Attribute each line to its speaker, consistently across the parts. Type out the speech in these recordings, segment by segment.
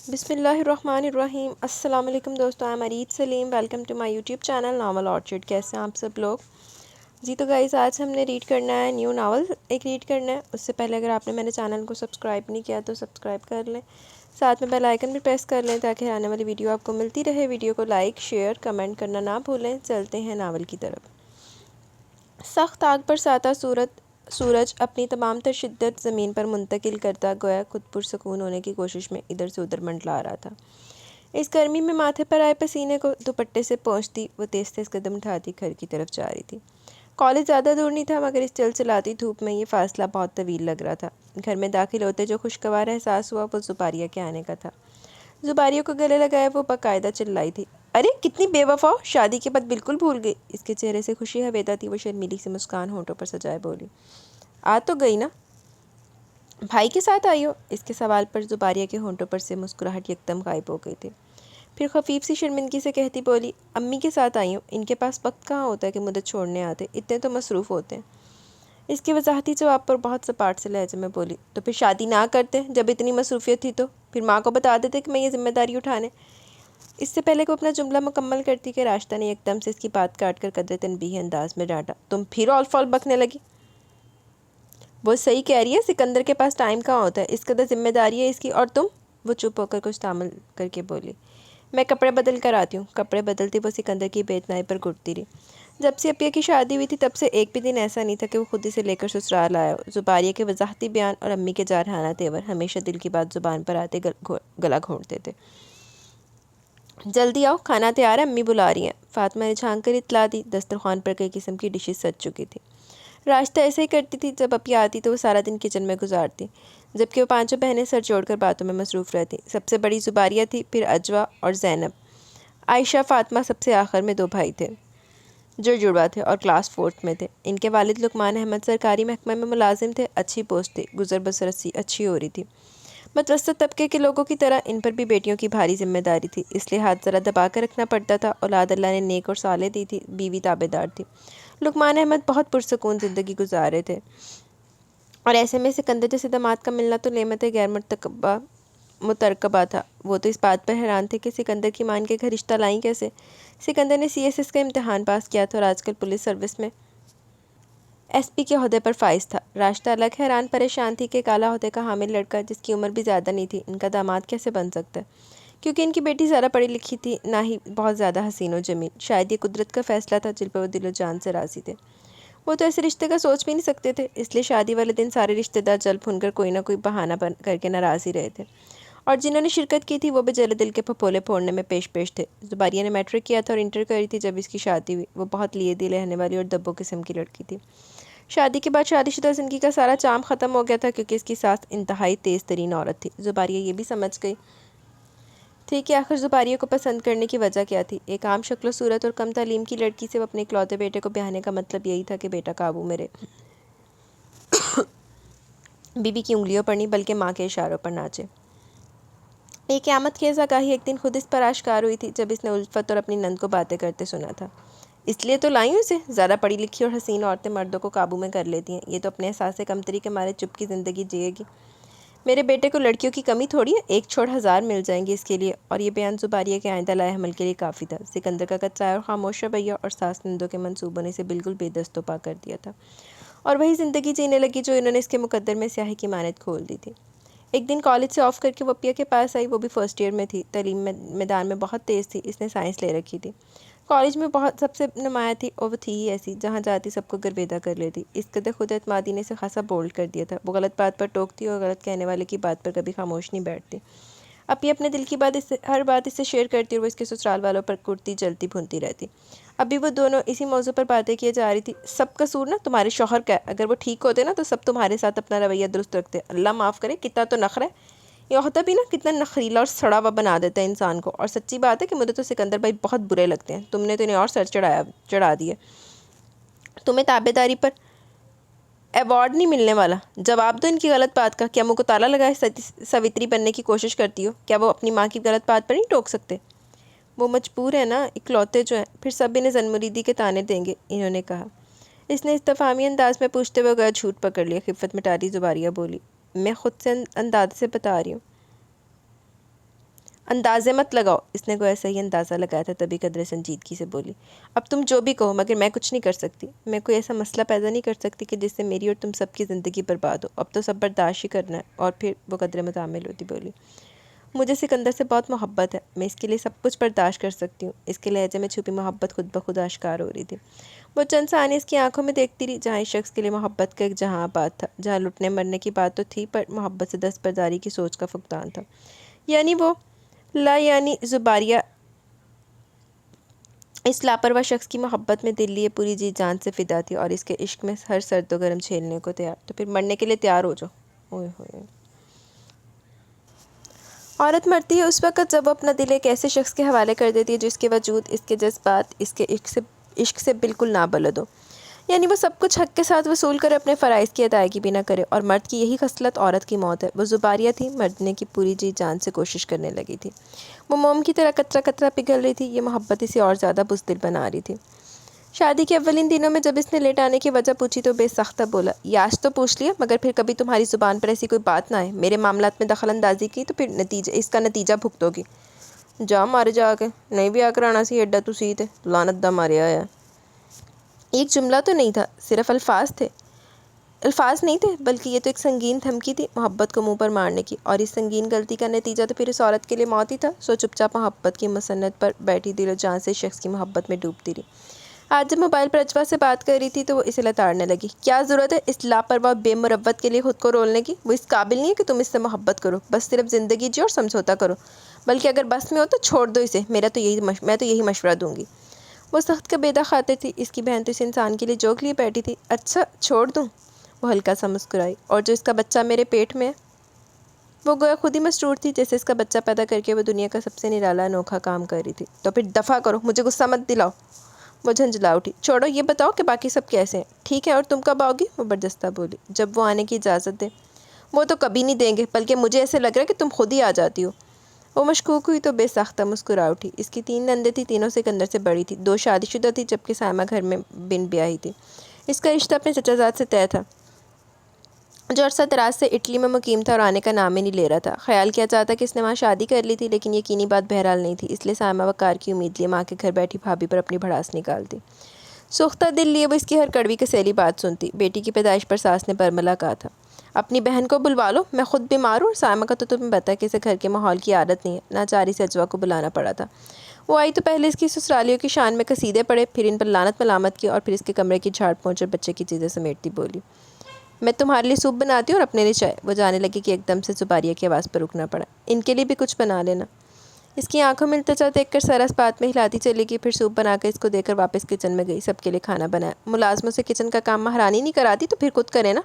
Speaker 1: بسم اللہ الرحمن الرحیم۔ السلام علیکم دوستو، I'm Areed Saleem, welcome to my YouTube channel novel orchard. کیسے ہیں آپ سب لوگ؟ جی تو گائز، آج ہم نے ریڈ کرنا ہے نیو ناول ایک ریڈ کرنا ہے۔ اس سے پہلے اگر آپ نے میرے چینل کو سبسکرائب نہیں کیا تو سبسکرائب کر لیں، ساتھ میں بیل آئیکن بھی پریس کر لیں تاکہ آنے والی ویڈیو آپ کو ملتی رہے۔ ویڈیو کو لائک شیئر کمنٹ کرنا نہ بھولیں۔ چلتے ہیں ناول کی طرف۔ سخت آگ پر ساتہ سورج اپنی تمام تر شدت زمین پر منتقل کرتا گویا خود پرسکون ہونے کی کوشش میں ادھر سے ادھر منڈلا رہا تھا۔ اس گرمی میں ماتھے پر آئے پسینے کو دوپٹے سے پونچھتی وہ تیز تیز قدم اٹھاتی گھر کی طرف جا رہی تھی۔ کالج زیادہ دور نہیں تھا، مگر اس چلچلاتی دھوپ میں یہ فاصلہ بہت طویل لگ رہا تھا۔ گھر میں داخل ہوتے جو خوشگوار احساس ہوا وہ زباریہ کے آنے کا تھا۔ زباریہ کو گلے لگائے وہ باقاعدہ چلائی تھی، ارے کتنی بے وفا ہو، شادی کے بعد بالکل بھول گئی۔ اس کے چہرے سے خوشی ہویدا تھی، وہ شرمیلی سے مسکان ہونٹوں پر سجائے بولی، آ تو گئی نا؟ بھائی کے ساتھ آئی ہو؟ اس کے سوال پر زباریہ کے ہونٹوں پر سے مسکراہٹ یکدم غائب ہو گئی تھی۔ پھر خفیف سی شرمندگی سے کہتی بولی، امی کے ساتھ آئی ہوں، ان کے پاس وقت کہاں ہوتا ہے کہ مجھے چھوڑنے آتے، اتنے تو مصروف ہوتے ہیں۔ اس کے وضاحتی جواب پر بہت سپاٹ سے لہجے میں بولی، تو پھر شادی نہ کرتے جب اتنی مصروفیت تھی، تو پھر ماں کو بتا دیتے کہ میں یہ ذمہ داری اٹھانے۔ اس سے پہلے کہ وہ اپنا جملہ مکمل کرتی کہ راشدہ نے ایک دم سے اس کی بات کاٹ کر قدر تنبیہی انداز میں ڈانٹا، تم پھر اول فول بکنے لگی؟ وہ صحیح کہہ رہی ہے، سکندر کے پاس ٹائم کہاں ہوتا ہے، اس قدر ذمہ داری ہے اس کی، اور تم؟ وہ چپ ہو کر کچھ تامل کر کے بولی، میں کپڑے بدل کر آتی ہوں۔ کپڑے بدلتی وہ سکندر کی بے اتنائی پر گھٹتی رہی۔ جب سے اپیہ کی شادی ہوئی تھی تب سے ایک بھی دن ایسا نہیں تھا کہ وہ خود اسے لے کر سسرال آیا ہو۔ زباریہ کے وضاحتی بیان اور امی کے جارحانہ تیور ہمیشہ دل کی بات زبان پر آتے گلا گھونٹتے تھے۔ جلدی آؤ، کھانا تیار ہے، امی بلا رہی ہیں۔ فاطمہ نے جھانک کر اطلاع دی۔ دسترخوان پر کئی قسم کی ڈشز سج چکی تھی۔ راشدہ ایسے ہی کرتی تھی، جب اپیہ آتی تو وہ سارا دن کچن میں گزارتی، جبکہ وہ پانچوں بہنیں سر جوڑ کر باتوں میں مصروف رہتی۔ سب سے بڑی زباریہ تھی، پھر اجوا اور زینب، عائشہ، فاطمہ، سب سے آخر میں دو بھائی تھے جو جڑوا تھے اور کلاس 4 میں تھے۔ ان کے والد لقمان احمد سرکاری محکمہ میں ملازم تھے، اچھی پوسٹ تھی، گزر بسر اچھی ہو رہی تھی۔ متوسط طبقے کے لوگوں کی طرح ان پر بھی بیٹیوں کی بھاری ذمہ داری تھی، اس لیے ہاتھ ذرا دبا کر رکھنا پڑتا تھا۔ اولاد اللہ نے نیک اور صالح دی تھی، بیوی تابع دار تھی۔ لقمان احمد بہت پرسکون زندگی گزار رہے تھے، اور ایسے میں سکندر جیسے داماد کا ملنا تو نعمت غیر مترکبہ تھا۔ وہ تو اس بات پر حیران تھے کہ سکندر کی ماں ان کے گھر رشتہ لائیں کیسے۔ سکندر نے CSS کا امتحان پاس کیا تھا اور آج کل پولیس سروس میں SP کے عہدے پر فائز تھا۔ راشدہ الگ حیران پریشان تھی کہ کالا عہدے کا حامل لڑکا جس کی عمر بھی زیادہ نہیں تھی ان کا داماد کیسے بن سکتا ہے، کیونکہ ان کی بیٹی زیادہ پڑھی لکھی تھی، نہ ہی بہت زیادہ حسین و جمیل۔ شاید یہ قدرت کا فیصلہ تھا جن پر وہ دل و جان سے راضی تھے۔ وہ تو ایسے رشتے کا سوچ بھی نہیں سکتے تھے، اس لیے شادی والے دن سارے رشتہ دار جل بھن کر کوئی نہ کوئی بہانہ بن کر کے ناراض ہی رہے تھے، اور جنہوں نے شرکت کی تھی وہ بے دل کے پھپولے پھوڑنے میں پیش تھے۔ زباریہ نے میٹرک کیا تھا اور انٹر کری تھی جب اس کی شادی ہوئی۔ وہ بہت لیے دل رہنے والی اور دبو قسم کی لڑکی تھی۔ شادی کے بعد شادی شدہ زندگی کا سارا چام ختم ہو گیا تھا، کیونکہ اس کی ساس انتہائی تیز ترین عورت تھی۔ زباریہ یہ بھی سمجھ گئی تھی کہ آخر زباریہ کو پسند کرنے کی وجہ کیا تھی۔ ایک عام شکل و صورت اور کم تعلیم کی لڑکی سے وہ اپنے اکلوتے بیٹے کو بیاہنے کا مطلب یہی تھا کہ بیٹا قابو میں رہے، بیوی کی انگلیوں پر نہیں بلکہ ماں کے اشاروں پر ناچے۔ یہ قیامت خیز آگاہی ایک دن خود اس پر آشکار ہوئی تھی جب اس نے الفت اور اپنی نند کو باتیں کرتے سنا تھا۔ اس لیے تو لائی ہوں اسے، زیادہ پڑھی لکھی اور حسین عورتیں مردوں کو قابو میں کر لیتی ہیں، یہ تو اپنے احساس کمتری کے مارے چپ کی زندگی جیے گی۔ میرے بیٹے کو لڑکیوں کی کمی تھوڑی ہے، ایک چھوڑ 1000 مل جائیں گی اس کے لیے۔ اور یہ بیان زباریہ کے آئندہ لائے حمل کے لیے کافی تھا۔ سکندر کا کچا اور خاموش رویہ اور ساس نندوں کے منصوبوں نے اسے بالکل بے دست و پا کر دیا تھا، اور وہی زندگی جینے لگی جو انہوں نے اس کے مقدر میں سیاہی کی مانند کھول دی تھی۔ ایک دن کالج سے آف کر کے وہ اپیہ کے پاس آئی، وہ بھی فرسٹ ایئر میں تھی، تعلیم میدان میں بہت تیز تھی، اس نے سائنس لے رکھی تھی، کالج میں بہت سب سے نمایاں تھی، اور وہ تھی ہی ایسی جہاں جاتی سب کو گرویدہ کر لیتی۔ اس قدر خود اعتمادی نے اسے خاصا بولڈ کر دیا تھا۔ وہ غلط بات پر ٹوکتی اور غلط کہنے والے کی بات پر کبھی خاموش نہیں بیٹھتی۔ اپیہ اپنے دل کی ہر بات اس سے شیئر کرتی اور وہ اس کے سسرال والوں پر کرتی جلتی بھنتی رہتی۔ ابھی وہ دونوں اسی موضوع پر باتیں کیے جا رہی تھی۔ سب قصور نا تمہارے شوہر کا ہے، اگر وہ ٹھیک ہوتے نا تو سب تمہارے ساتھ اپنا رویہ درست رکھتے۔ اللہ معاف کرے، کتنا تو نخرہ ہے یہ عہدہ بھی نا، کتنا نخریلا اور سڑا ہوا بنا دیتا ہے انسان کو۔ اور سچی بات ہے کہ مجھے تو سکندر بھائی بہت برے لگتے ہیں، تم نے تو انہیں اور سر چڑھا دیے، تمہیں تابع داری پر ایوارڈ نہیں ملنے والا۔ جواب دو ان کی غلط بات کا، کیا منہ کو تالا لگائے سوتری بننے کی کوشش کرتی ہو؟ کیا وہ اپنی ماں کی غلط بات پر نہیں ٹوک سکتے؟ وہ مجبور ہے نا، اکلوتے جو ہیں، پھر سب انہیں زنمریدی کے تانے دیں گے، انہوں نے کہا۔ اس نے استفہامی انداز میں پوچھتے ہوئے گیا جھوٹ پکڑ لیا۔ خفت مٹا رہی زباریہ بولی، میں خود سے انداز سے بتا رہی ہوں۔ اندازے مت لگاؤ، اس نے کوئی ایسا ہی اندازہ لگایا تھا، تبھی قدرے سنجیدگی سے بولی، اب تم جو بھی کہو مگر میں کچھ نہیں کر سکتی، میں کوئی ایسا مسئلہ پیدا نہیں کر سکتی کہ جس سے میری اور تم سب کی زندگی برباد ہو، اب تو سب برداشت ہی کرنا ہے۔ اور پھر وہ قدرے متحمل ہوتی بولی، مجھے سکندر سے بہت محبت ہے، میں اس کے لیے سب کچھ برداشت کر سکتی ہوں۔ اس کے لہجے میں چھپی محبت خود بخود آشکار ہو رہی تھی۔ وہ چند ثانیے اس کی آنکھوں میں دیکھتی رہی، جہاں اس شخص کے لیے محبت کا ایک جہاں آباد تھا، جہاں لٹنے مرنے کی بات تو تھی پر محبت سے دستبرداری کی سوچ کا فقدان تھا۔ یعنی وہ یعنی زباریہ اس لاپرواہ شخص کی محبت میں دل لیے پوری جی جان سے فدا تھی، اور اس کے عشق میں ہر سرد و گرم جھیلنے کو تیار، تو پھر مرنے کے لیے تیار ہو جاؤ۔ اوئے ہوئے، عورت مرتی ہے اس وقت جب وہ اپنا دل ایک ایسے شخص کے حوالے کر دیتی ہے جو اس کے وجود، اس کے جذبات، اس کے عشق سے بالکل نابلد ہو۔ یعنی وہ سب کچھ حق کے ساتھ وصول کرے، اپنے فرائض کی ادائیگی بھی نہ کرے، اور مرد کی یہی خصلت عورت کی موت ہے۔ وہ زباریہ تھی، مرنے کی پوری جی جان سے کوشش کرنے لگی تھی، وہ موم کی طرح قطرہ قطرہ پگھل رہی تھی، یہ محبت اسے اور زیادہ بزدل بنا رہی تھی۔ شادی کے اولین دنوں میں جب اس نے لیٹ آنے کی وجہ پوچھی تو بے سختہ بولا، یاش تو پوچھ لیا، مگر پھر کبھی تمہاری زبان پر ایسی کوئی بات نہ آئے، میرے معاملات میں دخل اندازی کی تو پھر اس کا نتیجہ بھگتو گی۔ جا مارے جا کے، نہیں بھی آکر آنا سی ایڈا تو سیتے، لعنت دا ماریا آیا۔ ایک جملہ تو نہیں تھا، صرف الفاظ نہیں تھے، بلکہ یہ تو ایک سنگین دھمکی تھی محبت کو منہ پر مارنے کی، اور اس سنگین غلطی کا نتیجہ تو پھر اس عورت کے لیے موت ہی تھا۔ سو چپ چاپ محبت کی مسند پر بیٹھی دل و جان سے شخص کی محبت میں ڈوبتی رہی۔ آج جب موبائل پر اجوا سے بات کر رہی تھی تو وہ اسے لتاڑنے لگی، کیا ضرورت ہے اس لاپرواہ بے مروت کے لیے خود کو رولنے کی؟ وہ اس قابل نہیں ہے کہ تم اس سے محبت کرو، بس صرف زندگی جیو اور سمجھوتا کرو، بلکہ اگر بس میں ہو تو چھوڑ دو اسے، میں تو یہی مشورہ دوں گی۔ وہ سخت کبیدہ خاطر تھی، اس کی بہن تو اس انسان کے لیے جوک لیے بیٹھی تھی۔ اچھا چھوڑ دوں؟ وہ ہلکا سا مسکرائی، اور جو اس کا بچہ میرے پیٹ میں ہے؟ وہ گویا خود ہی مسرور تھی، جیسے اس کا بچہ پیدا کر کے وہ دنیا کا سب سے نرالا انوکھا کام کر رہی تھی۔ تو پھر دفع کرو، مجھے غصہ مت دلاؤ۔ وہ جھنجھلا اٹھی، چھوڑو، یہ بتاؤ کہ باقی سب کیسے ہیں؟ ٹھیک ہے، اور تم کب آؤ گی؟ وہ برجستہ بولی، جب وہ آنے کی اجازت دے۔ وہ تو کبھی نہیں دیں گے، بلکہ مجھے ایسے لگ رہا ہے کہ تم خود ہی آ جاتی ہو۔ وہ مشکوک ہوئی تو بے ساختہ مسکرا اٹھی۔ اس کی 3 نندیں تھیں، تینوں سکندر سے بڑی تھی، 2 شادی شدہ تھی، جبکہ سائمہ گھر میں بن بیاہی تھی۔ اس کا رشتہ اپنے چچا زاد سے طے تھا، جو عرصہ دراز سے اٹلی میں مقیم تھا اور آنے کا نام ہی نہیں لے رہا تھا۔ خیال کیا جاتا کہ اس نے وہاں شادی کر لی تھی، لیکن یقینی بات بہرحال نہیں تھی، اس لیے سائمہ وقار کی امید لیے ماں کے گھر بیٹھی بھابھی پر اپنی بھڑاس نکالتی۔ سوختہ دل لیے وہ اس کی ہر کڑوی کسیلی بات سنتی۔ بیٹی کی پیدائش پر ساس نے برملا کہا تھا، اپنی بہن کو بلوا لو، میں خود بیمار ہوں، اور سائمہ کا تو تمہیں پتہ ہے کہ اسے گھر کے ماحول کی عادت نہیں ہے۔ ناچاری سے اجوا کو بلانا پڑا تھا۔ وہ آئی تو پہلے اس کی سسرالیوں کی شان میں قصیدے پڑھے، پھر ان پر لعنت ملامت کی، اور پھر اس کے کمرے کی جھاڑ پہنچ اور بچے کی چیزیں سمیٹتی بولی، میں تمہارے لیے سوپ بناتی ہوں اور اپنے لیے چائے۔ وہ جانے لگی کہ ایک دم سے زباریہ کی آواز پر رکنا پڑا، ان کے لیے بھی کچھ بنا لینا۔ اس کی آنکھوں میں التجا دیکھ کر سرس بات میں ہلاتی چلی گئی، پھر سوپ بنا کر اس کو دے کر واپس کچن میں گئی، سب کے لیے کھانا بنایا۔ ملازموں سے کچن کا کام مہارانی نہیں کراتی تو پھر خود کرے نا۔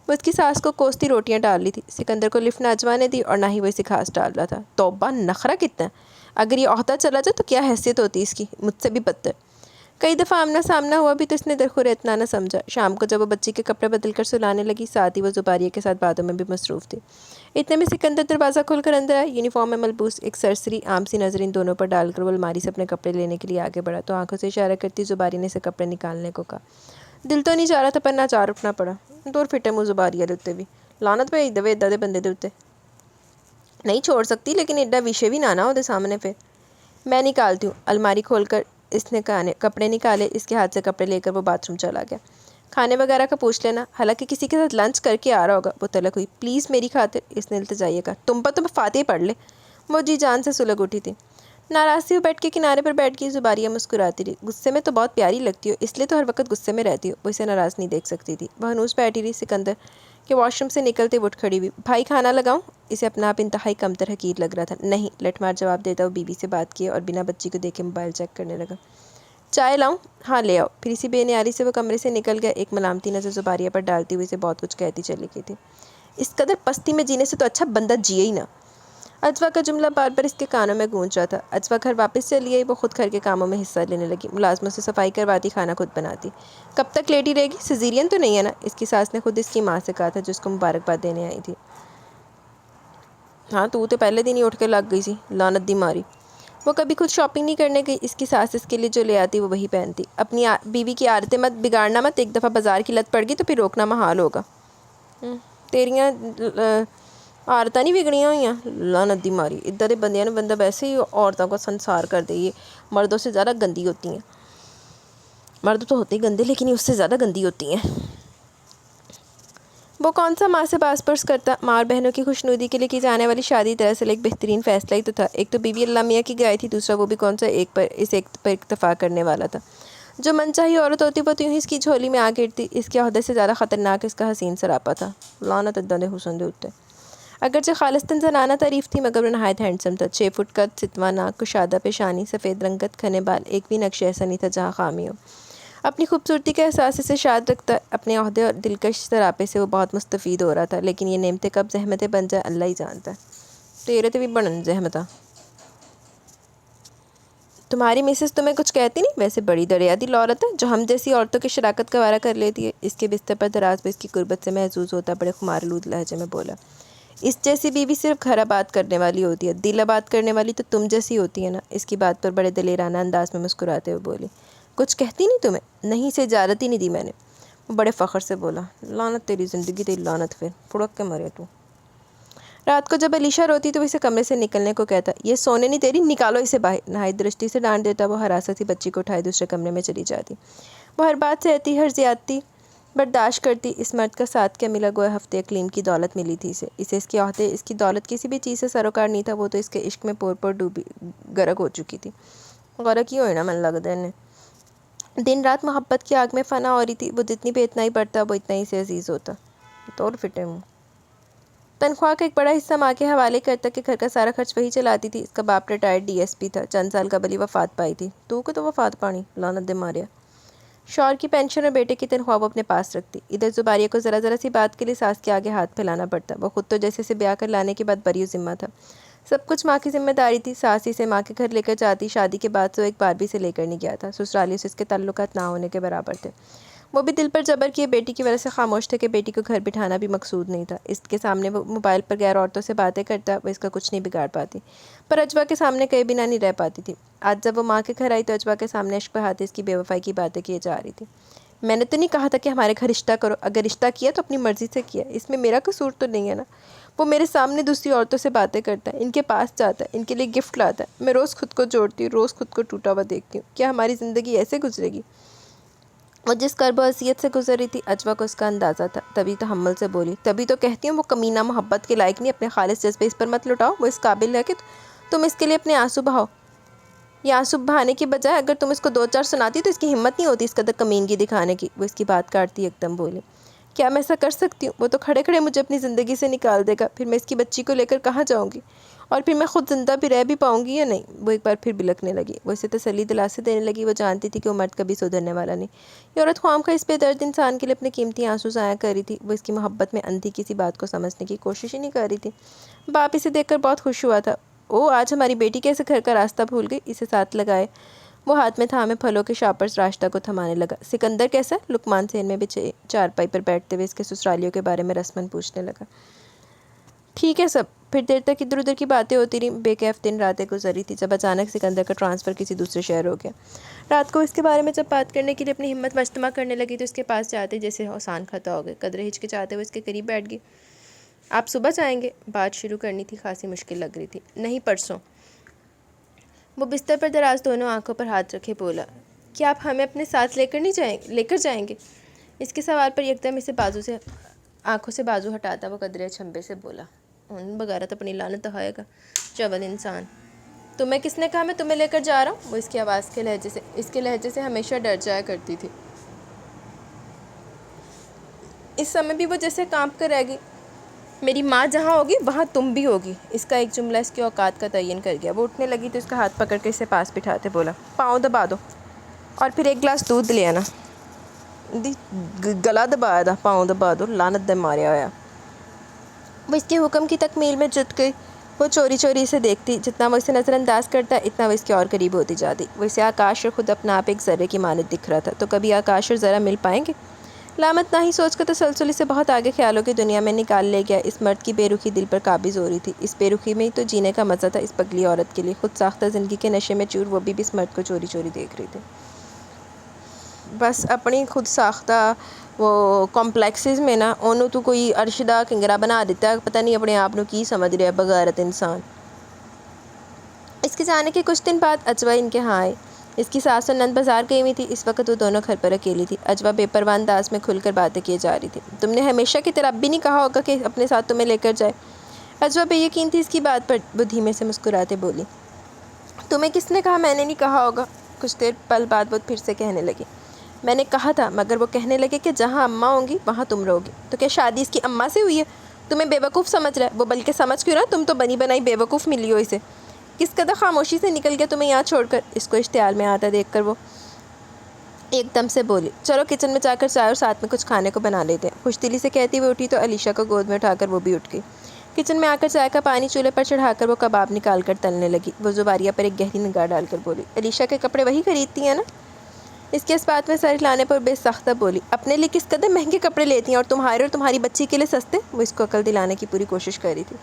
Speaker 1: وہ اس کی ساس کو کوستی روٹیاں ڈال لی تھی۔ سکندر کو لفٹ نہ اجوا نے دی اور نہ ہی وہ اسے کھاس ڈال رہا تھا۔ توبہ، نخرہ کتنا ہے! اگر یہ عہدہ چلا جائے تو کیا حیثیت ہوتی اس کی، مجھ سے بھی بدتر۔ کئی دفعہ آمنا سامنا ہوا بھی تو اس نے درخور اتنا نہ سمجھا۔ شام کو جب وہ بچی کے کپڑے بدل کر سلانے لگی، ساتھ ہی وہ زباریہ کے ساتھ باتوں میں بھی مصروف تھی۔ اتنے میں سکندر دروازہ کھول کر اندر آیا، یونیفارم میں ملبوس ایک سرسری عام سی نظر ان دونوں پر ڈال کر وہ الماری سے اپنے کپڑے لینے کے لیے آگے بڑھا تو آنکھوں سے اشارہ کرتی زباریہ نے اسے کپڑے نکالنے کو کہا۔ دل تو نہیں چاہ رہا تھا پر ناچار اٹھنا پڑا۔ دور پھٹے منہ زباریہ دے اُتے بھی، لعنت پئی دوے ایڈا دے بندے دے اُتے۔ نہیں چھوڑ سکتی، لیکن ایڈا وشے بھی نہ ہو دے سامنے پھر۔ میں نکالتی ہوں۔ الماری کھول کر اس نے کپڑے نکالے، اس کے ہاتھ سے کپڑے لے کر وہ باتھ روم چلا گیا۔ کھانے وغیرہ کا پوچھ لینا، حالانکہ کسی کے ساتھ لنچ کر کے آ رہا ہوگا۔ وہ طلق ہوئی، پلیز میری خاطر، اس نے التجائیہ کہا، تم پر تو فاتحہ پڑھ لے۔ وہ جی جان سے سلگ اٹھی تھی۔ ناراض سی وہ بیٹھ کے کنارے پر بیٹھ گئی۔ زباریہ مسکراتی رہی، غصے میں تو بہت پیاری لگتی ہو، اس لیے تو ہر وقت غصے میں رہتی ہو۔ وہ اسے ناراض نہیں دیکھ سکتی تھی۔ وہ ہنوز بیٹھی رہی۔ سکندر کہ واش روم سے نکلتے اٹھ کھڑی ہوئی، بھائی کھانا لگاؤں؟ اسے اپنا آپ انتہائی کمتر حقیر لگ رہا تھا۔ نہیں، لٹ مار جواب دیتا وہ بیوی سے بات کیے اور بنا بچی کو دیکھے موبائل چیک کرنے لگا۔ چائے لاؤں؟ ہاں لے آؤ۔ پھر اسی بے نیاری سے وہ کمرے سے نکل گیا، ایک ملامتی نظر زباریہ پر ڈالتی ہوئی اسے بہت کچھ کہتی چلی گئی تھی، اس قدر پستی میں جینے سے تو اچھا بندہ جیے ہی نہ۔ اجوا کا جملہ بار بار اس کے کانوں میں گونج رہا تھا۔ اجوا گھر واپس چلی آئی، وہ خود گھر کے کاموں میں حصہ لینے لگی، ملازموں سے صفائی کرواتی، کھانا خود بناتی۔ کب تک لیٹی رہے گی؟ سیزیرین تو نہیں ہے نا؟ اس کی ساس نے خود اس کی ماں سے کہا تھا جو اس کو مبارکباد دینے آئی تھی۔ ہاں تو پہلے دن ہی اٹھ کے لگ گئی سی، لعنت دی ماری۔ وہ کبھی خود شاپنگ نہیں کرنے گئی، اس کی ساس اس کے لیے جو لے آتی وہ وہی پہنتی۔ اپنی بیوی کی عادتیں مت بگاڑنا مت، ایک دفعہ بازار کی لت پڑ گئی تو پھر روکنا محال ہوگا۔ تیریاں عورتیں نہیں بگڑیاں ہوئی ہیں، لعنت دی ماری، ادھر دے بندیاں نے بندہ ویسے ہی عورتوں کو سنسار کر دے، یہ مردوں سے زیادہ گندی ہوتی ہیں، مرد تو ہوتے ہی گندے لیکن یہ اس سے زیادہ گندی ہوتی ہیں۔ وہ کون سا ماں سے باس پرس کرتا، ماں اور بہنوں کی خوشنودی کے لیے کی جانے والی شادی دراصل ایک بہترین فیصلہ ہی تو تھا۔ ایک تو بی بی اللہ میاں کی گائے تھی، دوسرا وہ بھی کون سا ایک پر اکتفا کرنے والا تھا۔ جو من چاہی عورت ہوتی وہ تو یوں ہی اس کی جھولی میں آ گرتی، اس کے عہدے سے زیادہ خطرناک اس کا حسین سراپا تھا، لعنت ادھا دے حسن دے اتے۔ اگرچہ خالصتاً زنانہ تعریف تھی مگر وہ نہایت ہینڈسم تھا، 6 فٹ قد، ستواں ناک، کشادہ پیشانی، سفید رنگت گھنے بال، ایک بھی نقش ایسا نہیں تھا جہاں خامی ہو۔ اپنی خوبصورتی کے احساس سے شاد رکھتا، اپنے عہدے اور دلکش سراپے سے وہ بہت مستفید ہو رہا تھا، لیکن یہ نعمتیں کب زحمتیں بن جائے اللہ ہی جانتا ہے۔ تیرے تے بھی بڑن زحمتاں، تمہاری مسز تمہیں کچھ کہتی نہیں؟ ویسے بڑی دریادل عورت ہے جو ہم جیسی عورتوں کی شراکت کا وعدہ کر لیتی ہے۔ اس کے بستر پر دراز پہ اس کی قربت سے محظوظ ہوتا بڑے خمارآلود لہجے میں بولا، اس جیسی بیوی صرف گھر آباد کرنے والی ہوتی ہے، دل آباد کرنے والی تو تم جیسی ہوتی ہے نا۔ اس کی بات پر بڑے دلیرانہ انداز میں مسکراتے ہوئے بولی، کچھ کہتی نہیں تمہیں؟ نہیں، اسے اجازت ہی نہیں دی میں نے۔ وہ بڑے فخر سے بولا، لعنت تیری زندگی تیری لعنت، پھر پھڑک کے مرے تو۔ رات کو جب علیشہ روتی تو اسے کمرے سے نکلنے کو کہتا، یہ سونے نہیں دے رہی، نکالو اسے باہر۔ نہایت درستی سے ڈانٹ دیتا، وہ ہراستی بچی کو اٹھائے دوسرے کمرے میں چلی جاتی۔ وہ ہر بات سہتی، ہر زیادتی برداشت کرتی۔ اس مرد کا ساتھ کیا ملا، گویا ہفتے اقلیم کی دولت ملی تھی اسے اس کے عہدے، اس کی دولت کسی بھی چیز سے سروکار نہیں تھا، وہ تو اس کے عشق میں پور پور ڈوبی غرق ہو چکی تھی۔ غرق ہی ہوئے نا، من لگتا ہے دن رات محبت کی آگ میں فنا ہو رہی تھی، وہ جتنی بھی اتنا ہی بڑھتا وہ اتنا ہی سے عزیز ہوتا۔ توڑ پھٹے منہ۔ تنخواہ کا ایک بڑا حصہ ماں کے حوالے کرتا کہ گھر کا سارا خرچ وہی چلاتی تھی۔ اس کا باپ ریٹائرڈ ڈی ایس پی تھا، چند سال قبل ہی وفات پائی تھی۔ تو کو تو وفات پانی، لعنت دے ماریا۔ شوہر کی پینشن اور بیٹے کی تنخواہ وہ اپنے پاس رکھتی۔ ادھر زباریہ کو ذرا ذرا سی بات کے لیے ساس کے آگے ہاتھ پھیلانا پڑتا، وہ خود تو جیسے سے بیاہ کر لانے کے بعد بری ذمہ تھا، سب کچھ ماں کی ذمہ داری تھی۔ ساس ہی سے ماں کے گھر لے کر جاتی، شادی کے بعد سے وہ ایک بار بھی سے لے کر نہیں گیا تھا، سسرالیوں سے اس کے تعلقات نہ ہونے کے برابر تھے۔ وہ بھی دل پر جبر کیے بیٹی کی وجہ سے خاموش تھے کہ بیٹی کو گھر بٹھانا بھی مقصود نہیں تھا۔ اس کے سامنے وہ موبائل پر غیر عورتوں سے باتیں کرتا، وہ اس کا کچھ نہیں بگاڑ پاتی، پر اجوا کے سامنے کہیں بنا نہیں رہ پاتی تھی۔ آج جب وہ ماں کے گھر آئی تو اجوا کے سامنے عشق بہاتے اس کی بے وفائی کی باتیں کیے جا رہی تھی۔ میں نے تو نہیں کہا تھا کہ ہمارے گھر رشتہ کرو، اگر رشتہ کیا تو اپنی مرضی سے کیا، اس میں میرا قصور تو نہیں ہے نا۔ وہ میرے سامنے دوسری عورتوں سے باتیں کرتا ہے، ان کے پاس جاتا ہے، ان کے لیے گفٹ لاتا ہے، میں روز خود کو جوڑتی ہوں، روز خود کو ٹوٹا ہوا دیکھتی ہوں، کیا ہماری زندگی ایسے گزرے گی؟ وہ جس کرب و اذیت سے گزر رہی تھی اجوا کو اس کا اندازہ تھا، تبھی تحمل سے بولی، تبھی تو کہتی ہوں وہ کمینہ محبت کے لائق نہیں، اپنے خالص جذبے اس پر مت لٹاؤ، وہ اس قابل ہے کہ تم اس کے لیے اپنے آنسو بہاؤ۔ یہ آنسو بہانے کی بجائے اگر تم اس کو 2 4 سناتی تو اس کی ہمت نہیں ہوتی اس قدر کمینگی دکھانے کی۔ وہ اس کی بات کاٹتی ایک دم بولی، کیا میں ایسا کر سکتی ہوں؟ وہ تو کھڑے کھڑے مجھے اپنی زندگی سے نکال دے گا، پھر میں اس کی بچی کو لے کر کہاں جاؤں گی؟ اور پھر میں خود زندہ بھی رہ بھی پاؤں گی یا نہیں؟ وہ ایک بار پھر بلکنے لگی۔ وہ اسے تسلی دلاسے دینے لگی، وہ جانتی تھی کہ وہ مرد کبھی سدھرنے والا نہیں۔ یہ عورت خواہ مخواہ اس بے درد انسان کے لیے اپنے قیمتی آنسو ضائع کر رہی تھی، وہ اس کی محبت میں اندھی کسی بات کو سمجھنے کی کوشش ہی نہیں کر رہی تھی۔ باپ اسے دیکھ کر بہت خوش ہوا تھا، او آج ہماری بیٹی کیسے گھر کا راستہ بھول گئی، اسے ساتھ لگائے وہ ہاتھ میں تھامے پھلوں کے شاپرز راستہ کو تھمانے لگا۔ سکندر کیسا ہے؟ لقمان سین میں بچھے چارپائی پر بیٹھتے ہوئے اس کے سسرالیوں کے بارے میں رسماً پوچھنے لگا۔ ٹھیک ہے سب۔ پھر دیر تک ادھر ادھر کی باتیں ہوتی رہیں، بے کیف دن راتیں گزر رہی تھی، جب اچانک سکندر کا ٹرانسفر کسی دوسرے شہر ہو گیا۔ رات کو اس کے بارے میں جب بات کرنے کے لیے اپنی ہمت مجتمع کرنے لگی تو اس کے پاس جاتے جیسے آسان خطا ہو گئے، قدرے ہچکچاتے ہوئے اس کے قریب بیٹھ گئی۔ آپ صبح جائیں گے؟ بات شروع کرنی تھی، خاصی مشکل لگ رہی تھی۔ نہیں، پرسوں۔ وہ بستر پر دراز دونوں آنکھوں پر ہاتھ رکھے بولا، کیا آپ ہمیں اپنے ساتھ لے کر جائیں گے؟ اس کے سوال پر یکدم اسے آنکھوں سے بازو ہٹاتا وہ قدرے چھمبے سے بولا، بغیرت اپنی لعنت دہائے گا چول انسان، تمہیں کس نے کہا میں تمہیں لے کر جا رہا ہوں؟ وہ اس کی آواز کے لہجے سے ہمیشہ ڈر جایا کرتی تھی۔ اس سمے بھی وہ جیسے کانپ کر رہ گئی۔ میری ماں جہاں ہوگی وہاں تم بھی ہوگی۔ اس کا ایک جملہ اس کے اوقات کا تعین کر گیا۔ وہ اٹھنے لگی تو اس کا ہاتھ پکڑ کے اسے پاس بٹھاتے بولا، پاؤں دبا دو اور پھر ایک گلاس دودھ لے آنا۔ گلا دبایا تھا، پاؤں دبا دو، لعنت دے ماریا ہوا۔ وہ اس کے حکم کی تکمیل میں جٹ گئی۔ وہ چوری چوری اسے دیکھتی، جتنا وہ اسے نظر انداز کرتا اتنا وہ اس کے اور قریب ہوتی جاتی۔ وہ اسے آکاش اور خود اپنا آپ ایک ذرے کی مانند دکھ رہا تھا، تو کبھی آکاش اور ذرہ مل پائیں گے؟ لامت نہ ہی سوچ کا تسلسل اسے بہت آگے خیالوں کی دنیا میں نکال لے گیا۔ اس مرد کی بے رخی دل پر قابض ہو رہی تھی، اس بے رخی میں ہی تو جینے کا مزہ تھا اس پگلی عورت کے لیے۔ خود ساختہ زندگی کے نشے میں چور وہ بھی اس مرد کو چوری چوری دیکھ رہی تھی۔ بس اپنی خود ساختہ وہ کمپلیکسز میں نا انہوں تو کوئی ارشدہ کنگرا بنا دیتا ہے، پتہ نہیں اپنے آپ نو کی سمجھ رہا ہے بغیرت انسان۔ اس کے جانے کے کچھ دن بعد اجوا ان کے ہاں آئے۔ اس کی ساس اور نند بازار گئی ہوئی تھی، اس وقت وہ دونوں گھر پر اکیلی تھی۔ اجوا بے پرواہ انداز میں کھل کر باتیں کیے جا رہی تھی۔ تم نے ہمیشہ کی طرح اب بھی نہیں کہا ہوگا کہ اپنے ساتھ تمہیں لے کر جائے؟ اجوا بے یقین تھی اس کی بات پر، وہ دھیمے سے مسکراتے بولی۔ تمہیں کس نے کہا میں نے نہیں کہا ہوگا؟ کچھ دیر پل بعد وہ پھر سے کہنے لگی۔ میں نے کہا تھا، مگر وہ کہنے لگے کہ جہاں اماں ہوں گی وہاں تم رہو گی۔ تو کیا شادی اس کی اماں سے ہوئی ہے؟ تمہیں بے وقوف سمجھ رہا ہے وہ، بلکہ سمجھ کیوں نہ، تم تو بنی بنائی بے وقوف ملی ہو اسے۔ کس قدر خاموشی سے نکل گیا تمہیں یہاں چھوڑ کر۔ اس کو اشتعال میں آتا دیکھ کر وہ ایک دم سے بولی، چلو کچن میں جا کر چائے اور ساتھ میں کچھ کھانے کو بنا لیتے ہیں۔ خوش دلی سے کہتی ہوئی اٹھی تو علیشا کو گود میں اٹھا کر وہ بھی اٹھ گئی۔ کچن میں آ کر چائے کا پانی چولہے پر چڑھا کر وہ کباب نکال کر تلنے لگی۔ وہ زباریہ پر ایک گہری نگاہ ڈال کر بولی، علیشا کے کپڑے وہی خریدتی ہیں نا؟ اس کے اس بات میں سر ہلانے پر بے سختہ بولی، اپنے لیے کس قدر مہنگے کپڑے لیتی ہیں اور تمہاری بچی کے لیے سستے؟ وہ اس کو عقل دلانے کی پوری کوشش کر رہی تھی۔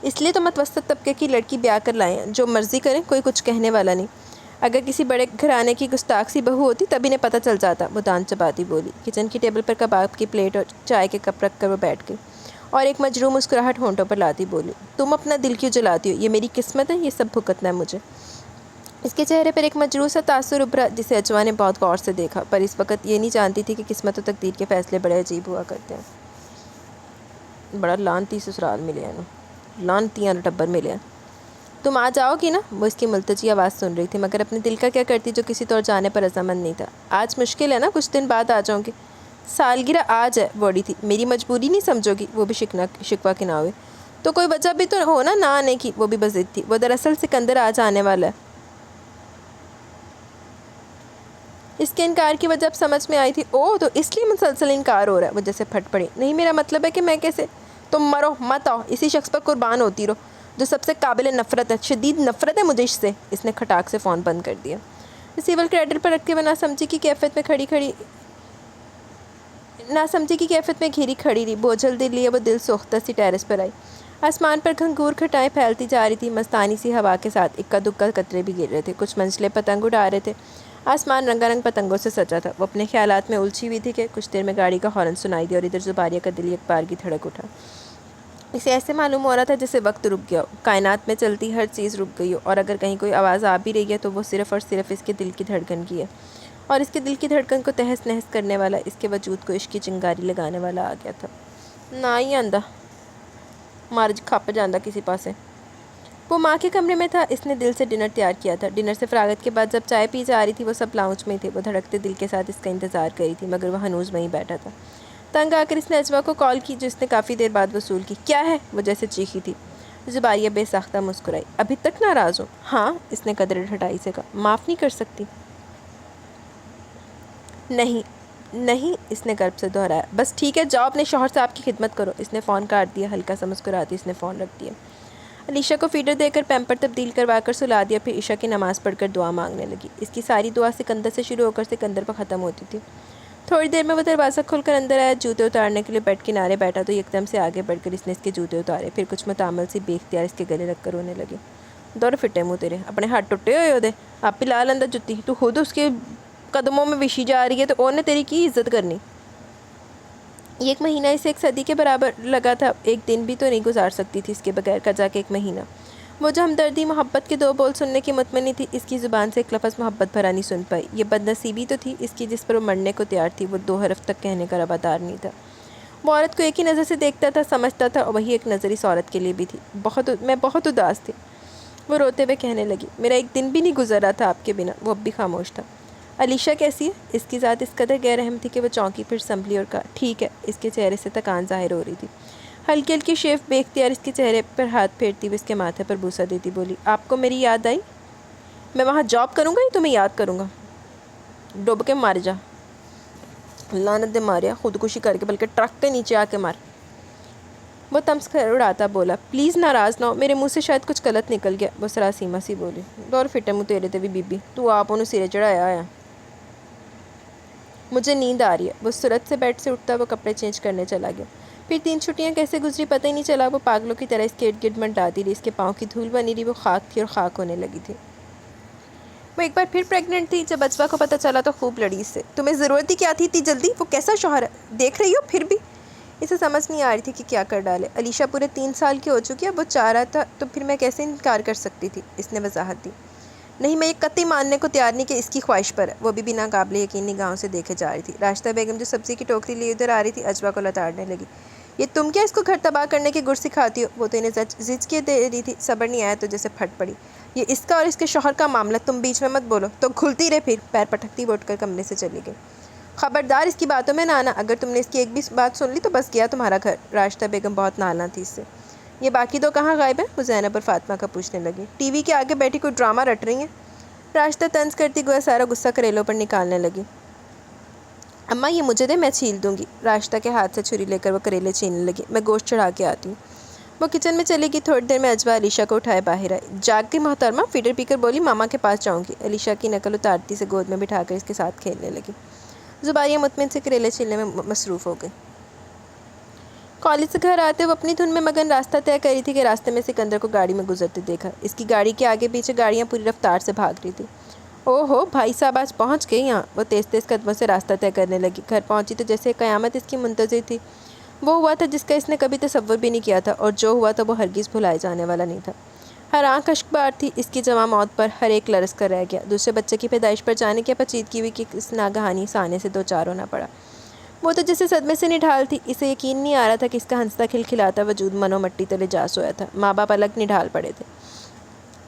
Speaker 1: اس لیے تو متوسط طبقے کی لڑکی بیاہ کر لائے ہیں، جو مرضی کریں کوئی کچھ کہنے والا نہیں۔ اگر کسی بڑے گھرانے کی گستاخ سی بہو ہوتی تب انہیں پتہ چل جاتا، وہ دان چباتی بولی۔ کچن کی ٹیبل پر کباب کی پلیٹ اور چائے کے کپ رکھ کر وہ بیٹھ گئی اور ایک مجروح مسکراہٹ ہونٹوں پر لاتی بولی، تم اپنا دل کیوں جلاتی ہو؟ یہ میری قسمت ہے، یہ سب بھگتنا ہے مجھے۔ اس کے چہرے پر ایک مجروح سا تاثر ابھرا جسے اجوا نے بہت غور سے دیکھا، پر اس وقت یہ نہیں جانتی تھی کہ قسمت و تقدیر کے فیصلے بڑے عجیب ہوا کرتے ہیں۔ بڑا لعنتی سسرال ملے ہیں، لعنتیاں ٹبر ملے ہیں۔ تم آ جاؤ گی نا؟ وہ اس کی ملتجی آواز سن رہی تھی، مگر اپنے دل کا کیا کرتی جو کسی طور جانے پر رضامند نہیں تھا۔ آج مشکل ہے نا، کچھ دن بعد آ جاؤں گی۔ سالگرہ آج ہے، بوڑی تھی، میری مجبوری نہیں سمجھو گی؟ وہ بھی شکوہ کے نہ ہوئے۔ تو کوئی وجہ بھی تو ہو نا آنے کی؟ وہ بھی بضد تھی، وہ دراصل سکندر آج آنے والا ہے۔ اس کے انکار کی وجہ اب سمجھ میں آئی تھی۔ اوہ، تو اس لیے مسلسل انکار ہو رہا ہے؟ وہ جیسے پھٹ پڑی۔ نہیں، میرا مطلب ہے کہ میں کیسے؟ تم مرو مت آؤ، اسی شخص پر قربان ہوتی رہو جو سب سے قابل نفرت ہے، شدید نفرت ہے مجھے اس سے۔ اس نے کھٹاک سے فون بند کر دیا۔ ریسیور کریڈٹ پر رکھ کے وہ نہ سمجھی کی کیفیت میں گھری کھڑی رہی۔ بوجھل دل لیے وہ دل سوختہ سی ٹیرس پر آئی۔ آسمان پر گھنگور گھٹائیں پھیلتی جا رہی تھی، مستانی سی ہوا کے ساتھ اکا دکا قطرے بھی گر رہے تھے، کچھ منجلے پتنگ اڑا رہے تھے۔ آسمان رنگا رنگ پتنگوں سے سجا تھا۔ وہ اپنے خیالات میں الجھی ہوئی تھی کہ کچھ دیر میں گاڑی کا ہارن سنائی دیا اور ادھر زباریہ کا دل ایک بار کی دھڑک اٹھا۔ اسے ایسے معلوم ہو رہا تھا جیسے وقت رک گیا ہو، کائنات میں چلتی ہر چیز رک گئی ہو، اور اگر کہیں کوئی آواز آ بھی رہی ہے تو وہ صرف اور صرف اس کے دل کی دھڑکن کی ہے، اور اس کے دل کی دھڑکن کو تہس نہس کرنے والا، اس کے وجود کو عشق کی چنگاری لگانے والا آ گیا تھا۔ نہ ہی آندا مار کھپ جاندہ کسی پاسے۔ وہ ماں کے کمرے میں تھا، اس نے دل سے ڈنر تیار کیا تھا۔ ڈنر سے فراغت کے بعد جب چائے پی جا رہی تھی وہ سب لاؤنج میں تھے۔ وہ دھڑکتے دل کے ساتھ اس کا انتظار کر رہی تھی، مگر وہ ہنوز وہیں بیٹھا تھا۔ تنگ آ کر اس نے اجوا کو کال کی، جو اس نے کافی دیر بعد وصول کی۔ کیا ہے؟ وہ جیسے چیخی تھی۔ زباریہ بے ساختہ مسکرائی۔ ابھی تک ناراض ہوں؟ ہاں، اس نے قدر ڈھٹائی سے کہا۔ معاف نہیں کر سکتی؟ نہیں، اس نے گرب سے دہرایا۔ بس ٹھیک ہے، جاؤ اپنے شوہر صاحب کی خدمت کرو۔ اس نے فون کاٹ دیا۔ ہلکا سا مسکراتی اس نے فون رکھ دیا۔ علیشا کو فیڈر دے کر پیمپر تبدیل کروا کر سلا دیا، پھر عشاء کی نماز پڑھ کر دعا مانگنے لگی۔ اس کی ساری دعا سکندر سے شروع ہو کر سکندر پر ختم ہوتی تھی۔ تھوڑی دیر میں وہ دروازہ کھول کر اندر آیا، جوتے اتارنے کے لیے بیڈ کنارے بیٹھا تو یک دم سے آگے بڑھ کر اس نے اس کے جوتے اتارے، پھر کچھ متعمل سی بے اختیار اس کے گلے رکھ کر رونے لگی۔ دور پھٹے منہ تیرے، اپنے ہاتھ ٹوٹے ہوئے ہو دے، آپ پہ لال اندر جتی، تو خود اس کے قدموں میں وشی جا رہی ہے تو انہیں تیری کی عزت کرنی؟ یہ ایک مہینہ اسے ایک صدی کے برابر لگا تھا، ایک دن بھی تو نہیں گزار سکتی تھی اس کے بغیر، کجا کے ایک مہینہ۔ وہ جو ہمدردی محبت کے دو بول سننے کی مطمئنی تھی، اس کی زبان سے ایک لفظ محبت بھرا نہیں سن پائی۔ یہ بد نصیبی تو تھی اس کی جس پر وہ مرنے کو تیار تھی، وہ 2 حرف تک کہنے کا روادار نہیں تھا۔ وہ عورت کو ایک ہی نظر سے دیکھتا تھا، سمجھتا تھا، اور وہی ایک نظر اس عورت کے لیے بھی تھی۔ میں بہت اداس تھی، وہ روتے ہوئے کہنے لگی۔ میرا ایک دن بھی نہیں گزر رہا تھا آپ کے بنا۔ وہ اب بھی خاموش تھا۔ علیشا کیسی ہے؟ اس کی ذات اس قدر غیر رحم تھی کہ وہ چونکی، پھر سنبھلی اور کہا، ٹھیک ہے۔ اس کے چہرے سے تکان ظاہر ہو رہی تھی۔ ہلکی ہلکی شیف بے اختیار اس کے چہرے پر ہاتھ پھیرتی ہوئی اس کے ماتھے پر بوسہ دیتی بولی، آپ کو میری یاد آئی؟ میں وہاں جاب کروں گا یا تمہیں یاد کروں گا؟ ڈوب کے مار جا، لعنت دے ماریا، خودکشی کر کے، بلکہ ٹرک کے نیچے آ کے مار۔ وہ طمس کر اڑاتا بولا، پلیز ناراض نہ ہو، میرے منہ سے شاید کچھ غلط نکل گیا۔ وہ سراسیمہ سی بولی، دور پھٹے منہ تیرے تے بھی بی بی، تو آپ انہوں سرے چڑھایا ہے۔ مجھے نیند آ رہی ہے۔ وہ سرعت سے بیڈ سے اٹھتا وہ کپڑے چینج کرنے چلا گیا۔ پھر 3 چھٹیاں کیسے گزری پتہ ہی نہیں چلا۔ وہ پاگلوں کی طرح اس کے ارد گرد منڈلاتی رہی، اس کے پاؤں کی دھول بنی رہی، وہ خاک تھی اور خاک ہونے لگی تھی۔ وہ ایک بار پھر پریگننٹ تھی۔ جب اجوا کو پتہ چلا تو خوب لڑی اس سے، تمہیں ضرورت ہی کیا تھی اتنی جلدی؟ وہ کیسا شوہر ہے؟ دیکھ رہی ہو پھر بھی؟ اسے سمجھ نہیں آ رہی تھی کہ کیا کر ڈالے۔ علیشہ پورے 3 سال کی ہو چکی ہے، وہ چاہ رہا تھا تو پھر میں کیسے انکار کر سکتی تھی؟ اس نے وضاحت دی۔ نہیں، میں یہ قطعی ماننے کو تیار نہیں کہ اس کی خواہش پر ہے۔ وہ بھی بنا قابل یقین نگاہوں سے دیکھے جا رہی تھی۔ راشدہ بیگم جو سبزی کی ٹوکری لیے ادھر آ رہی تھی، اجوا کو لتاڑنے لگی۔ یہ تم کیا اس کو گھر تباہ کرنے کے گر سکھاتی ہو؟ وہ تو انہیں زج کے دے رہی تھی، صبر نہیں آیا تو جیسے پھٹ پڑی۔ یہ اس کا اور اس کے شوہر کا معاملہ، تم بیچ میں مت بولو۔ تو کھلتی رہے پھر، پیر پٹکتی وہ اٹھ کر کمرے سے چلی گئی۔ خبردار اس کی باتوں میں نہ آنا، اگر تم نے اس کی ایک بھی بات سن لی تو بس گیا تمہارا گھر۔ راشدہ بیگم بہت نالاں تھی اس سے۔ یہ باقی دو کہاں غائب ہیں؟ وہ زینب اور فاطمہ کا پوچھنے لگی۔ ٹی وی کے آگے بیٹھی کوئی ڈرامہ رٹ رہی ہیں۔ راشدہ طنز کرتی گویا سارا غصہ کریلوں پر نکالنے لگی۔ اماں یہ مجھے دے، میں چھیل دوں گی۔ راشدہ کے ہاتھ سے چھری لے کر وہ کریلے چھیلنے لگی۔ میں گوشت چڑھا کے آتی ہوں۔ وہ کچن میں چلی گئی۔ تھوڑی دیر میں اجوا علیشہ کو اٹھائے باہر آئی۔ جاگ گئی محترمہ؟ فیڈر پی کر بولی، ماما کے پاس جاؤں گی۔ علیشہ کی نقل اتارتی سے گود میں بٹھا کر اس کے ساتھ کھیلنے لگی۔ زبیدہ مطمئن سے کریلے چھیلنے میں مصروف ہو گئی۔ کالج سے گھر آتے وہ اپنی دھن میں مگن راستہ طے کری تھی کہ راستے میں سکندر کو گاڑی میں گزرتے دیکھا۔ اس کی گاڑی کے آگے پیچھے گاڑیاں پوری رفتار سے بھاگ رہی تھی۔ او ہو، بھائی صاحب آج پہنچ گئے یہاں۔ وہ تیز تیز قدموں سے راستہ طے کرنے لگی۔ گھر پہنچی تو جیسے قیامت اس کی منتظر تھی۔ وہ ہوا تھا جس کا اس نے کبھی تصور بھی نہیں کیا تھا، اور جو ہوا تھا وہ ہرگز بھلائے جانے والا نہیں تھا۔ ہر آنکھ اشک بار تھی۔ اس کی جواں موت پر ہر ایک لرز کر رہ گیا۔ دوسرے بچے کی پیدائش پر جانے کی پیچیدگی ہوئی کہ اس ناگہانی سانے سے دو چار ہونا پڑا۔ وہ تو جیسے صدمے سے نڈھال تھی۔ اسے یقین نہیں آ رہا تھا کہ اس کا ہنستا کھلکھلاتا وجود منو مٹی تلے جا سویا تھا۔ ماں باپ الگ نڈھال پڑے تھے۔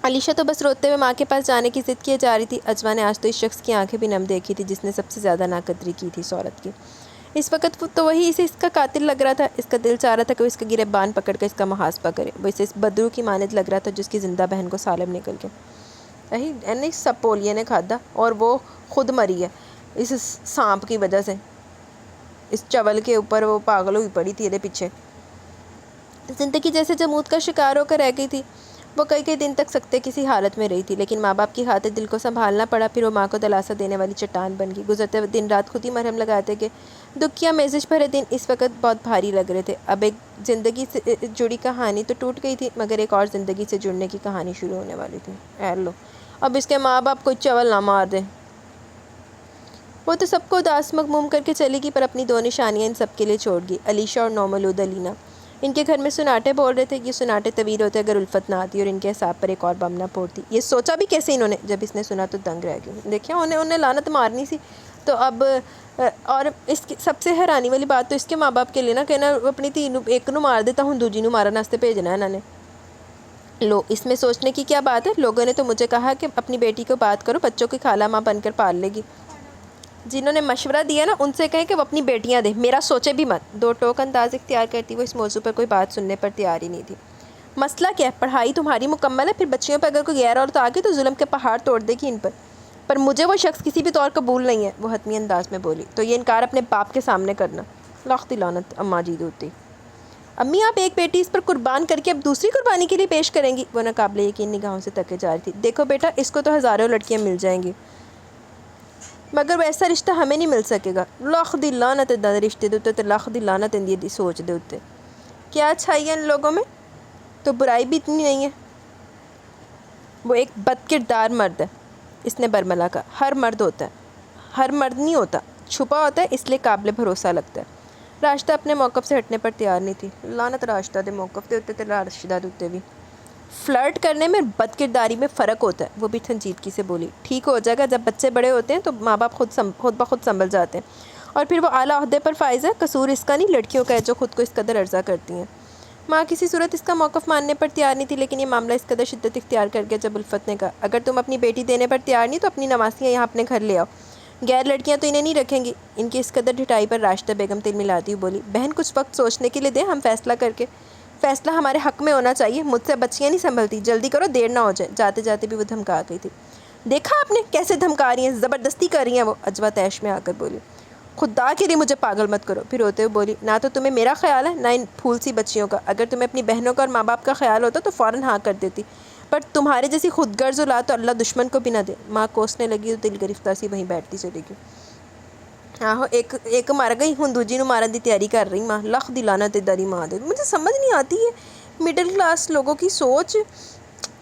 Speaker 1: علیشہ تو بس روتے ہوئے ماں کے پاس جانے کی ضد کیے جا رہی تھی۔ اجوا نے آج تو اس شخص کی آنکھیں بھی نم دیکھی تھی جس نے سب سے زیادہ ناقدری کی تھی اس عورت کی۔ اس وقت تو وہی اسے اس کا قاتل لگ رہا تھا۔ اس کا دل چاہ رہا تھا کہ وہ اس کا گریبان پکڑ کر اس کا محاسبہ کرے۔ وہ اسے اس بدرو کی مانند لگ رہا تھا جس کی زندہ بہن کو سالم نکل کے سب پولیے نے کھادا اور وہ خود مری ہے اس سانپ کی وجہ سے۔ اس چول کے اوپر وہ پاگل ہوئی پڑی تھی میرے پیچھے۔ زندگی جیسے جمود کا شکار ہو کر رہ گئی تھی۔ وہ کئی دن تک سکتے کسی حالت میں رہی تھی، لیکن ماں باپ کی خاطر دل کو سنبھالنا پڑا۔ پھر وہ ماں کو دلاسا دینے والی چٹان بن گئی۔ گزرتے ہوئے دن رات خود ہی مرہم لگاتے کہ دکھیا میزش بھرے دن اس وقت بہت بھاری لگ رہے تھے۔ اب ایک زندگی سے جڑی کہانی تو ٹوٹ گئی تھی، مگر ایک اور زندگی سے جڑنے کی کہانی شروع ہونے والی تھی۔ اے لو، اب اس کے ماں باپ کوئی چول نہ مار دے۔ وہ تو سب کو اداس مغموم کر کے چلی گئی، پر اپنی دو نشانیاں ان سب کے لیے چھوڑ گئی، علیشہ اور نومولود علینا۔ ان کے گھر میں سناٹے بول رہے تھے۔ یہ سناٹے طویل ہوتے اگر الفت نہ آتی اور ان کے حساب پر ایک اور بم نہ پھوڑتی۔ یہ سوچا بھی کیسے انہوں نے؟ جب اس نے سنا تو دنگ رہ گئی۔ دیکھیں انہیں لعنت مارنی سی تو اب اور اس کی سب سے حیرانی والی بات تو اس کے ماں باپ کے لیے نا کہنا اپنی تھی ایک نو مار دیتا ہوں دوجی نو مارا ناستے بھیجنا ہے انہوں نے۔ لو، اس میں سوچنے کی کیا بات ہے؟ لوگوں نے تو مجھے کہا کہ اپنی بیٹی کو بات کرو، بچوں کی خالہ ماں بن کر پال لے گی۔ جنہوں نے مشورہ دیا نا ان سے کہیں کہ وہ اپنی بیٹیاں دیں، میرا سوچے بھی مت۔ دو ٹوک انداز اختیار کرتی وہ اس موضوع پر کوئی بات سننے پر تیار ہی نہیں تھی۔ مسئلہ کیا ہے؟ پڑھائی تمہاری مکمل ہے، پھر بچیوں پہ اگر کوئی غیر عورت آ گئی تو ظلم کے پہاڑ توڑ دے گی ان پر مجھے وہ شخص کسی بھی طور قبول نہیں ہے، وہ حتمی انداز میں بولی۔ تو یہ انکار اپنے باپ کے سامنے کرنا، لاکھ لعنت اماں جی ہوتی۔ امی آپ ایک بیٹی اس پر قربان کر کے اب دوسری قربانی کے لیے پیش کریں گی؟ وہ ناقابل یقین نگاہوں سے تکے جا رہی تھی۔ دیکھو بیٹا، اس کو تو ہزاروں لڑکیاں مل جائیں گی مگر ویسا رشتہ ہمیں نہیں مل سکے گا۔ لاکھ دی لعنت رشتے دے تے لاکھ دی لعنت دی سوچ دے اتے۔ کیا اچھائی ہے ان لوگوں میں؟ تو برائی بھی اتنی نہیں ہے۔ وہ ایک بد کردار مرد ہے، اس نے برملا کہا۔ ہر مرد ہوتا ہے، ہر مرد نہیں ہوتا، چھپا ہوتا ہے، اس لیے قابل بھروسہ لگتا ہے۔ راشدہ اپنے موقف سے ہٹنے پر تیار نہیں تھی۔ لعنت راشدہ دے موقف دے اتے تے راشدہ دے اتے بھی۔ فلرٹ کرنے میں بد کرداری میں فرق ہوتا ہے، وہ بھی سنجیدگی سے بولی۔ ٹھیک ہو جائے گا، جب بچے بڑے ہوتے ہیں تو ماں باپ خود بخود سنبھل جاتے ہیں، اور پھر وہ اعلیٰ عہدے پر فائز ہے۔ قصور اس کا نہیں، لڑکیوں کا ہے جو خود کو اس قدر عرضہ کرتی ہیں۔ ماں کسی صورت اس کا موقف ماننے پر تیار نہیں تھی، لیکن یہ معاملہ اس قدر شدت اختیار کر گیا جب الفت نے کہا، اگر تم اپنی بیٹی دینے پر تیار نہیں تو اپنی نواسیاں یہاں اپنے گھر لے آؤ، غیر لڑکیاں تو انہیں نہیں رکھیں گی۔ ان کی اس قدر ڈھٹائی پر راشدہ بیگم تل ملاتی ہوئی بولی، بہن کچھ وقت سوچنے کے لیے دیں، ہم فیصلہ کر کے فیصلہ ہمارے حق میں ہونا چاہیے۔ مجھ سے بچیاں نہیں سنبھلتی، جلدی کرو دیر نہ ہو جائے۔ جاتے جاتے بھی وہ دھمکا گئی تھی۔ دیکھا آپ نے کیسے دھمکا رہی ہیں، زبردستی کر رہی ہیں وہ، اجوا طیش میں آ کر بولی۔ خدا کے لیے مجھے پاگل مت کرو۔ پھر روتے ہوئے بولی، نہ تو تمہیں میرا خیال ہے نہ ان پھول سی بچیوں کا، اگر تمہیں اپنی بہنوں کا اور ماں باپ کا خیال ہوتا تو فوراً ہاں کر دیتی، پر تمہارے جیسی خود غرض اولاد تو اللہ دشمن کو بھی نہ دے۔ ماں کوسنے لگی تو دل گرفتہ سی وہیں بیٹھتی چلی گئی۔ آہو، ایک مار گئی ہوں دوجی نو مارن دی تیاری کر رہی ماں، لاکھ دی لعنت داری ماں دے۔ مجھے سمجھ نہیں آتی ہے مڈل کلاس لوگوں کی سوچ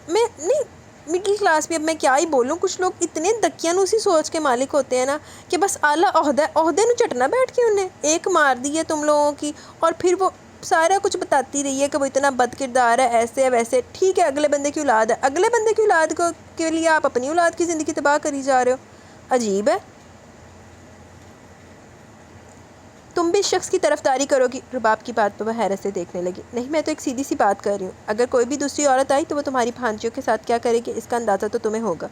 Speaker 1: میں نہیں۔ مڈل کلاس بھی اب میں کیا ہی بولوں، کچھ لوگ اتنے دکیانوسی سوچ کے مالک ہوتے ہیں نا کہ بس اعلیٰ عہدے نو چٹنا بیٹھ کے انہیں ایک مار دی ہے تم لوگوں کی، اور پھر وہ سارا کچھ بتاتی رہی ہے کہ وہ اتنا بد کردار ہے، ایسے ہے ویسے. ٹھیک ہے اگلے بندے کی اولاد ہے، اگلے بندے کی اولاد کے لیے آپ اپنی اولاد کی زندگی تباہ کری جا رہے ہو. عجیب ہے. تم بھی اس شخص کی طرفداری کرو گی؟ رباب کی بات پہ وہ حیرت سے دیکھنے لگی. نہیں، میں تو ایک سیدھی سی بات کر رہی ہوں. اگر کوئی بھی دوسری عورت آئی تو وہ تمہاری بھانجیوں کے ساتھ کیا کرے گی اس کا اندازہ تو تمہیں ہوگا.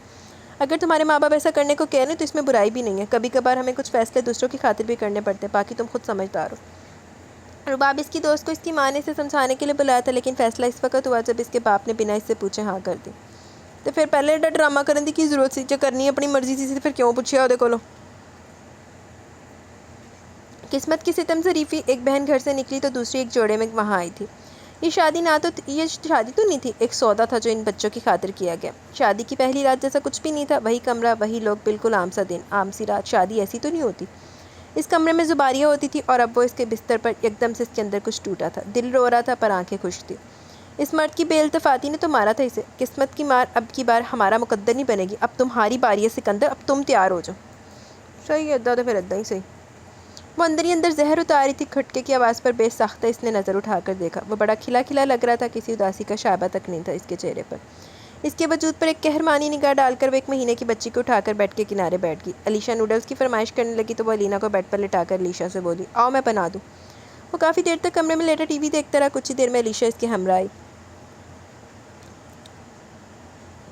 Speaker 1: اگر تمہارے ماں باپ ایسا کرنے کو کہہ رہے ہیں تو اس میں برائی بھی نہیں ہے. کبھی کبھار ہمیں کچھ فیصلے دوسروں کی خاطر بھی کرنے پڑتے ہیں، باقی تم خود سمجھدار ہو. رباب اس کی دوست کو اس کی ماں نے اسے سمجھانے کے لیے بلایا تھا، لیکن فیصلہ اس وقت ہوا جب اس کے باپ نے بنا اس سے پوچھے ہاں کر دی. تو پھر پہلے ایڈا ڈرامہ کرنے کی ضرورت سی جو کرنی ہے اپنی مرضی سے پھر کیوں پوچھیا وہ کولو. قسمت کی ستم ظریفی، ایک بہن گھر سے نکلی تو دوسری ایک جوڑے میں وہاں آئی تھی. یہ شادی تو نہیں تھی، ایک سودا تھا جو ان بچوں کی خاطر کیا گیا. شادی کی پہلی رات جیسا کچھ بھی نہیں تھا، وہی کمرہ، وہی لوگ، بالکل عام سا دن، عام سی رات. شادی ایسی تو نہیں ہوتی. اس کمرے میں زباریہ ہوتی تھی اور اب وہ اس کے بستر پر یکدم سے اس کے اندر کچھ ٹوٹا تھا. دل رو رہا تھا پر آنکھیں خوش تھی. اس مرد کی بے التفاتی نے تو مارا تھا اسے. قسمت کی مار اب کی بار ہمارا مقدر نہیں بنے گی، اب تمہاری باری ہے سکندر، اب تم تیار ہو جاؤ. صحیح ہے، ادا تو پھر ادا ہی صحیح. وہ اندر ہی اندر زہر اتاری تھی. کھٹکے کی آواز پر بے ساختہ اس نے نظر اٹھا کر دیکھا. وہ بڑا کھلا کھلا لگ رہا تھا، کسی اداسی کا شائبہ تک نہیں تھا اس کے چہرے پر. اس کے وجود پر ایک قہرمانی نگاہ ڈال کر وہ ایک مہینے کی بچی کو اٹھا کر بیڈ کے کنارے بیٹھ گئی. علیشا نوڈلز کی فرمائش کرنے لگی تو وہ علینا کو بیڈ پر لٹا کر علیشا سے بولی، آؤ میں بنا دوں. وہ کافی دیر تک کمرے میں لیٹا ٹی وی دیکھتا رہا. کچھ ہی دیر میں علیشا اس کے ہمراہ آئی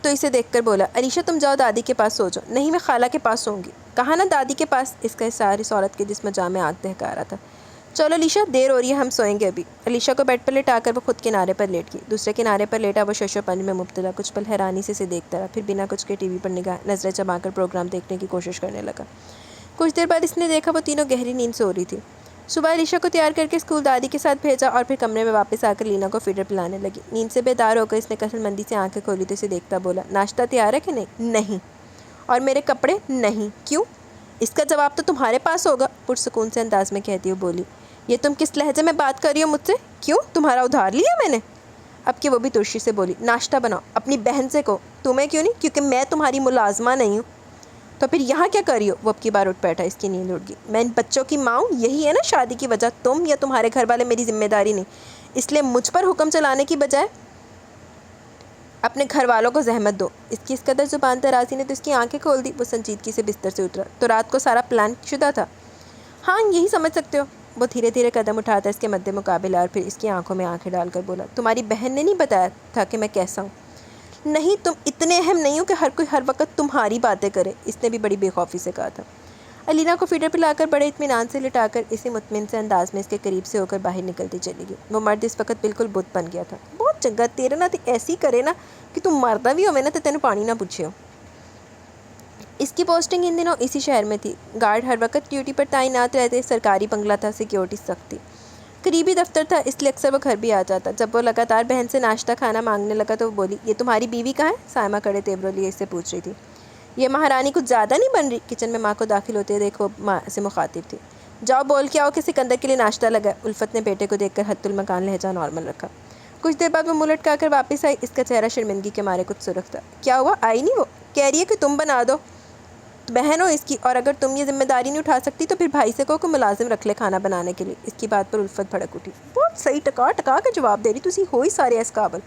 Speaker 1: تو اسے دیکھ کر بولا، علیشا تم جاؤ دادی کے پاس سو جاؤ. نہیں، میں خالہ کے پاس سوؤں گی. کہا نا دادی کے پاس. اس کا احساس اس عورت کے جسم جاں میں آگ دہکا رہا تھا. چلو علیشا، دیر ہو رہی ہے، ہم سوئیں گے ابھی. علیشا کو بیڈ پر لٹا کر وہ خود کنارے پر لیٹ گئی. دوسرے کنارے پر لیٹا وہ شش و پنج میں مبتلا کچھ پل حیرانی سے اسے دیکھتا رہا، پھر بنا کچھ کے ٹی وی پر نظریں جما کر پروگرام دیکھنے کی کوشش کرنے لگا. کچھ دیر بعد اس نے دیکھا وہ تینوں گہری نیند سے ہو رہی تھی. صبح علیشا کو تیار کر کے اسکول دادی کے ساتھ بھیجا اور پھر کمرے میں واپس آ کر لینا کو فیڈر پلانے لگی. نیند سے بیدار ہو کر اس نے کسل مندی سے آنکھیں کھولی تو اسے دیکھتا بولا، ناشتہ تیار ہے کہ نہیں؟ نہیں. اور میرے کپڑے؟ نہیں. کیوں؟ اس کا جواب تو تمہارے پاس ہوگا، پرسکون سے انداز میں کہتی ہوئی بولی. یہ تم کس لہجے میں بات کر رہی ہو مجھ سے؟ کیوں؟ تمہارا ادھار لیا میں نے؟ اب کہ وہ بھی ترشی سے بولی، ناشتہ بناؤ، اپنی بہن سے کہو. تمہیں کیوں نہیں؟ کیونکہ میں تمہاری ملازمہ نہیں ہوں. تو پھر یہاں کیا کر رہی ہو؟ وہ اب کی بار اٹھ بیٹھا. اس کی نیند اڑ گئی. میں ان بچوں کی ماں ہوں، یہی ہے نا شادی کی وجہ. تم یا تمہارے گھر والے میری ذمہ داری نہیں، اس لیے مجھ پر حکم چلانے کی بجائے اپنے گھر والوں کو زحمت دو. اس کی اس قدر زبان درازی نے تو اس کی آنکھیں کھول دی. وہ سنجیدگی سے بستر سے اترا. تو رات کو سارا پلان شدہ تھا؟ ہاں، یہی سمجھ سکتے ہو. وہ دھیرے دھیرے قدم اٹھاتا اس کے مد مقابل اور پھر اس کی آنکھوں میں آنکھیں ڈال کر بولا، تمہاری بہن نے نہیں بتایا تھا کہ میں کیسا ہوں؟ نہیں، تم اتنے اہم نہیں ہو کہ ہر کوئی ہر وقت تمہاری باتیں کرے. اس نے بھی بڑی بے خوفی سے کہا تھا. علینا کو فیڈر پلا کر بڑے اطمینان سے لٹا کر اسی مطمئن سے انداز میں اس کے قریب سے ہو کر باہر نکلتی چلی گئی. وہ مرد اس وقت بالکل بت بن گیا تھا. بہت چنگا تیرے نہ ایسی کرے نا کہ تم مردا بھی ہوئے نا تو تینوں پانی نہ پوچھے ہو. اس کی پوسٹنگ ان دنوں اسی شہر میں تھی. گارڈ ہر وقت ڈیوٹی پر تعینات رہتے. سرکاری بنگلہ تھا، سیکیورٹی سخت تھی. قریبی دفتر تھا، اس لیے اکثر وہ گھر بھی آ جاتا. جب وہ لگاتار بہن سے ناشتہ کھانا مانگنے لگا تو وہ بولی، یہ تمہاری بیوی کہاں ہے؟ سائمہ کڑے تیوروں لیے اس سے پوچھ رہی تھی. یہ مہارانی کچھ زیادہ نہیں بن رہی؟ کچن میں ماں کو داخل ہوتے دیکھو ماں سے مخاطب تھی. جاؤ بول کے آؤ کہ سکندر کے لیے ناشتہ لگا. الفت نے بیٹے کو دیکھ کر حت المکان لہجہ نارمل رکھا. کچھ دیر بعد وہ منہ لٹکا کر واپس آئی. اس کا چہرہ شرمندگی کے مارے کچھ سرخ تھا. کیا ہوا؟ آئی نہیں وہ؟ کہہ رہی ہے کہ تم بنا دو. بہن ہو اس کی، اور اگر تم یہ ذمہ داری نہیں اٹھا سکتی تو پھر بھائی سے کہو کہ ملازم رکھ لے کھانا بنانے کے لیے. اس کی بات پر الفت بھڑک اٹھی. بہت صحیح ٹکا ٹکا کے جواب دے رہی تھی ہوئی سارے اس قابل.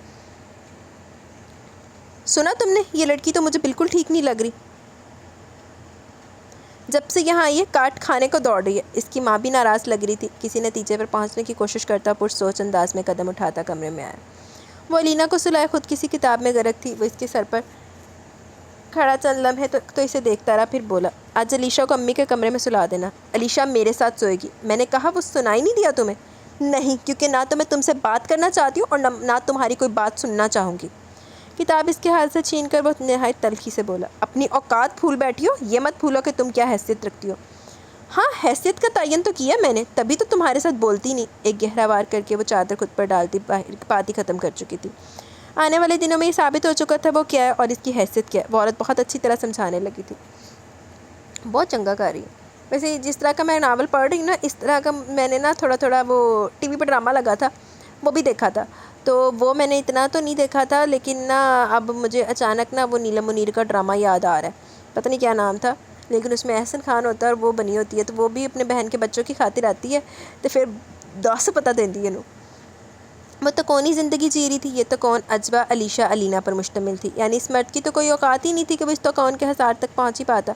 Speaker 1: سنا تم نے؟ یہ لڑکی تو مجھے بالکل ٹھیک نہیں لگ رہی. جب سے یہاں آئی ہے کاٹ کھانے کو دوڑ رہی ہے. اس کی ماں بھی ناراض لگ رہی تھی. کسی نتیجے پر پہنچنے کی کوشش کرتا پرسوچ انداز میں قدم اٹھاتا کمرے میں آیا. وہ علینا کو سلائے خود کسی کتاب میں غرق تھی. وہ اس کے سر پر کھڑا چند لمحے تو اسے دیکھتا رہا، پھر بولا، آج علیشا کو امی کے کمرے میں سلا دینا. علیشا میرے ساتھ سوئے گی. میں نے کہا وہ سنائی نہیں دیا تمہیں؟ نہیں، کیونکہ نہ تو میں تم سے بات کرنا چاہتی ہوں اور نہ تمہاری کوئی بات سننا چاہوں گی. کتاب اس کے ہاتھ سے چھین کر وہ نہایت تلخی سے بولا، اپنی اوقات بھول بیٹھی ہو. یہ مت بھولو کہ تم کیا حیثیت رکھتی ہو. ہاں، حیثیت کا تعین تو کیا میں نے، تبھی تو تمہارے ساتھ بولتی نہیں. ایک گہرا وار کر کے وہ چادر خود پر ڈالتی بات ہی ختم کر چکی تھی. آنے والے دنوں میں یہ ثابت ہو چکا تھا وہ کیا ہے اور اس کی حیثیت کیا ہے. وہ عورت بہت اچھی طرح سمجھانے لگی تھی. بہت چنگا کر رہی ہے. ویسے جس طرح کا میں ناول پڑھ رہی ہوں نا، اس طرح کا میں نے نا تھوڑا وہ ٹی وی پہ ڈرامہ لگا تھا وہ بھی دیکھا تھا. تو وہ میں نے اتنا تو نہیں دیکھا تھا، لیکن نا اب مجھے اچانک نا وہ نیلم منیر کا ڈرامہ یاد آ رہا ہے، پتہ نہیں کیا نام تھا، لیکن اس میں احسن خان ہوتا ہے اور وہ بنی ہوتی ہے، تو وہ بھی اپنے بہن کے بچوں کی خاطر آتی ہے، تو پھر دس پتہ دیندی ہے نو وہ تو کون ہی زندگی جی رہی تھی، یہ تو کون اجبا علیشہ علینا پر مشتمل تھی، یعنی اس مرد کی تو کوئی اوقات ہی نہیں تھی کہ وہ اس تو کون کے حصار تک پہنچ ہی پاتا۔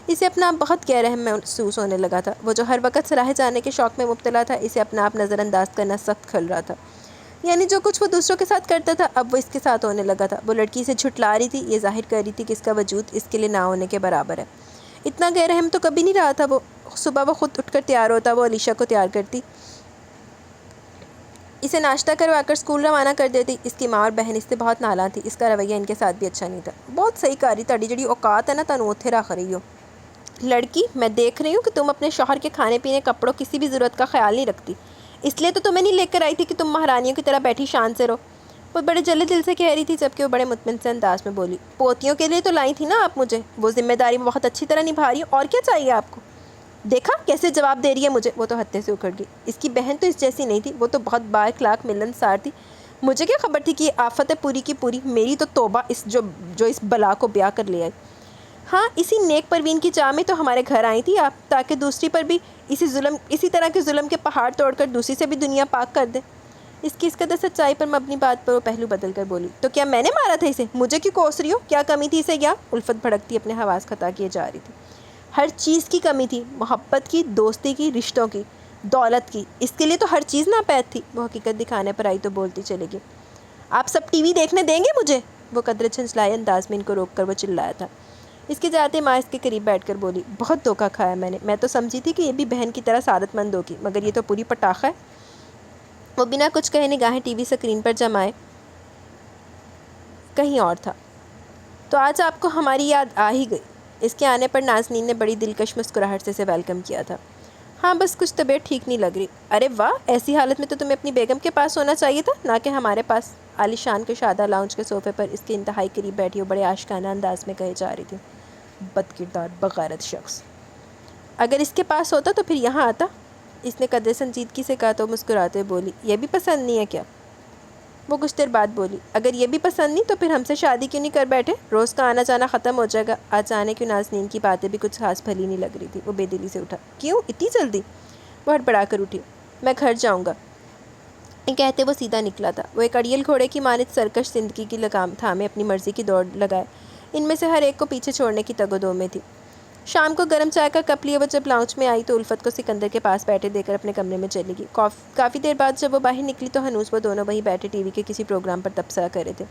Speaker 1: اسے اپنا آپ بہت غیر اہم محسوس ہونے لگا تھا، وہ جو ہر وقت سراہے جانے کے شوق میں مبتلا تھا، اسے اپنا آپ نظر انداز کرنا سخت کھل رہا تھا، یعنی جو کچھ وہ دوسروں کے ساتھ کرتا تھا اب وہ اس کے ساتھ ہونے لگا تھا۔ وہ لڑکی سے جھٹلا رہی تھی، یہ ظاہر کر رہی تھی کہ اس کا وجود اس کے لیے نہ ہونے کے برابر ہے۔ اتنا غیر اہم تو کبھی نہیں رہا تھا وہ۔ صبح وہ خود اٹھ کر تیار ہوتا، وہ علیشہ کو تیار کرتی، اسے ناشتہ کروا کر اسکول روانہ کر دیتی۔ اس کی ماں اور بہن اس سے بہت نالاں تھی، اس کا رویہ ان کے ساتھ بھی اچھا نہیں تھا۔ بہت صحیح کہہ رہی، تہاڈی جڑی اوقات ہے نا تانوں اوتھے رکھ رہی ہو لڑکی، میں دیکھ رہی ہوں کہ تم اپنے شوہر کے کھانے پینے کپڑوں کسی بھی ضرورت کا خیال نہیں رکھتی، اس لیے تو تمہیں نہیں لے کر آئی تھی کہ تم مہارانیوں کی طرح بیٹھی شان سے رہو۔ وہ بڑے جلے دل سے کہہ رہی تھی، جبکہ وہ بڑے مطمئن سے انداز میں بولی، پوتیوں کے لیے تو لائی تھی نا آپ مجھے، وہ ذمہ داری میں بہت اچھی طرح نبھا رہی ہوں، اور کیا چاہیے آپ کو؟ دیکھا کیسے جواب دے رہی ہے مجھے۔ وہ تو ہتے سے اکھڑ گئی، اس کی بہن تو اس جیسی نہیں تھی، وہ تو بہت با اخلاق ملنسار تھی، مجھے کیا خبر تھی کہ یہ آفت ہے پوری کی پوری، میری تو توبہ اس جو اس بلا کو بیاہ کر لے آئی۔ ہاں اسی نیک پروین کی چاہ میں تو ہمارے گھر آئی تھی آپ، تاکہ دوسری پر بھی اسی طرح کے ظلم کے پہاڑ توڑ کر دوسری سے بھی دنیا پاک کر دے۔ اس قدر سچائی پر مبنی بات پر وہ پہلو بدل کر بولی، تو کیا میں نے مارا تھا اسے؟ مجھے کیوں کوس رہی ہو؟ کیا کمی تھی اسے؟ کیا الفت بھڑکتی اپنے حواس خطا کیے جا رہی تھی۔ ہر چیز کی کمی تھی، محبت کی، دوستی کی، رشتوں کی، دولت کی، اس کے لیے تو ہر چیز ناپید تھی۔ وہ حقیقت دکھانے پر آئی تو بولتی چلے گی، آپ سب ٹی وی دیکھنے دیں گے مجھے؟ وہ قدرے جھنجھلائے انداز میں ان کو روک کر وہ چلایا تھا۔ اس کے جاتے ماں اس کے قریب بیٹھ کر بولی، بہت دھوکہ کھایا میں تو سمجھی تھی کہ یہ بھی بہن کی طرح سعادت مند ہوگی، مگر یہ تو پوری پٹاخہ ہے۔ وہ بنا کچھ کہے نگاہیں ٹی وی اسکرین پر جمائے کہیں اور تھا۔ تو آج آپ کو ہماری یاد آ ہی گئی۔ اس کے آنے پر نازنین نے بڑی دلکش مسکراہٹ سے اسے ویلکم کیا تھا۔ ہاں بس کچھ طبیعت ٹھیک نہیں لگ رہی۔ ارے واہ، ایسی حالت میں تو تمہیں اپنی بیگم کے پاس ہونا چاہیے تھا، نہ کہ ہمارے پاس۔ عالی شان کشادہ لاؤنج کے صوفے پر اس کے انتہائی قریب بیٹھی وہ بڑے عاشقانہ انداز میں کہے جا رہی تھی، بد کردار بغیرت شخص، اگر اس کے پاس ہوتا تو پھر یہاں آتا؟ اس نے قدرے سنجیدگی سے کہا تو مسکراتے بولی، یہ بھی پسند نہیں ہے کیا؟ وہ کچھ دیر بعد بولی، اگر یہ بھی پسند نہیں تو پھر ہم سے شادی کیوں نہیں کر بیٹھے؟ روز کا آنا جانا ختم ہو جائے گا۔ آج آنے کیوں نازنین کی باتیں بھی کچھ خاص بھلی نہیں لگ رہی تھی۔ وہ بے دلی سے اٹھا، کیوں اتنی جلدی؟ وہ ہڑبڑا کر اٹھی، میں گھر جاؤں گا، یہ کہتے وہ سیدھا نکلا تھا۔ وہ ایک اڑیل گھوڑے کی مانند سرکش زندگی کی لگام تھامے اپنی مرضی کی دوڑ لگائے، ان میں سے ہر ایک کو پیچھے چھوڑنے کی تگ و دو میں تھی۔ شام کو گرم چائے کا کپ لیے وہ جب لاؤنج میں آئی تو الفت کو سکندر کے پاس بیٹھے دے کر اپنے کمرے میں چلی گئی۔ کافی دیر بعد جب وہ باہر نکلی تو ہنوز وہ دونوں وہیں بیٹھے ٹی وی کے کسی پروگرام پر تبصرہ کر رہے تھے۔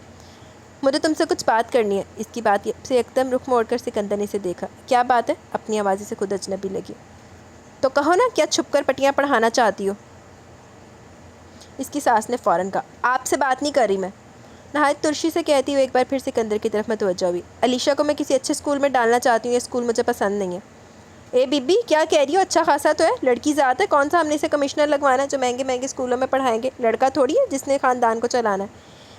Speaker 1: مجھے تم سے کچھ بات کرنی ہے۔ اس کی بات سے ایک دم رخ موڑ کر سکندر نے اسے دیکھا۔ کیا بات ہے؟ اپنی آوازی سے خود اجنبی لگی۔ تو کہو نا، کیا چھپ کر پٹیاں پڑھانا چاہتی ہو؟ اس کی ساس نے فوراً کہا، آپ سے بات نہیں کر رہی میں، نہایت ترشی سے کہتی ہوئے ایک بار پھر سکندر کی طرف متوجہ ہوئی۔ علیشہ کو میں کسی اچھے اسکول میں ڈالنا چاہتی ہوں، یہ اسکول مجھے پسند نہیں ہے۔ اے بی بی، کیا کہہ رہی ہو؟ اچھا خاصا تو ہے، لڑکی ذات ہے، کون سا ہم نے اسے کمشنر لگوانا ہے جو مہنگے مہنگے اسکولوں میں پڑھائیں گے؟ لڑکا تھوڑی ہے جس نے خاندان کو چلانا ہے۔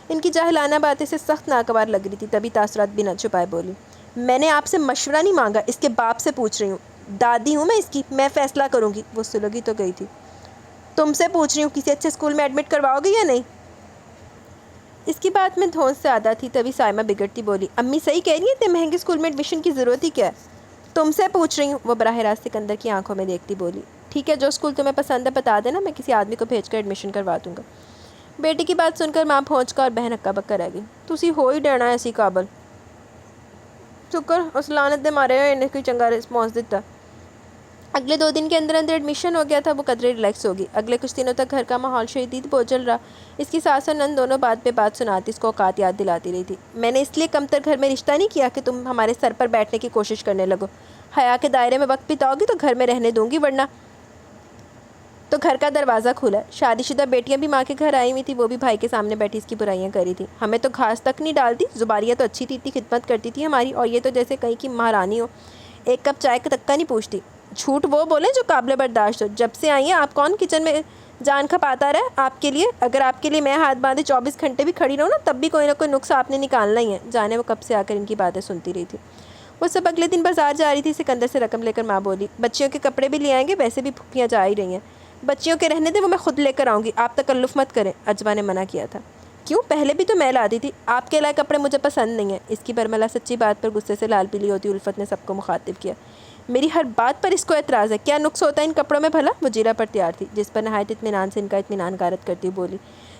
Speaker 1: ان کی جاہلانہ باتیں سے سخت ناگوار لگ رہی تھی، تبھی تاثرات بھی نہ چھپائے بولی، میں نے آپ سے مشورہ نہیں مانگا، اس کے باپ سے پوچھ رہی ہوں، دادی ہوں میں اس کی، میں فیصلہ کروں گی۔ وہ سلگی تو گئی تھی، تم سے پوچھ رہی ہوں، کسی اچھے اسکول میں ایڈمٹ کرواؤ گی یا نہیں؟ اس کی بات میں دھونس سے آدھا تھی، تبھی سائمہ بگڑتی بولی، امی صحیح کہہ رہی ہیں، اتنے مہنگے اسکول میں ایڈمیشن کی ضرورت ہی کیا ہے؟ تم سے پوچھ رہی ہوں، وہ براہ راست سکندر کی آنکھوں میں دیکھتی بولی، ٹھیک ہے، جو اسکول تمہیں پسند ہے بتا دینا، میں کسی آدمی کو بھیج کر ایڈمیشن کروا دوں گا۔ بیٹی کی بات سن کر ماں پہنچ کر اور بہن ہکا بکا رہ گئی۔ تسی ہو ہی ڈرنا ایسی قابل، شکر اس لعنت دے مارے ہوئے انہیں کوئی چنگا رسپانس دیتا۔ اگلے 2 دن کے اندر ایڈمیشن ہو گیا تھا، وہ قدرے ریلیکس ہوگی۔ اگلے کچھ دنوں تک گھر کا ماحول شدید بوجھل رہا۔ اس کی ساس اور نند دونوں بات پہ بات سناتی اس کو اوقات یاد دلاتی رہی تھی۔ میں نے اس لیے کمتر گھر میں رشتہ نہیں کیا کہ تم ہمارے سر پر بیٹھنے کی کوشش کرنے لگو۔ حیا کے دائرے میں وقت بتاؤ گی تو گھر میں رہنے دوں گی، ورنہ تو گھر کا دروازہ کھلا۔ شادی شدہ بیٹیاں بھی ماں کے گھر آئی ہوئی تھی، وہ بھی بھائی کے سامنے بیٹھی اس کی برائیاں کر رہی تھی۔ ہمیں تو گھاس تک نہیں ڈالتی، زباریہ تو اچھی تھی، اتنی خدمت کرتی تھی ہماری، اور یہ تو جیسے کہیں کی مہارانی ہو، ایک کپ چائے تک کا نہیں پوچھتی۔ جھوٹ وہ بولیں جو قابل برداشت ہو، جب سے آئی ہیں آپ کون کچن میں جان کھپاتا رہے آپ کے لیے؟ اگر آپ کے لیے میں ہاتھ باندھے 24 گھنٹے بھی کھڑی رہوں نا، تب بھی کوئی نہ کوئی نقص آپ نے نکالنا ہی ہے۔ جانے وہ کب سے آ کر ان کی باتیں سنتی رہی تھی۔ وہ سب اگلے دن بازار جا رہی تھی، سکندر سے رقم لے کر ماں بولی، بچیوں کے کپڑے بھی لے آئیں گے، ویسے بھی پھپھیاں جا ہی رہی ہیں۔ بچیوں کے رہنے دے، وہ میں خود لے کر آؤں گی، آپ تکلف مت کریں، اجبا نے منع کیا تھا۔ کیوں؟ پہلے بھی تو میں لاتی تھی، آپ کے لائے کپڑے مجھے پسند نہیں ہیں۔ اس کی برملا سچی بات پر غصے سے لال پیلی ہوتی الفت نے سب کو مخاطب کیا۔ میری ہر بات پر اس کو اعتراض ہے، کیا نقص ہوتا ہے ان کپڑوں میں بھلا؟ وہ جیرا پر تیار تھی، جس پر نہایت اطمینان سے ان کا اطمینان غارت کرتی بولی،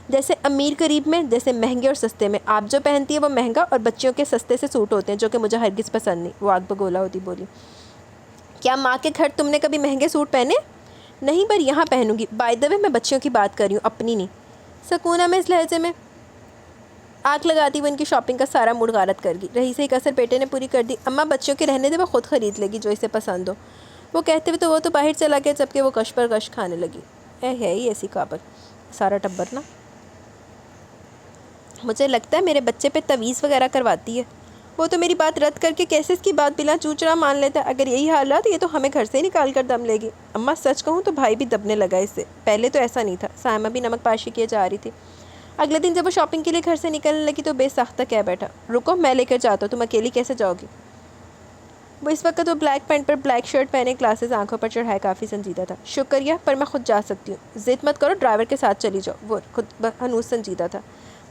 Speaker 1: جیسے امیر قریب میں، جیسے مہنگے اور سستے میں۔ آپ جو پہنتی ہے وہ مہنگا اور بچیوں کے سستے سے سوٹ ہوتے ہیں جو کہ مجھے ہرگز پسند نہیں۔ وہ آگ بگولا ہوتی بولی، کیا ماں کے گھر تم نے کبھی مہنگے سوٹ پہنے؟ نہیں، پر یہاں پہنوں گی۔ بائی دا وے میں بچیوں کی بات کر رہی ہوں، اپنی نہیں۔ سکونہ میں اس لہجے میں آنکھ لگاتی وہ ان کی شاپنگ کا سارا موڈ غارت کر گئی۔ رہی سے ایک اثر بیٹے نے پوری کر دی، اماں بچیوں کے رہنے دے، وہ خود خرید لے گی جو اسے پسند ہو۔ وہ کہتے ہوئے تو وہ تو باہر چلا گیا جبکہ وہ کش پر کش کھانے لگی۔ ہے ہی ایسی قابل سارا ٹبر نا۔ مجھے لگتا ہے میرے بچے پہ تویز وغیرہ کرواتی ہے۔ وہ تو میری بات رد کر کے کیسے اس کی بات بلا چوچڑا مان لیتا ہے۔ اگر یہی حال رہا تو یہ تو ہمیں گھر سے ہی نکال کر دم لے گی۔ اماں سچ کہوں تو بھائی بھی دبنے لگا اس سے، پہلے تو ایسا نہیں تھا۔ سائمہ بھی نمک پاشی کیے جا رہی تھی۔ اگلے دن جب وہ شاپنگ کے لیے گھر سے نکلنے لگی تو بے ساختہ کہہ بیٹھا، رکو میں لے کر جاتا ہوں، تم اکیلی کیسے جاؤ گی؟ وہ اس وقت وہ بلیک پینٹ پر بلیک شرٹ پہنے گلاسز آنکھوں پر چڑھائے کافی سنجیدہ تھا۔ شکریہ، پر میں خود جا سکتی ہوں۔ ضد مت کرو، ڈرائیور کے ساتھ چلی جاؤ۔ وہ خود ہنوز سنجیدہ تھا۔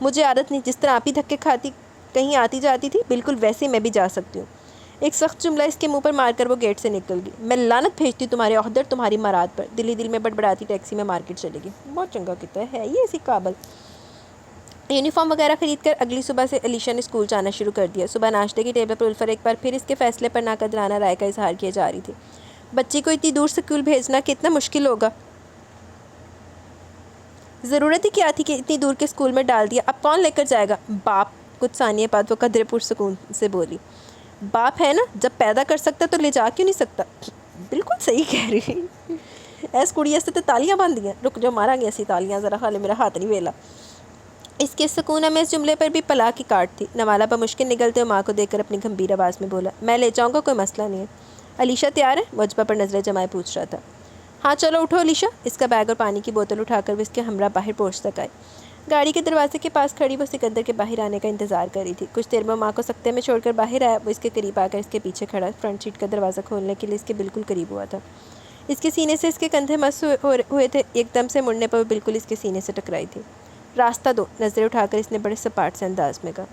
Speaker 1: مجھے عادت نہیں، جس طرح آپ ہی دھکے کھاتی کہیں آتی جاتی تھی بالکل ویسے میں بھی جا سکتی ہوں۔ ایک سخت جملہ اس کے منہ پر مار کر وہ گیٹ سے نکل گئی۔ میں لعنت بھیجتی ہوں تمہارے عہدے اور تمہاری مراد پر۔ دل ہی دل میں بڑبڑاتی ٹیکسی میں مارکیٹ چلے گی۔ بہت چنگا کتا ہے یہ ایسی قابل۔ یونیفارم وغیرہ خرید کر اگلی صبح سے علیشا نے اسکول جانا شروع کر دیا۔ صبح ناشتے کی ٹیبل پر الفت ایک بار پھر اس کے فیصلے پر ناقدرانہ رائے کا اظہار کیے جا رہی تھی۔ بچی کو اتنی دور اسکول بھیجنا کتنا مشکل ہوگا؟ ضرورت ہی کیا تھی کہ اتنی دور کے اسکول میں ڈال دیا؟ اب کون لے کر جائے گا؟ باپ۔ کچھ ثانیے بعد وہ قدرے پرسکون سے بولی، باپ ہے نا، جب پیدا کر سکتا تو لے جا کیوں نہیں سکتا؟ بالکل صحیح کہہ رہی۔ ایس کڑی ایسے تو تالیاں باندھ دیا۔ رک جو مارا گیا ایسی تالیاں، ذرا خالے میرا ہاتھ نہیں ویلا۔ اس کے سکونہ میں اس جملے پر بھی پلا کی کاٹ تھی۔ نوالا بمشکل نگلتے ہوئے ماں کو دیکھ کر اپنی گھمبیر آواز میں بولا، میں لے جاؤں گا، کوئی مسئلہ نہیں ہے۔ علیشا تیار ہے؟ مجبہ پر نظریں جمائے پوچھ رہا تھا۔ ہاں چلو اٹھو علیشا۔ اس کا بیگ اور پانی کی بوتل اٹھا کر وہ اس کے ہمراہ باہر پورچ تک آئی۔ گاڑی کے دروازے کے پاس کھڑی وہ سکندر کے باہر آنے کا انتظار کر رہی تھی۔ کچھ دیر میں ماں کو سکتے میں چھوڑ کر باہر آیا۔ وہ اس کے قریب آ کر اس کے پیچھے کھڑا فرنٹ سیٹ کا دروازہ کھولنے کے لیے اس کے بالکل قریب ہوا تھا۔ اس کے سینے سے اس کے کندھے مس ہوئے تھے۔ ایک دم سے مڑنے پر وہ بالکل اس کے سینے سے ٹکرائی تھی۔ راستہ دو، نظریں اٹھا کر اس نے بڑے سپاٹ سے انداز میں کہا۔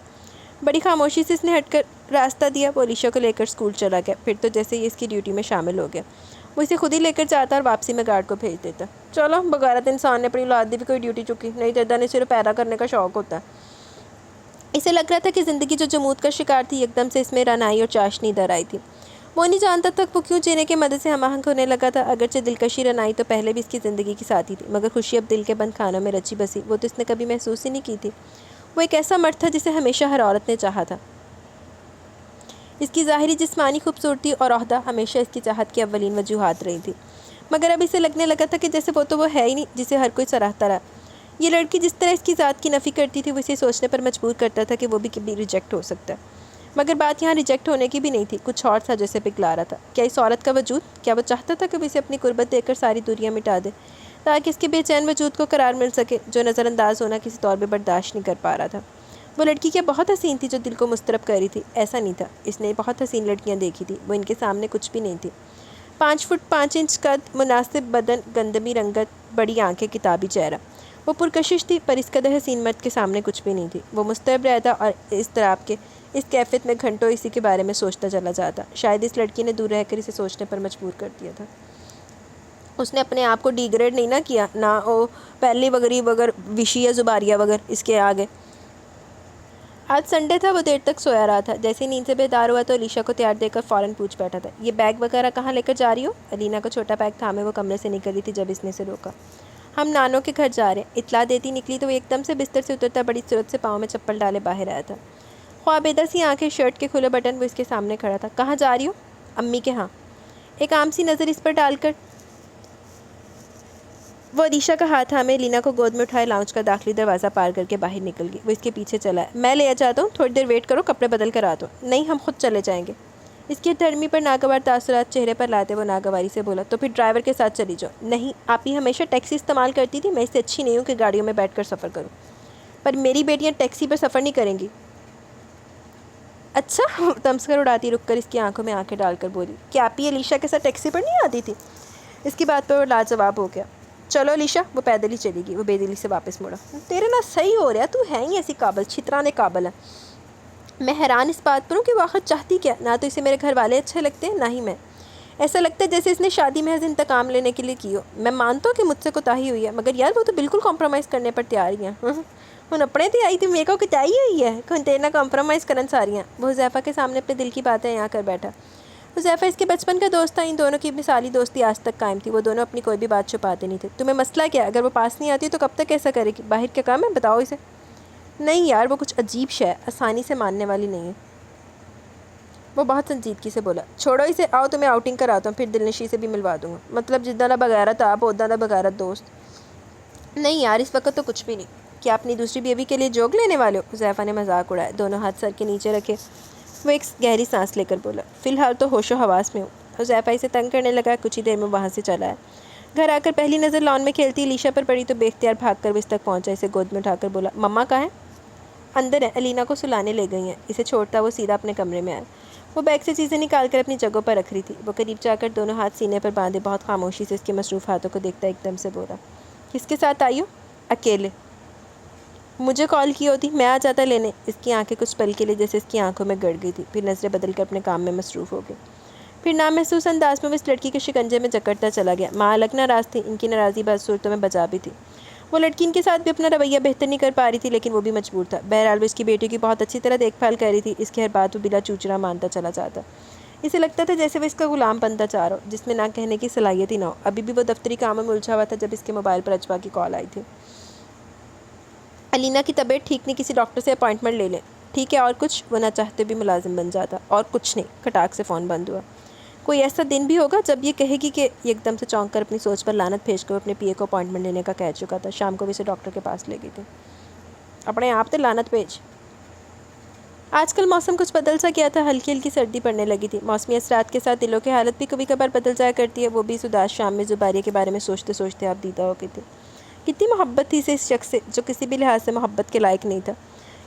Speaker 1: بڑی خاموشی سے اس نے ہٹ کر راستہ دیا۔ وہ علیشا کو لے کر اسکول چلا گیا۔ پھر تو جیسے یہ اس کی ڈیوٹی میں شامل ہو گیا، وہ اسے خود ہی لے کر جاتا اور واپسی میں گارڈ کو بھیج دیتا۔ چلو بغیرت انسان نے اپنی اولاد دی بھی کوئی ڈیوٹی چکی، نہیں تو ادھر نے صرف پیدا کرنے کا شوق ہوتا ہے۔ اسے لگ رہا تھا کہ زندگی جو جمود کا شکار تھی ایک دم سے اس میں رنائی اور چاشنی در آئی تھی۔ وہ نہیں جانتا تھا وہ کیوں جینے کے مدد سے ہم آہنگ ہونے لگا تھا۔ اگرچہ دلکشی رنائی تو پہلے بھی اس کی زندگی کی ساتھی تھی، مگر خوشی اب دل کے بند خانوں میں رچی بسی وہ تو اس نے کبھی محسوس ہی نہیں کی تھی۔ وہ ایک ایسا مرد تھا جسے ہمیشہ ہر عورت نے چاہا تھا۔ اس کی ظاہری جسمانی خوبصورتی اور عہدہ ہمیشہ اس کی چاہت کی اولین وجوہات رہی تھی، مگر اب اسے لگنے لگا تھا کہ جیسے وہ تو وہ ہے ہی نہیں جسے ہر کوئی سراہتا رہا۔ یہ لڑکی جس طرح اس کی ذات کی نفی کرتی تھی وہ اسے سوچنے پر مجبور کرتا تھا کہ وہ بھی کبھی ریجیکٹ ہو سکتا ہے۔ مگر بات یہاں ریجیکٹ ہونے کی بھی نہیں تھی، کچھ اور تھا جو اسے پگھلا رہا تھا۔ کیا اس عورت کا وجود، کیا وہ چاہتا تھا کہ وہ اسے اپنی قربت دے کر ساری دوریاں مٹا دے تاکہ اس کے بے چین وجود کو قرار مل سکے جو نظر انداز ہونا کسی طور پہ برداشت نہیں کر پا رہا تھا؟ وہ لڑکی کیا بہت حسین تھی جو دل کو مضطرب کر رہی تھی؟ ایسا نہیں تھا، اس نے بہت حسین لڑکیاں دیکھی تھی، وہ ان کے سامنے کچھ بھی نہیں تھی۔ 5 فٹ 5 انچ قد، مناسب بدن، گندمی رنگت، بڑی آنکھیں، کتابی چہرہ۔ وہ پرکشش تھی پر اس قدر حسین مرد کے سامنے کچھ بھی نہیں تھی۔ وہ مضطرب رہتا اور اس طرح کے اس کیفیت میں گھنٹوں اسی کے بارے میں سوچتا چلا جاتا۔ شاید اس لڑکی نے دور رہ کر اسے سوچنے پر مجبور کر دیا تھا۔ اس نے اپنے آپ کو ڈیگریڈ نہیں نہ کیا، نہ او پہلی وغیرہ وغیر وشی یا زباریہ وغیر اس کے آگے۔ آج سنڈے تھا، وہ دیر تک سویا رہا تھا۔ جیسے نیند سے بیدار ہوا تو علیشا کو تیار دے کر فوراً پوچھ بیٹھا تھا، یہ بیگ وغیرہ کہاں لے کر جا رہی ہو؟ علینا کو چھوٹا بیگ تھامے وہ کمرے سے نکل رہی تھی جب اس نے اسے روکا۔ ہم نانوں کے گھر جا رہے ہیں، اطلاع دیتی نکلی تو وہ ایک دم سے بستر سے اترتا بڑی صورت سے پاؤں میں چپل ڈالے باہر آیا تھا۔ خوابیدہ سی آنکھیں، شرٹ کے کھلے بٹن، وہ اس کے سامنے کھڑا تھا۔ کہاں جا رہی ہو؟ امی کے ہاں۔ ایک عام سی نظر اس پر ڈال کر وہ علیشا کا ہاتھ تھامے لینا کو گود میں اٹھائے لاؤنج کا داخلی دروازہ پار کر کے باہر نکل گئی۔ وہ اس کے پیچھے چلا ہے۔ میں لے جاتا ہوں، تھوڑی دیر ویٹ کرو، کپڑے بدل کر آتا ہوں۔ نہیں، ہم خود چلے جائیں گے۔ اس کی دھرمی پر ناگوار تاثرات چہرے پر لاتے وہ ناگواری سے بولا، تو پھر ڈرائیور کے ساتھ چلی جاؤ۔ نہیں، آپ ہی ہمیشہ ٹیکسی استعمال کرتی تھی، میں اس سے اچھی نہیں ہوں کہ گاڑیوں میں بیٹھ کر سفر کروں۔ پر میری بیٹیاں ٹیکسی پر سفر نہیں کریں گی۔ اچھا، تمسکر اڑاتی رک کر اس کی آنکھوں میں آنکھیں ڈال کر بولی، کیا آپ ہی علیشا کے ساتھ ٹیکسی پر نہیں آتی تھی؟ اس کی بات پر وہ لاجواب ہو گیا۔ چلو علیشا، وہ پیدل ہی چلی گئی۔ وہ بے دلی سے واپس مڑا۔ تیرے نہ صحیح ہو رہا، تو ہے ہی ایسی قابل، چھترانے قابل ہے۔ میں حیران اس بات پر ہوں کہ وہ آخر چاہتی کیا؟ نہ تو اسے میرے گھر والے اچھے لگتے ہیں، نہ ہی میں۔ ایسا لگتا ہے جیسے اس نے شادی محض انتقام لینے کے لیے کی ہو۔ میں مانتا ہوں کہ مجھ سے کوتاہی ہوئی ہے، مگر یار وہ تو بالکل کمپرومائز کرنے پر تیار ہی ہیں۔ ہن اپنے تے آئی تھی، میرے کو کوتاہی ہوئی ہے، کون تیرے نہ کمپرومائز کرن ساریاں۔ وہ حذیفہ کے سامنے اپنے دل کی باتیں یہاں کر بیٹھا۔ حذیفہ اس کے بچپن کا دوست تھا، ان دونوں کی مثالی دوستی آج تک قائم تھی، وہ دونوں اپنی کوئی بھی بات چھپاتے نہیں تھے۔ تمہیں مسئلہ کیا ہے؟ اگر وہ پاس نہیں آتی تو کب تک ایسا کرے گی؟ باہر کیا کام ہے، بتاؤ اسے۔ نہیں یار، وہ کچھ عجیب شے ہے، آسانی سے ماننے والی نہیں ہے۔ وہ بہت سنجیدگی سے بولا۔ چھوڑو اسے، آؤ تمہیں آؤٹنگ کراتا ہوں، پھر دلنشی سے بھی ملوا دوں گا۔ مطلب جدہ دا بغیرت آپ، ادہ دا بغیرت دوست۔ نہیں یار، اس وقت تو کچھ بھی نہیں۔ کیا اپنی دوسری بیوی کے لیے جوگ لینے والے ہو؟ حذیفہ نے مذاق اڑایا، دونوں ہاتھ سر کے نیچے رکھے وہ ایک گہری سانس لے کر بولا۔ فی الحال تو ہوش و حواس میں ہوں۔ حذیفہ اسے تنگ کرنے لگا، کچھ ہی دیر میں وہاں سے چلا آیا۔ گھر آ کر پہلی نظر لان میں کھیلتی علیشا پر پڑی تو بے اختیار بھاگ کر وہ اس تک پہنچا، اسے گود میں اٹھا کر بولا، مما کہاں ہیں؟ اندر ہیں، الینا کو سلانے لے گئی ہیں۔ اسے چھوڑتا وہ سیدھا اپنے کمرے میں آیا۔ وہ بیگ سے چیزیں نکال کر اپنی جگہوں پر رکھ رہی تھی۔ وہ قریب جا کر دونوں ہاتھ سینے پر باندھے بہت خاموشی سے اس کے مصروف ہاتھوں کو دیکھتا ایک دم سے بولا، کس کے ساتھ آئی ہو؟ اکیلے۔ مجھے کال کی ہوتی، میں آ جاتا لینے۔ اس کی آنکھیں کچھ پل کے لیے جیسے اس کی آنکھوں میں گڑ گئی تھی، پھر نظریں بدل کر اپنے کام میں مصروف ہو گئی۔ پھر نامحسوس انداز میں وہ اس لڑکی کے شکنجے میں جکڑتا چلا گیا۔ ماں الگ ناراض تھی، ان کی ناراضی بعض صورتوں میں بجا بھی تھی۔ وہ لڑکی ان کے ساتھ بھی اپنا رویہ بہتر نہیں کر پا رہی تھی، لیکن وہ بھی مجبور تھا۔ بہرحال وہ اس کی بیٹی کی بہت اچھی طرح دیکھ بھال کر رہی تھی، اس کی ہر بات وہ بلا چوچرا مانتا چلا جاتا۔ اسے لگتا تھا جیسے وہ اس کا غلام بنتا چاہ رہا ہو، جس میں نہ کہنے کی صلاحیت ہی نہ ہو۔ ابھی بھی وہ دفتری کاموں میں الجھا ہوا تھا جب اس کے موبائل پر اجوا کی کال آئی تھی۔ الینا کی طبیعت ٹھیک نہیں، کسی ڈاکٹر سے اپائنٹمنٹ لے لیں۔ ٹھیک ہے، اور کچھ؟ وہ نہ چاہتے بھی ملازم بن جاتا۔ اور کچھ نہیں، کھٹاک سے فون بند ہوا۔ کوئی ایسا دن بھی ہوگا جب یہ کہے گی کہ یہ ایک دم سے چونک کر اپنی سوچ پر لعنت بھیج کر اپنے پی اے کو اپائنٹمنٹ لینے کا کہہ چکا تھا۔ شام کو بھی اسے ڈاکٹر کے پاس لے گئی تھی۔ اپنے آپ تے لعنت بھیج۔ آج کل موسم کچھ بدل سا گیا تھا، ہلکی ہلکی سردی پڑنے لگی تھی۔ موسمی اثرات کے ساتھ دلوں کی حالت بھی کبھی کبھار بدل جایا کرتی ہے۔ وہ بھی اس اداس شام میں زباریہ کے بارے میں سوچتے سوچتے آپ دیدہ ہو گئی تھی۔ کتنی محبت تھی اسے اس شخص سے، جو کسی بھی لحاظ سے محبت کے لائق نہیں تھا۔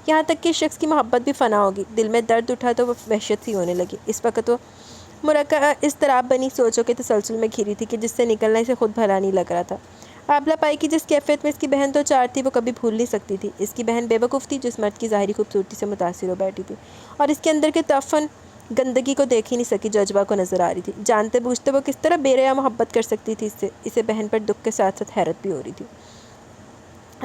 Speaker 1: یہاں تک کہ اس شخص کی محبت بھی فنا ہوگی۔ دل میں درد اٹھا تو وہ وحشت سی ہونے لگی۔ اس وقت وہ مرکب اضطراب بنی سوچوں کے تسلسل میں گھری تھی کہ جس سے نکلنا اسے خود بھلا نہیں لگ رہا تھا۔ آبلہ پائی کی جس کیفیت میں اس کی بہن دو چار تھی وہ کبھی بھول نہیں سکتی تھی۔ اس کی بہن بے وقوف تھی، جس مرد کی ظاہری خوبصورتی سے متاثر ہو بیٹھی تھی، اور اس کے اندر کے تعفن گندگی کو دیکھ ہی نہیں سکی جو اجوا کو نظر آ رہی تھی۔ جانتے بوجھتے وہ کس طرح بے ریا محبت کر سکتی تھی اس سے۔ اسے بہن پر دکھ کے ساتھ ساتھ حیرت بھی ہو رہی تھی۔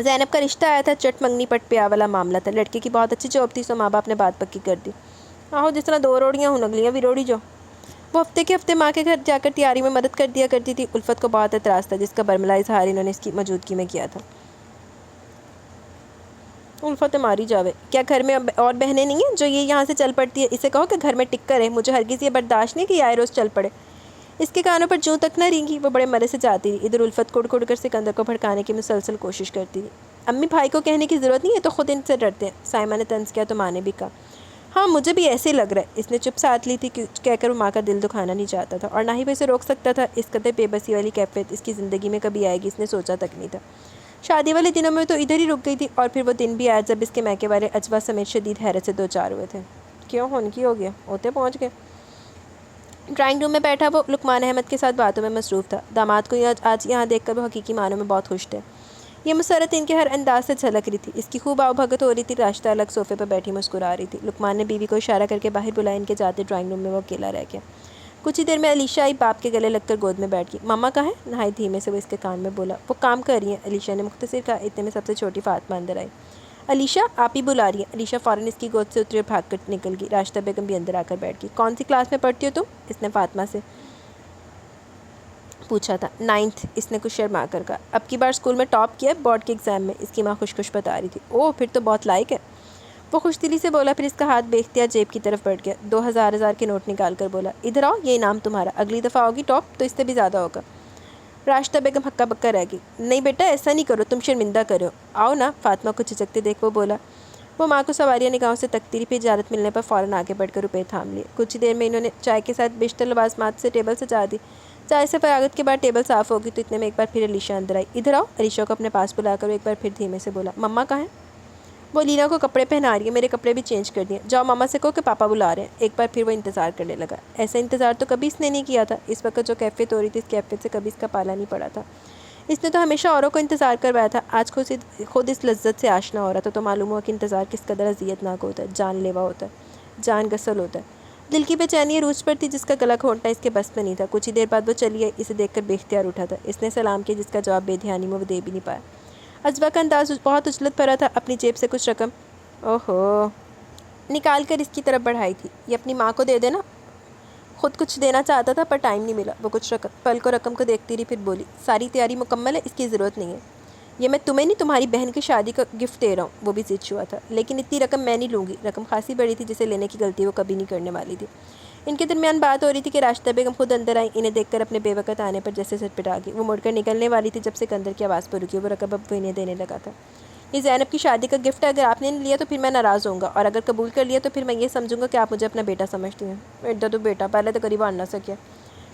Speaker 1: زینب کا رشتہ آیا تھا، چٹ منگنی پٹ پیاہ والا معاملہ تھا۔ لڑکے کی بہت اچھی جاب تھی، سو ماں باپ نے بات پکی کر دی۔ آہو، جس طرح دو روڑیاں ہوں اگلیاں بھی روڑی جو۔ وہ ہفتے کے ہفتے ماں کے گھر جا کر تیاری میں مدد کر دیا کرتی تھی۔ الفت کو بہت اعتراض تھا، جس کا برملا اظہار انہوں نے اس کی موجودگی میں کیا تھا۔ الفت ماری جاوے، کیا گھر میں اور بہنیں نہیں ہیں جو یہ یہاں سے چل پڑتی ہے؟ اسے کہو کہ گھر میں ٹک کر رہے، مجھے ہرگز یہ برداشت نہیں کہ یہ آئے روز چل پڑے۔ اس کے کانوں پر جوں تک نہ رینگی، وہ بڑے مرے سے جاتی رہی۔ ادھر الفت کڑ کڑ کر سکندر کو بھڑکانے کی مسلسل کوشش کرتی تھی۔ امی بھائی کو کہنے کی ضرورت نہیں ہے، تو خود ان سے ڈرتے ہیں۔ سائمہ نے طنز کیا تو ماں نے بھی کہا، ہاں مجھے بھی ایسے ہی لگ رہا ہے۔ اس نے چپ ساتھ لی تھی، کہہ کر وہ ماں کا دل دکھانا نہیں چاہتا تھا، اور نہ ہی وہ اسے روک سکتا تھا۔ اس قدر بے بسی والی کیفیت اس کی زندگی میں کبھی آئے گی اس نے سوچا تک نہیں تھا۔ شادی والے دنوں میں تو ادھر ہی رک گئی تھی، اور پھر وہ دن بھی آیا جب اس کے میکے والے اجوا سمیت شدید حیرت سے دو چار ہوئے تھے۔ کیوں، ہون کی ہو گیا؟ ہوتے پہنچ گئے۔ ڈرائنگ روم میں بیٹھا وہ لقمان احمد کے ساتھ باتوں میں مصروف تھا۔ داماد کو آج یہاں دیکھ کر وہ حقیقی معنوں میں بہت خوش تھے۔ یہ مسرت ان کے ہر انداز سے جھلک رہی تھی۔ اس کی خوب آؤ بھگت ہو رہی تھی۔ راشدہ الگ صوفے پر بیٹھی مسکرا رہی تھی۔ لقمان نے بیوی کو اشارہ کر کے باہر بلایا۔ ان کے جاتے ڈرائنگ روم میں وہ اکیلا رہ گیا۔ کچھ ہی دیر میں علیشا آئی، باپ کے گلے لگ کر گود میں بیٹھ گئی۔ ماما کہاں ہیں؟ نہایت دھیمے سے وہ اس کے کان میں بولا۔ وہ کام کر رہی ہیں، علیشا نے مختصر کہا۔ اتنے میں سب سے چھوٹی فاطمہ اندر آئی۔ علیشا، آپ ہی بلا رہی ہیں؟ علیشا فوراً اس کی گود سے اتری اور بھاگ کر نکل گئی۔ راشدہ بیگم بھی اندر آ کر بیٹھ گئی۔ کون سی کلاس میں پڑھتی ہو تم؟ اس نے فاطمہ سے پوچھا تھا۔ 9th، اس نے کچھ شرما کر کہا۔ اب کی بار اسکول میں ٹاپ کیا ہے بورڈ کے ایگزام میں، اس کی ماں خوش خوش بتا رہی تھی۔ اوہ، پھر تو بہت لائق ہے، وہ خوش دلی سے بولا۔ پھر اس کا ہاتھ بے اختیار جیب کی طرف بڑھ گیا۔ 2,000 کے نوٹ نکال کر بولا، ادھر آؤ، یہ انعام تمہارا، اگلی دفعہ ہوگی ٹاپ تو اس سے بھی زیادہ ہوگا۔ راشدہ بیگم ہکا بکا رہ گئی۔ نہیں بیٹا، ایسا نہیں کرو، تم شرمندہ کرو، آؤ نا۔ فاطمہ کو جھجکتے دیکھ وہ بولا۔ وہ ماں کو سواریہ نگاہوں سے تکتی رہی، پھر اجازت ملنے پر فوراً آگے بڑھ کر روپے تھام لیے۔ کچھ ہی دیر میں انہوں نے چائے کے ساتھ بیشتر لوازمات سے ٹیبل سجا دی۔ چائے سے فراغت کے بعد ٹیبل صاف ہوگی تو اتنے میں ایک بار پھر علیشا اندر آئی۔ ادھر آؤ، علیشا کو اپنے پاس بلا کر ایک بار پھر دھیمے سے بولا۔ مما کہاں ہیں؟ وہ لینا کو کپڑے پہنا رہی ہے، میرے کپڑے بھی چینج کر دیے، جاؤ ماما سے کہو کہ پاپا بلا رہے ہیں۔ ایک بار پھر وہ انتظار کرنے لگا۔ ایسا انتظار تو کبھی اس نے نہیں کیا تھا۔ اس وقت جو کیفیت ہو رہی تھی، اس کیفیت سے کبھی اس کا پالا نہیں پڑا تھا۔ اس نے تو ہمیشہ اوروں کو انتظار کروایا تھا، آج خود اس لذت سے آشنا ہو رہا تھا تو معلوم ہوا کہ انتظار کس قدر اذیت ناک ہوتا ہے، جان لیوا ہوتا ہے، جان گسل ہوتا ہے۔ دل کی بے چینی عروج پر تھی جس کا گلا گھونٹنا اس کے بس میں نہیں تھا۔ کچھ ہی دیر بعد وہ چلی آئی، اسے دیکھ کر بے اختیار اٹھا تھا۔ اس نے سلام کیا جس کا جواب بے دھیانی میں وہ دے بھی نہیں پایا۔ اجوا کا انداز بہت اجلت بھرا تھا، اپنی جیب سے کچھ رقم نکال کر اس کی طرف بڑھائی تھی۔ یہ اپنی ماں کو دے دینا۔ خود کچھ دینا چاہتا تھا پر ٹائم نہیں ملا۔ وہ کچھ پل کو رقم کو دیکھتی رہی، پھر بولی، ساری تیاری مکمل ہے، اس کی ضرورت نہیں ہے۔ یہ میں تمہیں نہیں، تمہاری بہن کی شادی کا گفٹ دے رہا ہوں۔ وہ بھی ضد ہوا تھا، لیکن اتنی رقم میں نہیں لوں گی۔ رقم خاصی بڑی تھی جسے لینے کی غلطی وہ کبھی نہیں کرنے والی تھی۔ ان کے درمیان بات ہو رہی تھی کہ راشدہ بیگم خود اندر آئی، انہیں دیکھ کر اپنے بے وقت آنے پر جیسے سٹپٹا گئی۔ وہ مڑ کر نکلنے والی تھی جب سکندر کی آواز پر رکی۔ وہ رقم اب وہ انہیں دینے لگا تھا۔ یہ زینب کی شادی کا گفٹ ہے، اگر آپ نے نہیں لیا تو پھر میں ناراض ہوں گا، اور اگر قبول کر لیا تو پھر میں یہ سمجھوں گا کہ آپ مجھے اپنا بیٹا سمجھتی ہیں۔ بیٹا تو بیٹا، پہلے تو قریب آن نہ سکیا۔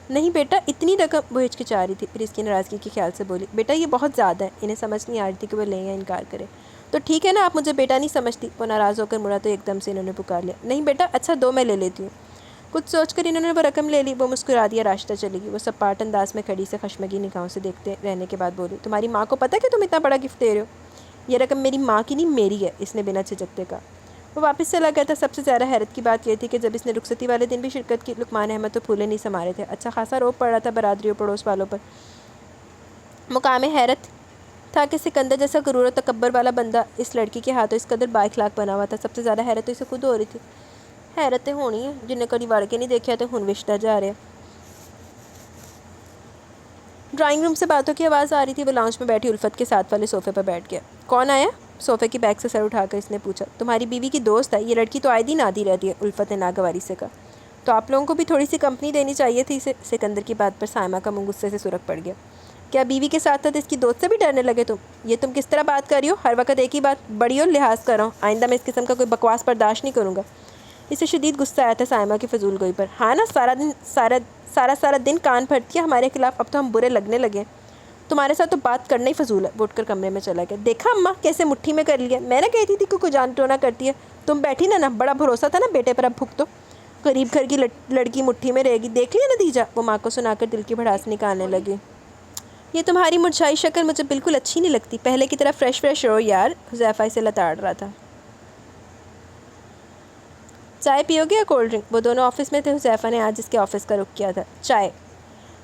Speaker 1: نہیں بیٹا، اتنی رقم؟ وہ ہچکچا رہی تھی، پھر اس کی ناراضگی کے خیال سے بولی، بیٹا یہ بہت زیادہ ہے۔ انہیں سمجھ نہیں آ رہی تھی کہ وہ لیں یا انکار کرے۔ تو ٹھیک ہے نا، آپ مجھے بیٹا نہیں سمجھتی؟ وہ ناراض ہو کر مڑا تو ایک دم سے انہوں نے پکار لیا، نہیں بیٹا، اچھا دو میں لے لیتی ہوں۔ کچھ سوچ کر انہوں نے وہ رقم لے لی۔ وہ مسکرا دیا، راشدہ چلے گی۔ وہ سپاٹ انداز میں کھڑی سے خشمگین نگاہوں سے دیکھتے رہنے کے بعد بولی، تمہاری ماں کو پتہ ہے کہ تم اتنا بڑا گفٹ دے رہے ہو؟ یہ رقم میری ماں کی نہیں، میری ہے، اس نے بنا جھجکتے کہا۔ وہ واپس چلا گیا تھا۔ سب سے زیادہ حیرت کی بات یہ تھی کہ جب اس نے رخصتی والے دن بھی شرکت کی، لقمان احمد تو پھولے نہیں سما رہے تھے، اچھا خاصا روب پڑ رہا تھا برادری اور پڑوس والوں پر۔ مقام حیرت تھا کہ سکندر جیسا غرور و تکبر والا بندہ اس لڑکی کے ہاتھوں اس قدر با اخلاق بنا ہوا تھا۔ سب سے زیادہ حیرت تو اسے خود ہو رہی تھی۔ حیرتیں ہونی ہیں جنہیں کبھی وڑ کے نہیں دیکھا تو ہن وشتہ جا رہے۔ ڈرائنگ روم سے باتوں کی آواز آ رہی تھی۔ وہ لاؤنج میں بیٹھی الفت کے ساتھ والے صوفے پر بیٹھ گیا۔ کون آیا؟ صوفے کی بیک سے سر اٹھا کر اس نے پوچھا۔ تمہاری بیوی کی دوست ہے، یہ لڑکی تو آئے دن آتی رہتی ہے، الفت نے ناگواری سے کہا۔ تو آپ لوگوں کو بھی تھوڑی سی کمپنی دینی چاہیے تھی اسے۔ سکندر کی بات پر سائمہ کا منہ غصے سے سرخ پڑ گیا۔ کیا بیوی کے ساتھ ساتھ اس کی دوست سے بھی ڈرنے لگے تم؟ یہ تم کس طرح بات کر رہی ہو؟ ہر وقت ایک ہی بات، بڑی ہو لحاظ کر رہا ہوں، آئندہ میں اس قسم کا کوئی بکواس برداشت نہیں کروں گا۔ اسے شدید غصہ آیا تھا سائمہ کی فضول گوئی پر۔ ہاں نا، سارا دن کان پھٹتی ہے ہمارے خلاف، اب تو ہم برے لگنے لگے۔ تمہارے ساتھ تو بات کرنا ہی فضول ہے۔ وہ اٹھ کر کمرے میں چلا گیا۔ دیکھا اماں کیسے مٹھی میں کر لیا، میں نہ کہتی تھی کہ کوئی جان ٹونا کرتی ہے، تم بیٹھی نا، بڑا بھروسہ تھا نا بیٹے پر، اب بھگ تو قریب گھر کی لڑکی مٹھی میں رہے گی، دیکھ لیا نتیجہ۔ وہ ماں کو سنا کر دل کی بھڑاس نکالنے لگی۔ یہ تمہاری مرجھائی شکل مجھے بالکل اچھی نہیں لگتی، پہلے کی طرح فریش رہو یار۔ حذیفہ اسے لتاڑ رہا تھا۔ چائے پیو گے یا کولڈ ڈرنک؟ وہ دونوں آفس میں تھے۔ حذیفہ نے آج اس کے آفس کا رخ کیا تھا۔ چائے۔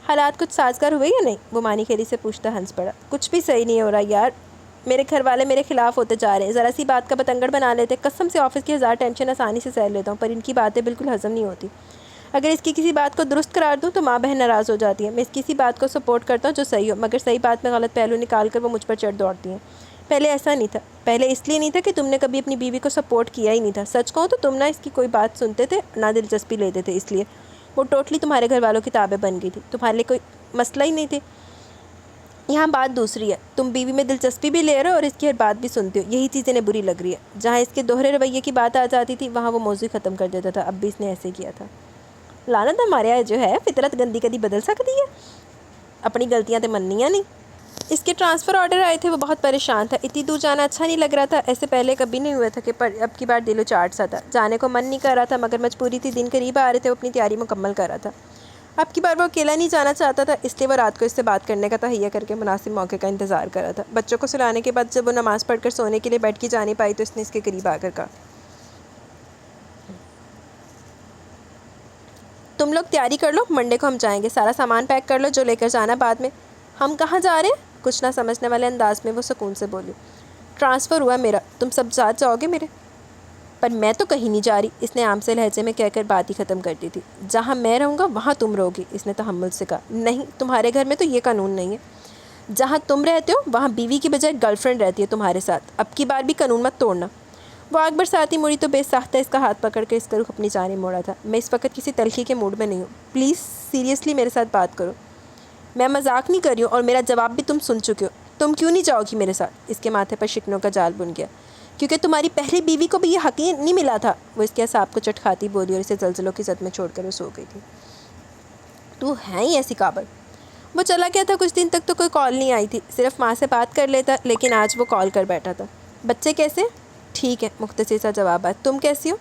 Speaker 1: حالات کچھ سازگار ہوئے یا نہیں؟ وہ مانی کھیری سے پوچھتا ہنس پڑا۔ کچھ بھی صحیح نہیں ہو رہا یار، میرے گھر والے میرے خلاف ہوتے جا رہے ہیں، ذرا سی بات کا بتنگڑ بنا لیتے۔ قسم سے آفس کی 1000 ٹینشن آسانی سے سہ لیتا ہوں، پر ان کی باتیں بالکل ہضم نہیں ہوتی۔ اگر اس کی کسی بات کو درست قرار دوں تو ماں بہن ناراض ہو جاتی ہیں۔ میں اس کسی بات کو سپورٹ کرتا ہوں جو صحیح ہو، مگر صحیح بات میں غلط پہلو نکال کر وہ مجھ پر چڑھ دوڑتی ہیں۔ پہلے ایسا نہیں تھا، پہلے اس لیے نہیں تھا کہ تم نے کبھی اپنی بیوی کو سپورٹ کیا ہی نہیں تھا۔ سچ کہوں تو تم نہ اس کی کوئی بات سنتے تھے نہ دلچسپی لیتے تھے، اس لیے وہ ٹوٹلی تمہارے گھر والوں کی تابع بن گئی تھی، تمہارے لیے کوئی مسئلہ ہی نہیں تھی۔ یہاں بات دوسری ہے، تم بیوی میں دلچسپی بھی لے رہے ہو اور اس کی ہر بات بھی سنتے ہو، یہی چیز انہیں بری لگ رہی ہے۔ جہاں اس کے دوہرے رویے کی بات آ جاتی تھی وہاں وہ موضوع ختم کر دیتا تھا، اب بھی اس نے ایسے کیا تھا۔ لعنت ہمارے یہاں جو ہے فطرت گندی کدی بدل سکتی ہے، اپنی غلطیاں تو مننیاں نہیں۔ اس کے ٹرانسفر آرڈر آئے تھے، وہ بہت پریشان تھا، اتنی دور جانا اچھا نہیں لگ رہا تھا، ایسے پہلے کبھی نہیں ہوا تھا کہ اب کی بار دل و چاٹ سا تھا۔ جانے کو من نہیں کر رہا تھا مگر مجبوری تھی، دن قریب آ رہے تھے، وہ اپنی تیاری مکمل کر رہا تھا۔ اب کی بار وہ اکیلا نہیں جانا چاہتا تھا، اس لیے وہ رات کو اس سے بات کرنے کا تہیہ کر کے مناسب موقع کا انتظار کر رہا تھا۔ بچوں کو سلانے کے بعد جب وہ نماز پڑھ کر سونے کے لیے بیٹھ کی جا نہیں پائی تو اس نے اس کے قریب آ کر کہا، تم لوگ تیاری کر لو، منڈے کو ہم جائیں گے، سارا سامان پیک کر لو جو لے کر جانا بعد میں۔ ہم کہاں جا رہے ہیں؟ کچھ نہ سمجھنے والے انداز میں وہ سکون سے بولی، ٹرانسفر ہوا میرا، تم سب ساتھ جاؤ گے میرے؟ پر میں تو کہیں نہیں جا رہی، اس نے عام سے لہجے میں کہہ کر بات ہی ختم کر دی تھی۔ جہاں میں رہوں گا وہاں تم رہو گی، اس نے تحمل سے کہا۔ نہیں، تمہارے گھر میں تو یہ قانون نہیں ہے، جہاں تم رہتے ہو وہاں بیوی کی بجائے گرل فرینڈ رہتی ہے تمہارے ساتھ، اب کی بار بھی قانون مت توڑنا۔ وہ آگ برساتی مڑی تو بے ساختہ اس کا ہاتھ پکڑ کے اس کا رخ اپنی جانب موڑا تھا۔ میں اس وقت کسی تلخی کے موڈ میں نہیں ہوں، پلیز سیریسلی میرے ساتھ بات کرو۔ میں مذاق نہیں کر رہی ہوں اور میرا جواب بھی تم سن چکے ہو، تم کیوں نہیں جاؤ گی میرے ساتھ؟ اس کے ماتھے پر شکنوں کا جال بن گیا۔ کیونکہ تمہاری پہلی بیوی کو بھی یہ حق نہیں ملا تھا، وہ اس کے اعصاب کو چٹکھاتی بولی اور اسے زلزلوں کی زد میں چھوڑ کر وہ سو گئی تھی۔ تو ہے ہی ایسی قابل۔ وہ چلا گیا تھا، کچھ دن تک تو کوئی کال نہیں آئی تھی، صرف ماں سے بات کر لیتا، لیکن آج وہ کال کر بیٹھا تھا۔ بچے کیسے؟ ٹھیک ہے، مختصر سا جواب ہے۔ تم کیسی ہو؟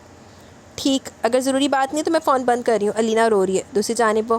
Speaker 1: ٹھیک، اگر ضروری بات نہیں ہے تو میں فون بند کر رہی ہوں، علینا رو رہی ہے۔ دوسری جانب وہ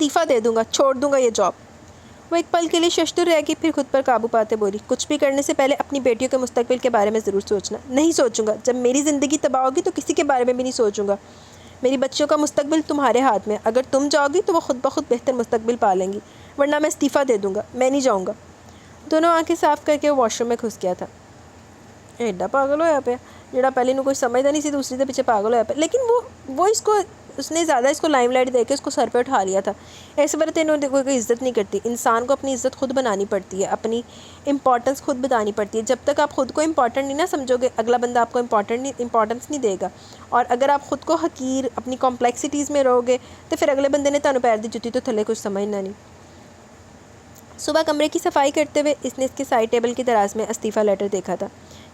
Speaker 1: استعفیٰ دے دوں گا, چھوڑ دوں گا یہ جاب. وہ ایک پل کے لیے ششدر رہ گئی, پھر خود پر قابو پاتے بولی, کچھ بھی کرنے سے پہلے اپنی بیٹیوں کے مستقبل کے بارے میں ضرور سوچنا. نہیں سوچوں گا. جب میری زندگی تباہ ہوگی تو کسی کے بارے میں بھی نہیں سوچوں گا. میری بچیوں کا مستقبل تمہارے ہاتھ میں. اگر تم جاؤ گی تو وہ خود بخود بہتر مستقبل پالیں گی, ورنہ میں استعفیٰ دے دوں گا. میں نہیں جاؤں گا. دونوں آنکھیں صاف کر کے وہ واش روم میں گھس گیا تھا. ایڈا پاگل ہوا پہ جڑا پہلے نو کوئی سمجھتا نہیں سی, دوسری دے پیچھے پاگل ہوا پہ. لیکن وہ اس نے زیادہ اس کو لائم لائٹ دے کے اس کو سر پہ اٹھا لیا تھا. ایسے برتے انہوں نے کوئی عزت نہیں کرتی. انسان کو اپنی عزت خود بنانی پڑتی ہے, اپنی امپورٹنس خود بتانی پڑتی ہے. جب تک آپ خود کو امپورٹنٹ نہیں نہ سمجھو گے, اگلا بندہ آپ کو امپورٹنس نہیں دے گا. اور اگر آپ خود کو حقیر اپنی کمپلیکسٹیز میں رہو گے تو پھر اگلے بندے نے تانوں پیر دی جُتی تو تھلے کچھ سمجھنا نہیں. صبح کمرے کی صفائی کرتے ہوئے اس نے اس کے سائڈ ٹیبل کی دراز میں استعفیٰ لیٹر دیکھا تھا.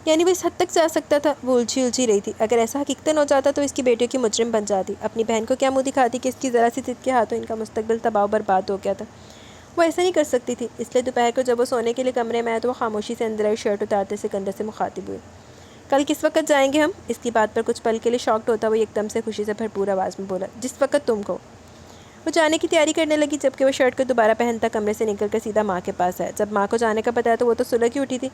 Speaker 1: یعنی وہ اس حد تک جا سکتا تھا. وہ الجھی رہی تھی. اگر ایسا حقیقتاً ہو جاتا تو اس کی بیٹیوں کی مجرم بن جاتی. اپنی بہن کو کیا منہ دکھاتی کہ اس کی ذرا سی ضد کے ہاتھوں ان کا مستقبل تباہ و برباد ہو گیا تھا. وہ ایسا نہیں کر سکتی تھی. اس لیے دوپہر کو جب وہ سونے کے لیے کمرے میں آیا تو وہ خاموشی سے اندر آئی. شرٹ اتارتے سکندر سے مخاطب ہوئے. کل کس وقت جائیں گے ہم؟ اس کی بات پر کچھ پل کے لیے شاکڈ ہوتا وہ ایک دم سے خوشی سے بھرپور آواز میں بولا, جس وقت تم کو. وہ جانے کی تیاری کرنے لگی جبکہ وہ شرٹ کو دوبارہ پہنتا کمرے سے نکل کر سیدھا ماں کے پاس آیا. جب ماں کو جانے کا پتہ ہے تو وہ تو سلگ کی اٹھی تھی.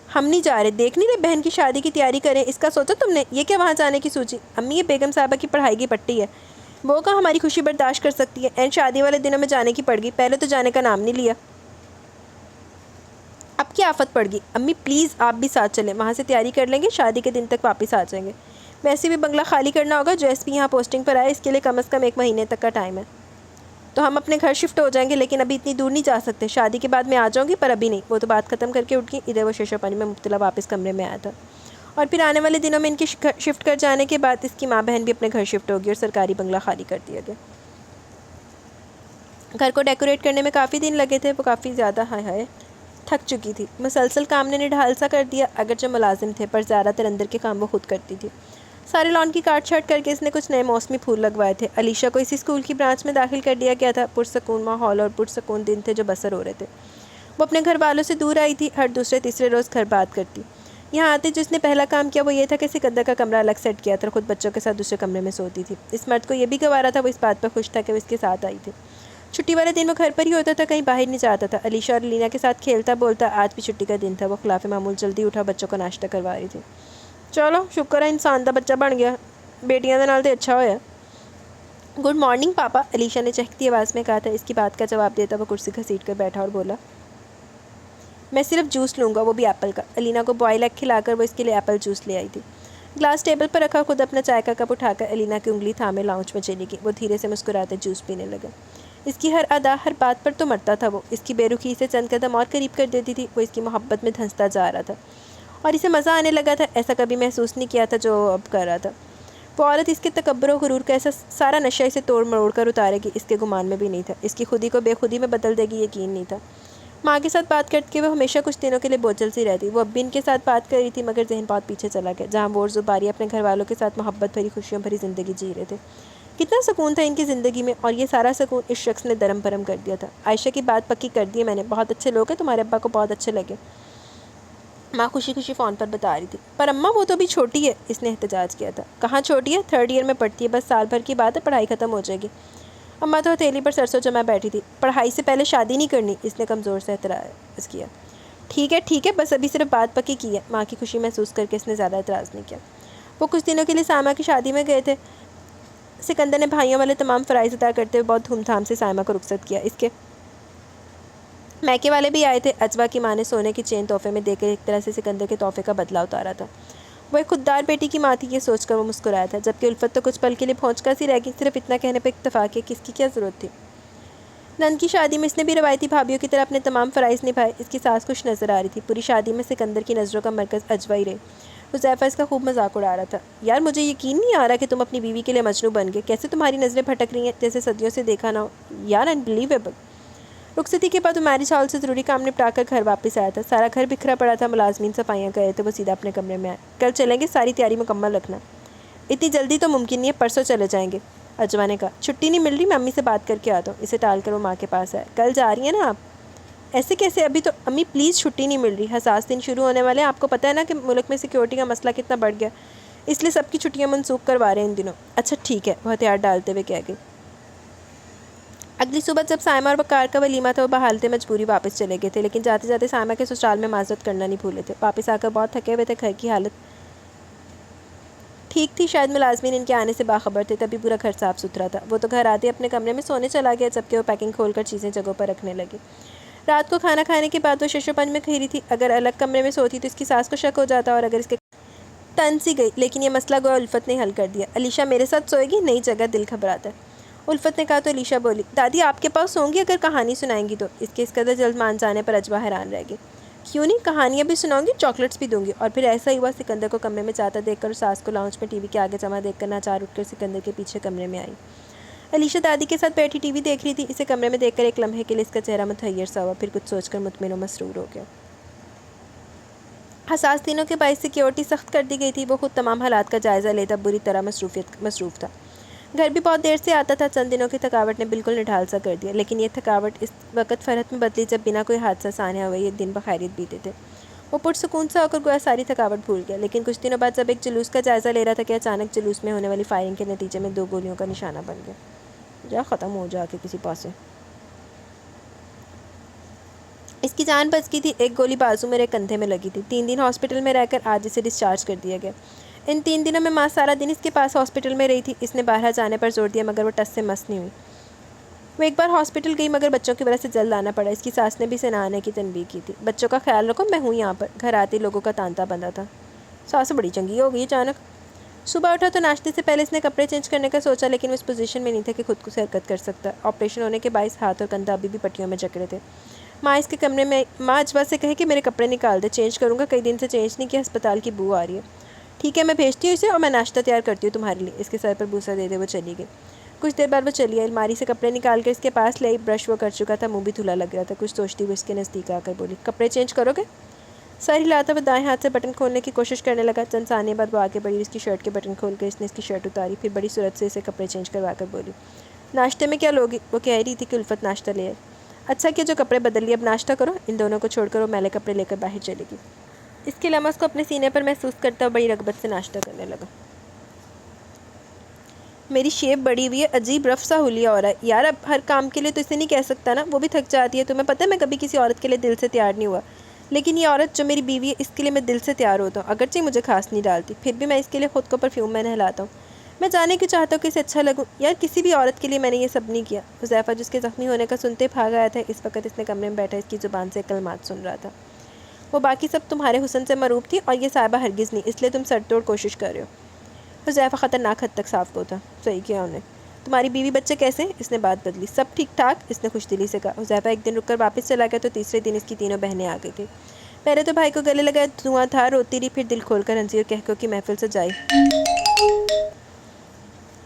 Speaker 1: ہم نہیں جا رہے, دیکھ نہیں رہے بہن کی شادی کی تیاری کریں, اس کا سوچا تم نے؟ یہ کیا وہاں جانے کی سوچی؟ امی یہ بیگم صاحبہ کی پڑھائی کی پٹی ہے, وہ کہاں ہماری خوشی برداشت کر سکتی ہے. اینڈ شادی والے دنوں میں جانے کی پڑ گئی, پہلے تو جانے کا نام نہیں لیا, اب کیا آفت پڑ گئی. امی پلیز آپ بھی ساتھ چلیں, وہاں سے تیاری کر لیں گے, شادی کے دن تک واپس آ جائیں گے. ویسے بھی بنگلہ خالی کرنا ہوگا, جو ایس پی یہاں پوسٹنگ پر آئے اس کے لیے کم از کم 1 مہینے تک کا ٹائم ہے. تو ہم اپنے گھر شفٹ ہو جائیں گے, لیکن ابھی اتنی دور نہیں جا سکتے. شادی کے بعد میں آ جاؤں گی, پر ابھی نہیں. وہ تو بات ختم کر کے اٹھ گئی. ادھر وہ شیشہ پانی میں مبتلا واپس کمرے میں آیا تھا. اور پھر آنے والے دنوں میں ان کے شفٹ کر جانے کے بعد اس کی ماں بہن بھی اپنے گھر شفٹ ہوگی اور سرکاری بنگلہ خالی کر دیا گیا. گھر کو ڈیکوریٹ کرنے میں کافی دن لگے تھے. وہ کافی زیادہ ہائے تھک چکی تھی. مسلسل کام نے ڈھال سا کر دیا. اگرچہ ملازم تھے پر زیادہ تر اندر کے کام وہ خود کرتی تھی. سارے لان کی کاٹ چھاٹ کر کے اس نے کچھ نئے موسمی پھول لگوائے تھے. علیشہ کو اسی اسکول کی برانچ میں داخل کر دیا گیا تھا. پرسکون ماحول اور پرسکون دن تھے جو بسر ہو رہے تھے. وہ اپنے گھر والوں سے دور آئی تھی. ہر دوسرے تیسرے روز گھر بات کرتی. یہاں آتے جس نے پہلا کام کیا وہ یہ تھا کہ سکندر کا کمرہ الگ سیٹ کیا تھا اور خود بچوں کے ساتھ دوسرے کمرے میں سوتی تھی. اس مرد کو یہ بھی گوارا تھا. وہ اس بات پر خوش تھا کہ وہ اس کے ساتھ آئی تھی. چھٹی والے دن وہ گھر پر ہی ہوتا تھا, کہیں باہر نہیں جاتا تھا. علیشہ اور لینا کے ساتھ کھیلتا بولتا. آج بھی چھٹی کا دن تھا. وہ خلاف معمول جلدی اٹھا, بچوں کو ناشتہ کروا رہی تھی. چلو شکر ہے انسان دا بچہ بن گیا, بیٹیاں دے نال تے اچھا ہویا. گڈ مارننگ پاپا, علیشہ نے چہکتی آواز میں کہا تھا. اس کی بات کا جواب دیتا وہ کرسی گھسیٹ کر بیٹھا اور بولا, میں صرف جوس لوں گا, وہ بھی ایپل کا. الینا کو بوائل ایگ کھلا کر وہ اس کے لیے ایپل جوس لے آئی تھی. گلاس ٹیبل پر رکھا, خود اپنا چائے کا کپ اٹھا کر الینا کی انگلی تھامے لاؤنج میں چلی گئی. وہ دھیرے سے مسکراتے جوس پینے لگا. اس کی ہر ادا, ہر بات پر تو مرتا تھا وہ. اس کی بے رخی سے چند قدم اور قریب کر دیتی تھی. وہ اس کی محبت میں دھنستا جا رہا تھا اور اسے مزہ آنے لگا تھا. ایسا کبھی محسوس نہیں کیا تھا جو اب کر رہا تھا. وہ عورت اس کے تکبر و غرور کا ایسا سارا نشہ اسے توڑ مروڑ کر اتارے گی, اس کے گمان میں بھی نہیں تھا. اس کی خودی کو بے خودی میں بدل دے گی, یقین نہیں تھا. ماں کے ساتھ بات کرتے وہ ہمیشہ کچھ دنوں کے لیے بوجھل سی رہتی. وہ اب بھی ان کے ساتھ بات کر رہی تھی مگر ذہن بہت پیچھے چلا گیا, جہاں وہ اور زباری اپنے گھر والوں کے ساتھ محبت بھری خوشیوں بھری زندگی جی رہے تھے. کتنا سکون تھا ان کی زندگی میں, اور یہ سارا سکون اس شخص نے درم برم کر دیا تھا. عائشہ کی بات پکی کر دی میں نے, بہت اچھے لوگ ہیں, تمہارے ابا کو بہت اچھے لگے, ماں خوشی خوشی فون پر بتا رہی تھی. پر اماں وہ تو بھی چھوٹی ہے, اس نے احتجاج کیا تھا. کہاں چھوٹی ہے, 3rd ایئر میں پڑھتی ہے, بس سال بھر کی بات ہے, پڑھائی ختم ہو جائے گی. اماں تو ہتھیلی پر سرسوں جمع بیٹھی تھی. پڑھائی سے پہلے شادی نہیں کرنی, اس نے کمزور سے اعتراض کیا. ٹھیک ہے, بس ابھی صرف بات پکی کی ہے. ماں کی خوشی محسوس کر کے اس نے زیادہ اعتراض نہیں کیا. وہ کچھ دنوں کے لیے سائمہ کی شادی میں گئے تھے. سکندر نے بھائیوں والے تمام فرائض ادا کرتے ہوئے بہت دھوم دھام سے سائمہ کو رخصت کیا. اس کے میکے والے بھی آئے تھے. اجوا کی ماں نے سونے کی چین تحفے میں دے کر ایک طرح سے سکندر کے تحفے کا بدلہ اتارا تھا. وہ ایک خوددار بیٹی کی ماں تھی, یہ سوچ کر وہ مسکرایا تھا. جبکہ الفت تو کچھ پل کے لیے پہنچ کر سی رہ گئی. صرف اتنا کہنے پہ اکتفا کیا کہ اس کی کیا ضرورت تھی. نند کی شادی میں اس نے بھی روایتی بھابھیوں کی طرح اپنے تمام فرائض نبھائے. اس کی ساس خوش نظر آ رہی تھی. پوری شادی میں سکندر کی نظروں کا مرکز اجوا ہی رہے. حذیفہ اس کا خوب مذاق اڑا رہا تھا. یار مجھے یقین نہیں آ رہا کہ تم اپنی بیوی کے لیے مجنوں بن گئے. کیسے تمہاری نظریں بھٹک رہی ہیں جیسے صدیوں سے دیکھا نہ ہو. یار انبلیویبل. رخصتی کے بعد وہ میرج ہال سے ضروری کام نپٹا کر گھر واپس آیا تھا. سارا گھر بکھرا پڑا تھا. ملازمین صفائیاں کر رہے تھے. وہ سیدھا اپنے کمرے میں آئے. کل چلیں گے, ساری تیاری مکمل رکھنا. اتنی جلدی تو ممکن نہیں ہے, پرسوں چلے جائیں گے, اجوا نے کہا. چھٹی نہیں مل رہی, میں امی سے بات کر کے آتا ہوں. اسے ٹال کر وہ ماں کے پاس آئے. کل جا رہی ہیں نا آپ؟ ایسے کیسے, ابھی تو امی پلیز چھٹی نہیں مل رہی. حساس دن شروع ہونے والے ہیں, آپ کو پتہ ہے نا کہ ملک میں سیکیورٹی کا مسئلہ کتنا بڑھ گیا, اس لیے سب کی چھٹیاں منسوخ کروا رہے ہیں ان دنوں. اچھا ٹھیک ہے, وہ ہتھیار ڈالتے ہوئے کہہ گئی. اگلی صبح جب سائمہ اور بکار کا ولیمہ تھا وہ بحالت مجبوری واپس چلے گئے تھے، لیکن جاتے جاتے سائمہ کے سسرال میں معذرت کرنا نہیں بھولے تھے۔ واپس آ کر بہت تھکے ہوئے تھے، گھر کی حالت ٹھیک تھی، شاید ملازمین ان کے آنے سے باخبر تھے، تبھی پورا گھر صاف ستھرا تھا۔ وہ تو گھر آتے اپنے کمرے میں سونے چلا گیا، جبکہ وہ پیکنگ کھول کر چیزیں جگہوں پر رکھنے لگے۔ رات کو کھانا کھانے کے بعد وہ شش و پنج میں کھیری تھی۔ اگر الگ کمرے میں سوتی تو اس کی ساس کو شک ہو جاتا اور اگر اس کے تن سی گئی، لیکن یہ مسئلہ گویا الفت نے حل کر دیا۔ علیشہ میرے ساتھ سوئے گی؟ نئی جگہ دل گھبراتا ہے، الفت نے کہا تو علیشہ بولی، دادی آپ کے پاس سوں گی اگر کہانی سنائیں گی تو؟ اس کے اس قدر جلد مان جانے پر اجوا حیران رہ گئی۔ کیوں نہیں، کہانیاں بھی سناؤں گی، چاکلیٹس بھی دوں گی۔ اور پھر ایسا ہی ہوا، سکندر کو کمرے میں جاتا دیکھ کر اور ساس کو لاؤنج میں ٹی وی کے آگے جمع دیکھ کر ناچار اٹھ کر سکندر کے پیچھے کمرے میں آئی۔ علیشہ دادی کے ساتھ بیٹھی ٹی وی دیکھ رہی تھی۔ اسے کمرے میں دیکھ کر ایک لمحے کے لیے اس کا چہرہ متحیر سا ہوا، پھر کچھ سوچ کر مطمئن و مسرور ہو گیا۔ حساس دنوں کے باعث سیکیورٹی سخت کر دی گئی تھی۔ وہ خود تمام حالات کا جائزہ لیتا بری طرح مصروف تھا۔ گھر بھی بہت دیر سے آتا تھا۔ چند دنوں کی تھکاوٹ نے بالکل نڈھال سا کر دیا، لیکن یہ تھکاوٹ اس وقت فرحت میں بدلی جب بنا کوئی حادثہ سانحہ ہوئے یہ دن بخیریت بیتے تھے۔ وہ پرسکون سا ہو کر گویا ساری تھکاوٹ بھول گیا، لیکن کچھ دنوں بعد جب ایک جلوس کا جائزہ لے رہا تھا کہ اچانک جلوس میں ہونے والی فائرنگ کے نتیجے میں 2 گولیوں کا نشانہ بن گیا۔ جا ختم ہو جا کے کسی پاسے، اس کی جان بچ گئی تھی۔ ایک گولی بازو میرے کندھے میں لگی تھی۔ 3 دن ہاسپٹل میں رہ کر آج اسے ڈسچارج کر دیا گیا۔ ان 3 دنوں میں ماں سارا دن اس کے پاس ہاسپٹل میں رہی تھی۔ اس نے بارہا جانے پر زور دیا مگر وہ ٹس سے مس نہیں ہوئی۔ وہ ایک بار ہاسپٹل گئی مگر بچوں کی وجہ سے جلد آنا پڑا۔ اس کی ساس نے بھی اسے نہ آنے کی تنبیہ کی تھی۔ بچوں کا خیال رکھو، میں ہوں یہاں پر۔ گھر آتے لوگوں کا تانتا بندہ تھا۔ ساس بڑی چنگی ہو گئی اچانک۔ صبح اٹھا تو ناشتے سے پہلے اس نے کپڑے چینج کرنے کا سوچا، لیکن وہ اس پوزیشن میں نہیں تھا کہ خود کو سے حرکت کر سکتا۔ آپریشن ہونے کے باعث ہاتھ اور کندھا ابھی بھی پٹیوں میں جکڑے تھے۔ ماں اس کے کمرے میں ماں اجوا سے کہے کہ میرے کپڑے نکال دے، چینج کروں گا، کئی دن سے چینج نہیں کیا، ہسپتال کی بو آ رہی ہے۔ ٹھیک ہے، میں بھیجتی ہوں اسے اور میں ناشتہ تیار کرتی ہوں تمہارے لیے۔ اس کے سر پر بوسہ دے دے وہ چلی گئی۔ کچھ دیر بعد وہ چلی آئی، الماری سے کپڑے نکال کر اس کے پاس لے آئی۔ برش وہ کر چکا تھا، منہ بھی دھلا لگ رہا تھا۔ کچھ سوچتی ہوئی اس کے نزدیک آ کر بولی، کپڑے چینج کرو گے؟ سر ہلاتا وہ دائیں ہاتھ سے بٹن کھولنے کی کوشش کرنے لگا۔ چند ثانیے بعد وہ آگے بڑھی، اس کی شرٹ کے بٹن کھول کر اس نے اس کی شرٹ اتاری، پھر بڑی صورت سے اسے کپڑے چینج کروا کر بولی، ناشتے میں کیا لوگی؟ وہ کہہ رہی تھی کہ الفت ناشتہ لے آئے۔ اچھا کیا جو کپڑے بدل لیے، اب ناشتہ کرو۔ ان دونوں کو چھوڑ کر وہ میلے کپڑے لے کر باہر چلے گی۔ اس کے لمس کو اپنے سینے پر محسوس کرتا اور بڑی رغبت سے ناشتہ کرنے لگا۔ میری شیپ بڑی ہوئی ہے، عجیب رف سا حلیہ ہو رہا ہے یار، اب ہر کام کے لیے تو اسے نہیں کہہ سکتا نا، وہ بھی تھک جاتی ہے۔ تمہیں پتہ ہے میں کبھی کسی عورت کے لیے دل سے تیار نہیں ہوا، لیکن یہ عورت جو میری بیوی ہے اس کے لیے میں دل سے تیار ہوتا ہوں، اگرچہ مجھے خاص نہیں ڈالتی، پھر بھی میں اس کے لیے خود کو پرفیوم میں نہلاتا ہوں۔ میں جانے کیوں چاہتا ہوں کہ اسے اچھا لگوں یار، کسی بھی عورت کے لیے میں نے یہ سب نہیں کیا۔ حذیفہ جس کے زخمی ہونے کا سنتے بھاگ آیا تھا، اس وقت اس نے کمرے میں بیٹھا اس کی زبان سے کلمات سن رہا تھا۔ وہ باقی سب تمہارے حسن سے مروب تھی اور یہ صاحبہ ہرگز نہیں، اس لیے تم سر توڑ کوشش کر رہے ہو۔ حذیفہ خطرناک حد تک صاف کو تھا۔ صحیح کیا انہیں۔ تمہاری بیوی بچے کیسے ہیں؟ اس نے بات بدلی۔ سب ٹھیک ٹھاک، اس نے خوش دلی سے کہا۔ حذیفہ ایک دن رک کر واپس چلا گیا تو تیسرے دن اس کی تینوں بہنیں آ گئی تھیں۔ پہلے تو بھائی کو گلے لگائے دھواں تھا، روتی رہی، پھر دل کھول کر ہنسی اور کہکوں کی محفل سجائی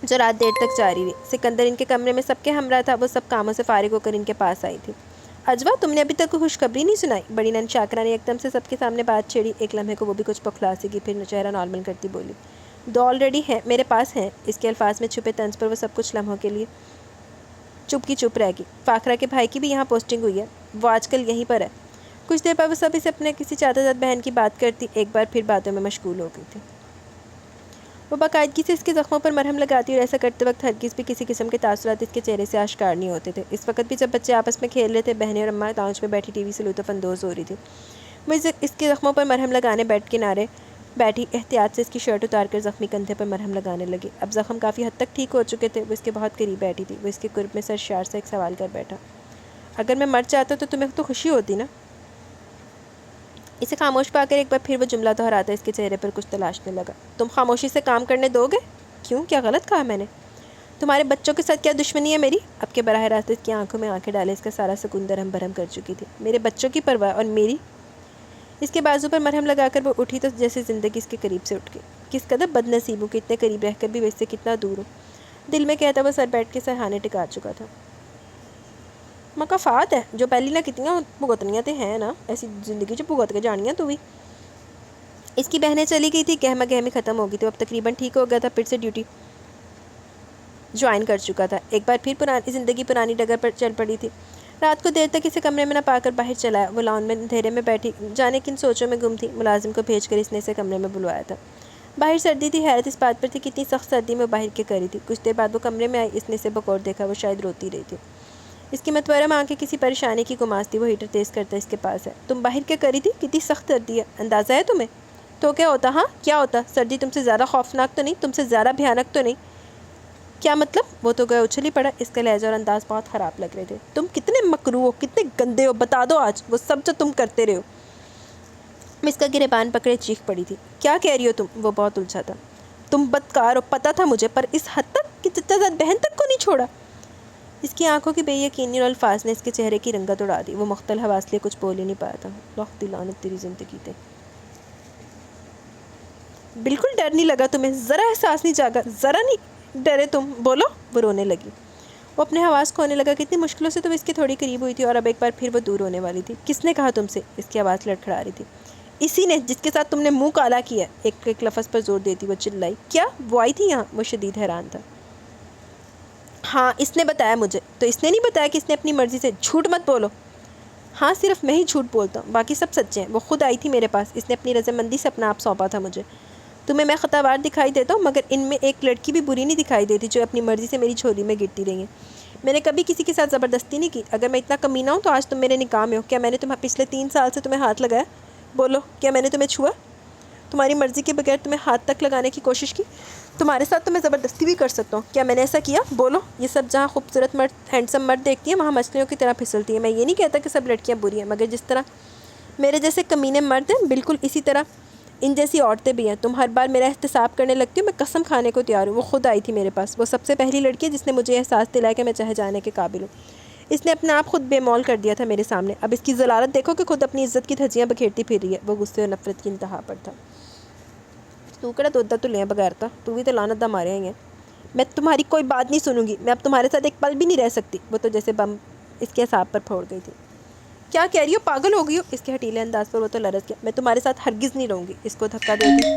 Speaker 1: جو رات دیر تک جاری رہی۔ سکندر ان کے کمرے میں سب کے ہمراہ تھا، وہ سب کاموں سے فارغ ہو کر ان کے پاس آئی تھی۔ اجوا، تم نے ابھی تک کوئی خوشخبری نہیں سنائی؟ بڑی نند شاکرہ نے ایک دم سے سب کے سامنے بات چھیڑی۔ ایک لمحے کو وہ بھی کچھ بوکھلا سی گئی، پھر چہرہ نارمل کرتی بولی، 2 آلریڈی ہیں، میرے پاس ہیں۔ اس کے الفاظ میں چھپے طنز پر وہ سب کچھ لمحوں کے لیے چپ کی چپ رہ گئی۔ فاخرہ کے بھائی کی بھی یہاں پوسٹنگ ہوئی ہے، وہ آج کل یہیں پر ہے۔ کچھ دیر بعد وہ سب اسے اپنے کسی چاچا زاد بہن کی بات کرتی، ایک بار پھر باتوں میں مشغول ہو گئی تھی۔ وہ باقاعدگی سے اس کے زخموں پر مرہم لگاتی اور ایسا کرتے وقت ہرگز بھی کسی قسم کے تاثرات اس کے چہرے سے آشکار نہیں ہوتے تھے۔ اس وقت بھی جب بچے آپس میں کھیل رہے تھے، بہنیں اور اماں لاؤنج میں بیٹھی ٹی وی سے لطف اندوز ہو رہی تھی۔ وہ اس کے زخموں پر مرہم لگانے بیٹھ کنارے بیٹھی احتیاط سے اس کی شرٹ اتار کر زخمی کندھے پر مرہم لگانے لگی۔ اب زخم کافی حد تک ٹھیک ہو چکے تھے۔ وہ اس کے بہت قریب بیٹھی تھی۔ وہ اس کے قرب میں سرشار سے ایک سوال کر بیٹھا، اگر میں مر جاتا تو تمہیں تو خوشی ہوتی نا؟ اسے خاموش پا کر ایک بار پھر وہ جملہ دہراتا اس کے چہرے پر کچھ تلاشنے لگا۔ تم خاموشی سے کام کرنے دو گے؟ کیوں، کیا غلط کہا میں نے؟ تمہارے بچوں کے ساتھ کیا دشمنی ہے میری؟ اب کے براہ راست اس کی آنکھوں میں آنکھیں ڈالے اس کا سارا سکون درہم برہم کر چکی تھی۔ میرے بچوں کی پرواہ اور میری؟ اس کے بازو پر مرہم لگا کر وہ اٹھی تو جیسے زندگی اس کے قریب سے اٹھ گئی۔ کس قدر بد نصیب ہوں کہ اتنے قریب رہ کر بھی وہ اس سے کتنا دور ہوں، دل میں کہتا وہ سر بیٹھ کے سرہانے ٹکا چکا تھا۔ مقافات ہے جو پہلی نہ کتنیاں بھگتنیاں تے ہیں نا، ایسی زندگی جو بھگت کے جانیاں تو بھی۔ اس کی بہنیں چلی گئی تھی، گہما گہمی ختم ہو گئی تھی، اب تقریباً ٹھیک ہو گیا تھا، پھر سے ڈیوٹی جوائن کر چکا تھا۔ ایک بار پھر پرانی زندگی پرانی ڈگر پر چل پڑی تھی۔ رات کو دیر تک اسے کمرے میں نہ پا کر باہر چلایا۔ وہ لان میں اندھیرے میں بیٹھی جانے کن سوچوں میں گم تھی۔ ملازم کو بھیج کر اس نے اسے کمرے میں بلوایا تھا۔ باہر سردی تھی، حیرت اس بات پر تھی کہ اتنی سخت سردی میں باہر کے کری تھی۔ کچھ دیر بعد وہ کمرے میں آئی، اس نے اسے بقور دیکھا، وہ شاید روتی رہی تھی۔ اس کی متورم آنکھیں کسی پریشانی کی گماس تھی. وہ ہیٹر تیز کرتا اس کے پاس ہے. تم باہر کیا کری تھی؟ کتنی سخت سردی ہے, اندازہ ہے تمہیں؟ تو کیا ہوتا؟ ہاں کیا ہوتا؟ سردی تم سے زیادہ خوفناک تو نہیں؟ تم سے زیادہ بھیانک تو نہیں؟ کیا مطلب؟ وہ تو گئے اچھل ہی پڑا. اس کا لہجہ اور انداز بہت خراب لگ رہے تھے. تم کتنے مکروہ ہو, کتنے گندے ہو, بتا دو آج وہ سب جو تم کرتے رہے ہو. اس کا گریبان پکڑے چیخ پڑی تھی. کیا کہہ رہی ہو تم؟ وہ بہت الجھا تھا. تم بدکار ہو, پتہ تھا مجھے, پر اس حد تک کہ چچا زاد بہن تک کو نہیں چھوڑا. اس کی آنکھوں کی بے یقینی اور الفاظ نے اس کے چہرے کی رنگت اڑا دی. وہ مختل حواس لیے کچھ بول ہی نہیں پایا تھا. لخت لعنت تیری زندگی تے. بالکل ڈر نہیں لگا تمہیں؟ ذرا احساس نہیں جاگا؟ ذرا نہیں ڈرے تم؟ بولو. وہ رونے لگی. وہ اپنے حواس کھونے لگا. کتنی مشکلوں سے تو اس کے تھوڑی قریب ہوئی تھی اور اب ایک بار پھر وہ دور ہونے والی تھی. کس نے کہا تم سے؟ اس کی آواز لڑکھڑا رہی تھی. اسی نے جس کے ساتھ تم نے منہ کالا کیا. ایک لفظ پر زور دیتی وہ چلائی. کیا وہ آئی تھی یہاں؟ وہ شدید حیران تھا. ہاں اس نے بتایا مجھے. تو اس نے نہیں بتایا کہ اس نے اپنی مرضی سے؟ جھوٹ مت بولو. ہاں صرف میں ہی جھوٹ بولتا ہوں, باقی سب سچے ہیں. وہ خود آئی تھی میرے پاس. اس نے اپنی رضامندی سے اپنا آپ سونپا تھا مجھے. تمہیں میں خطاوار دکھائی دیتا ہوں, مگر ان میں ایک لڑکی بھی بری نہیں دکھائی دیتی جو اپنی مرضی سے میری جھولی میں گرتی رہی ہیں. میں نے کبھی کسی کے ساتھ زبردستی نہیں کی. اگر میں اتنا کمینہ ہوں تو آج تم میرے نکاح میں ہو. کیا میں نے تمہیں پچھلے 3 سال سے تمہیں ہاتھ لگایا؟ بولو, کیا میں نے تمہیں چھوا؟ تمہاری مرضی کے بغیر تمہیں ہاتھ تک لگانے کی کوشش کی؟ تمہارے ساتھ تو میں زبردستی بھی کر سکتا ہوں. کیا میں نے ایسا کیا؟ بولو. یہ سب جہاں خوبصورت مرد, ہینڈسم مرد دیکھتی ہیں وہاں مچھلیوں کی طرح پھسلتی ہیں. میں یہ نہیں کہتا کہ سب لڑکیاں بری ہیں, مگر جس طرح میرے جیسے کمینے مرد ہیں بالکل اسی طرح ان جیسی عورتیں بھی ہیں. تم ہر بار میرا احتساب کرنے لگتی ہو. میں قسم کھانے کو تیار ہوں. وہ خود آئی تھی میرے پاس. وہ سب سے پہلی لڑکی ہے جس نے مجھے احساس دلایا کہ میں چاہے جانے کے قابل ہوں. اس نے اپنا آپ خود بے مول کر دیا تھا میرے سامنے. اب اس کی ضلالت دیکھو کہ خود اپنی عزت کی دھجیاں بکھیرتی پھر رہی ہے. وہ غصے اور نفرت کی انتہا پر تھا. تو کڑا دودا تو لیں بغیر تھا. تو بھی تو لعنت دا مارے ہیں. میں تمہاری کوئی بات نہیں سنوں گی. میں اب تمہارے ساتھ ایک پل بھی نہیں رہ سکتی. وہ تو جیسے بم اس کے اعصاب پر پھوڑ گئی تھی. کیا کہہ رہی ہو؟ پاگل ہو گئی ہو؟ اس کے ہٹیلے انداز پر وہ تو لرز گیا. میں تمہارے ساتھ ہرگز نہیں رہوں گی. اس کو دھکا دیتی.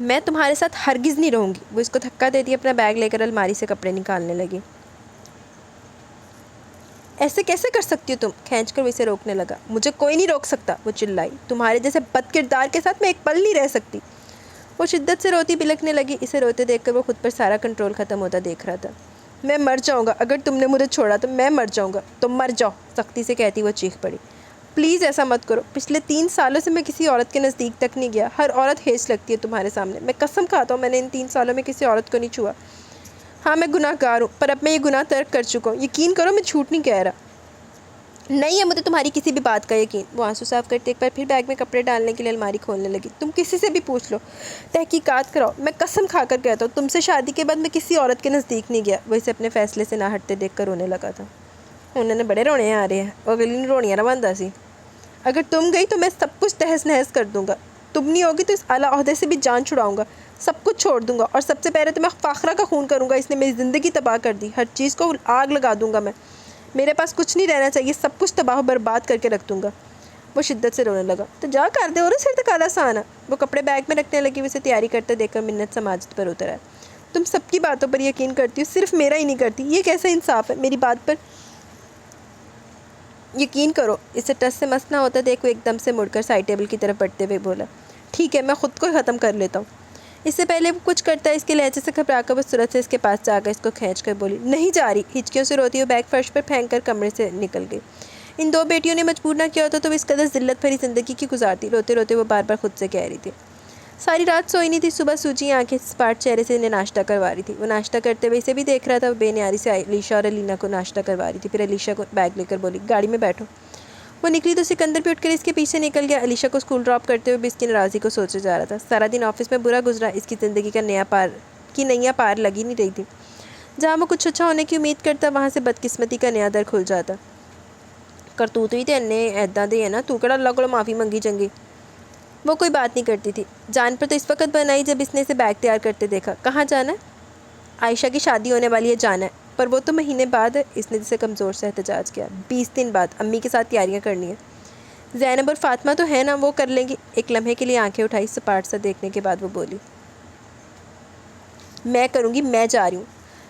Speaker 1: میں تمہارے ساتھ ہرگز نہیں رہوں گی. وہ اس کو دھکا دیتی اپنا بیگ لے کر الماری سے کپڑے نکالنے لگی. ایسے کیسے کر سکتی ہو تم؟ کھینچ کر وہ اسے روکنے لگا. مجھے کوئی نہیں روک سکتا. وہ چلائی. تمہارے جیسے بد کردار کے ساتھ میں ایک پل نہیں رہ سکتی. وہ شدت سے روتی بلکنے لگی. اسے روتے دیکھ کر وہ خود پر سارا کنٹرول ختم ہوتا دیکھ رہا تھا. میں مر جاؤں گا اگر تم نے مجھے چھوڑا تو. میں مر جاؤں گا. تم مر جاؤ, سختی سے کہتی وہ چیخ پڑی. پلیز ایسا مت کرو. پچھلے 3 سالوں سے میں کسی عورت کے نزدیک تک نہیں گیا. ہر عورت ہیچ لگتی ہے تمہارے سامنے. میں قسم کھاتا ہوں میں نے ان 3 سالوں میں کسی عورت کو نہیں چھوا. ہاں میں گناہ گار ہوں, پر اب میں یہ گناہ ترک کر چکا ہوں. یقین کرو میں جھوٹ نہیں کہہ رہا. نہیں ہے مجھے تمہاری کسی بھی بات کا یقین. وہ آنسو صاف کرتے ایک بار پھر بیگ میں کپڑے ڈالنے کے لیے الماری کھولنے لگی. تم کسی سے بھی پوچھ لو, تحقیقات کراؤ. میں قسم کھا کر کہتا ہوں تم سے شادی کے بعد میں کسی عورت کے نزدیک نہیں گیا. وہ اسے اپنے فیصلے سے نہ ہٹتے دیکھ کر رونے لگا تھا. انہوں نے بڑے رونے آ رہے ہیں. وہ گلی نے رونیاں رواندہ سی. اگر تم گئی تو میں سب کچھ تہس نہس کر دوں گا. تم نہیں ہوگی تو اس اعلیٰ عہدے سے بھی جان چھڑاؤں گا. سب کچھ چھوڑ دوں گا. اور سب سے پہلے تو میں فاخرہ کا خون کروں گا. اس نے میری زندگی تباہ کر دی. ہر چیز کو آگ لگا دوں گا میں. میرے پاس کچھ نہیں رہنا چاہیے. سب کچھ تباہ و برباد کر کے رکھ دوں گا. وہ شدت سے رونے لگا. تو جا کر دے اور سر تک کالا سا آنا. وہ کپڑے بیگ میں رکھنے لگی. اسے تیاری کرتے دیکھ کر منت سماجت پر اتر آئے. تم سب کی باتوں پر یقین کرتی ہو, صرف میرا ہی نہیں کرتی. یہ کیسا انصاف ہے؟ میری بات پر یقین کرو. اسے ٹس سے مس نہ ہوتا دیکھ وہ ایک دم سے مڑ کر سائڈ ٹیبل کی طرف بڑھتے ہوئے بولا. ٹھیک ہے میں خود کو ختم کر لیتا ہوں. اس سے پہلے وہ کچھ کرتا ہے اس کے لہجے سے گھبرا کر وہ سرعت سے اس کے پاس جا کر اس کو کھینچ کر بولی. نہیں جا رہی. ہچکیوں سے روتی ہوئی بیگ فرش پر پھینک کر کمرے سے نکل گئی. ان 2 بیٹیوں نے مجبور نہ کیا ہوتا تو وہ اس قدر ذلت بھری زندگی کی گزارتی. روتے روتے وہ بار بار خود سے کہہ رہی تھی. ساری رات سوئی نہیں تھی. صبح سوجی آنکھیں سپاٹ چہرے سے انہیں ناشتہ کروا رہی تھی. وہ ناشتہ کرتے ہوئے اسے بھی دیکھ رہا تھا. وہ بے نیاری سے علیشہ اور علینا کو ناشتہ کروا رہی تھی. پھر علیشہ کو بیگ لے کر بولی. گاڑی میں بیٹھو. وہ نکلی تو سکندر بھی اٹھ کر اس کے پیچھے نکل گیا. علیشہ کو اسکول ڈراپ کرتے ہوئے بھی اس کی ناراضی کو سوچے جا رہا تھا. سارا دن آفس میں برا گزرا. اس کی زندگی کا نیا پار لگی نہیں رہی تھی. جہاں وہ کچھ اچھا ہونے کی امید کرتا وہاں سے بدقسمتی کا نیا در کھل جاتا. کرتوت بھی تو انے ایدا دے ہے نا. تو کڑا اللہ کو معافی منگی چنگی. وہ کوئی بات نہیں کرتی تھی. جان پر تو اس وقت بنائی جب اس نے اسے بیگ تیار کرتے دیکھا. کہاں جانا ہے؟ عائشہ کی شادی ہونے والی ہے, جانا ہے. پر وہ تو مہینے بعد ہے. اس نے جسے کمزور سے احتجاج کیا. 20 دن بعد. امی کے ساتھ تیاریاں کرنی ہیں. زینب اور فاطمہ تو ہے نا, وہ کر لیں گی. ایک لمحے کے لیے آنکھیں اٹھائی. سپاٹ سا دیکھنے کے بعد وہ بولی. میں کروں گی. میں جا رہی ہوں.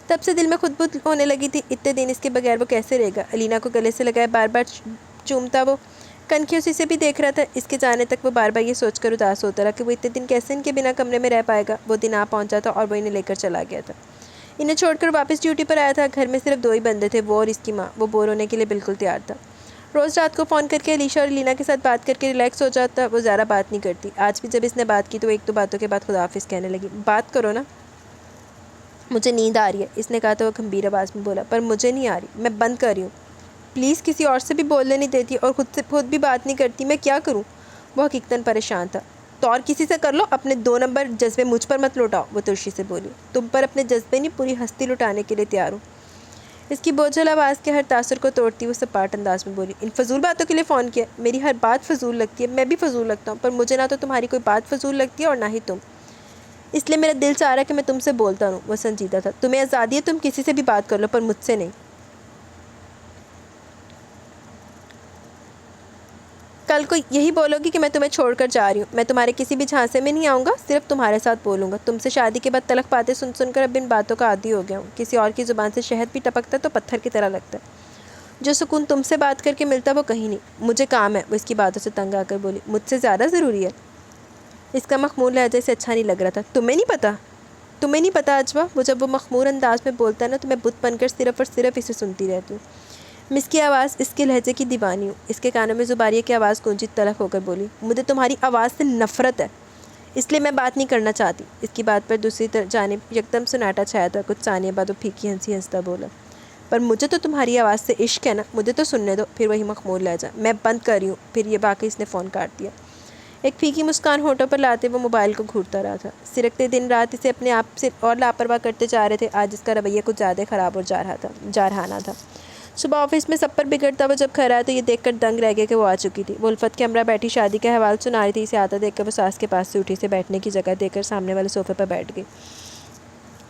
Speaker 1: تب سے دل میں خود بت ہونے لگی تھی. اتنے دن اس کے بغیر وہ کیسے رہے گا. علینا کو گلے سے لگائے بار بار چومتا. وہ کنکھیوں سے اسے بھی دیکھ رہا تھا. اس کے جانے تک وہ بار بار یہ سوچ کر اداس ہوتا رہا کہ وہ اتنے دن کیسے ان کے بنا کمرے میں رہ پائے گا. وہ دن آ پہنچا تھا اور وہ انہیں لے کر چلا گیا تھا. انہیں چھوڑ کر واپس ڈیوٹی پر آیا تھا۔ گھر میں صرف 2 ہی بندے تھے، وہ اور اس کی ماں۔ وہ بور ہونے کے لیے بالکل تیار تھا۔ روز رات کو فون کر کے علیشا اور لینا کے ساتھ بات کر کے ریلیکس ہو جاتا۔ وہ زیادہ بات نہیں کرتی۔ آج بھی جب اس نے بات کی تو 1-2 باتوں کے بعد خداحافظ کہنے لگی۔ بات کرو نا، مجھے نیند آ رہی ہے، اس نے کہا تو وہ گھمبیر آواز میں بولا، پر مجھے نہیں آ رہی، میں بند کر رہی ہوں۔ پلیز کسی اور سے بھی بولنے نہیں دیتی اور خود بھی بات نہیں کرتی، میں کیا کروں؟ وہ حقیقتاً پریشان تھا۔ تو اور کسی سے کر لو، اپنے 2 نمبر جذبے مجھ پر مت لوٹاؤ، وہ ترشی سے بولی۔ تم پر اپنے جذبے نہیں، پوری ہستی لٹانے کے لیے تیار ہوں۔ اس کی بوجھل آواز کے ہر تاثر کو توڑتی وہ سپاٹ انداز میں بولی، ان فضول باتوں کے لیے فون کیا؟ میری ہر بات فضول لگتی ہے، میں بھی فضول لگتا ہوں، پر مجھے نہ تو تمہاری کوئی بات فضول لگتی ہے اور نہ ہی تم۔ اس لیے میرا دل چاہ رہا ہے کہ میں تم سے بولتا رہوں۔ وہ سنجیدہ تھا۔ تمہیں آزادی ہے، تم کسی سے بھی بات کر لو، پر مجھ سے نہیں۔ کل کو یہی بولو گی کہ میں تمہیں چھوڑ کر جا رہی ہوں، میں تمہارے کسی بھی جھانسے میں نہیں آؤں گا، صرف تمہارے ساتھ بولوں گا۔ تم سے شادی کے بعد تلخ باتیں سن سن کر اب ان باتوں کا عادی ہو گیا ہوں۔ کسی اور کی زبان سے شہد بھی ٹپکتا تو پتھر کی طرح لگتا ہے۔ جو سکون تم سے بات کر کے ملتا وہ کہیں نہیں۔ مجھے کام ہے، وہ اس کی باتوں سے تنگ آ کر بولی۔ مجھ سے زیادہ ضروری ہے؟ اس کا مخمور لہجہ سے اچھا نہیں لگ رہا تھا۔ تمہیں نہیں پتا اجوا، وہ جب وہ مخمور انداز میں بولتا ہے نا تو میں بت بن کر صرف اور صرف اسے سنتی رہتی ہوں۔ میں اس کی آواز، اس کے لہجے کی دیوانی ہوں۔ اس کے کانوں میں زباریہ کی آواز گونجی، تلخ ہو کر بولی، مجھے تمہاری آواز سے نفرت ہے، اس لیے میں بات نہیں کرنا چاہتی۔ اس کی بات پر دوسری جانب یکدم سناٹا چھایا تھا۔ کچھ ثانیے بعد وہ پھیکی ہنسی ہنستا بولا، پر مجھے تو تمہاری آواز سے عشق ہے نا، مجھے تو سننے دو۔ پھر وہی مخمور لہجہ، میں بند کر رہی ہوں۔ پھر یہ باقی اس نے فون کاٹ دیا۔ ایک پھیکی مسکان ہونٹوں پر لاتے وہ موبائل کو گھورتا رہا تھا۔ سرکتے دن رات اسے اپنے آپ سے اور لاپرواہ کرتے جا رہے تھے۔ آج اس کا رویہ کچھ زیادہ خراب ہو جارحانہ تھا۔ صبح آفس میں سب پر بگڑتا وہ جب گھر آیا تو یہ دیکھ کر دنگ رہ گیا کہ وہ آ چکی تھی۔ وہ الفت کے ہمراہ بیٹھی شادی کا احوال سنا رہی تھی۔ اسے آتا دیکھ کر وہ ساس کے پاس سے اٹھی، اسے بیٹھنے کی جگہ دے کر سامنے والے صوفے پر بیٹھ گئی۔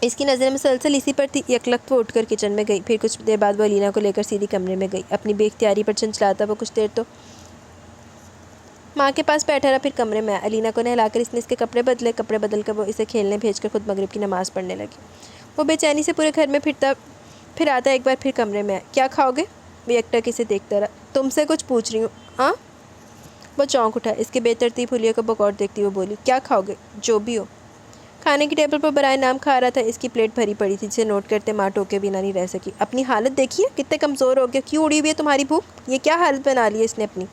Speaker 1: اس کی نظریں مسلسل اسی پر تھی۔ یکلخت وہ اٹھ کر کچن میں گئی، پھر کچھ دیر بعد وہ الینا کو لے کر سیدھی کمرے میں گئی۔ اپنی بے اختیاری پر چنچلاتا وہ کچھ دیر تو ماں کے پاس بیٹھا رہا، پھر کمرے میں آیا۔ الینا کو نہلا کر اس نے اس کے کپڑے بدلے، کپڑے بدل کر وہ اسے کھیلنے بھیج کر خود مغرب کی نماز پڑھنے لگی۔ وہ بے چینی سے پورے گھر میں پھر آتا ایک بار پھر کمرے میں آیا۔ کیا کھاؤ گے؟ وہ یکٹک اسے دیکھتا رہا۔ تم سے کچھ پوچھ رہی ہوں۔ ہاں؟ وہ چونک اٹھا۔ اس کے بے ترتیب حلیے کو بغور دیکھتی وہ بولی، کیا کھاؤ گے؟ جو بھی ہو۔ کھانے کی ٹیبل پر برائے نام کھا رہا تھا۔ اس کی پلیٹ بھری پڑی تھی جسے نوٹ کرتے ماں ٹوکے بنا نہیں رہ سکی۔ اپنی حالت دیکھیے، کتنے کمزور ہو گیا، کیوں اڑی ہوئی ہے تمہاری بھوک؟ یہ کیا حالت بنا لی ہے اس نے اپنی؟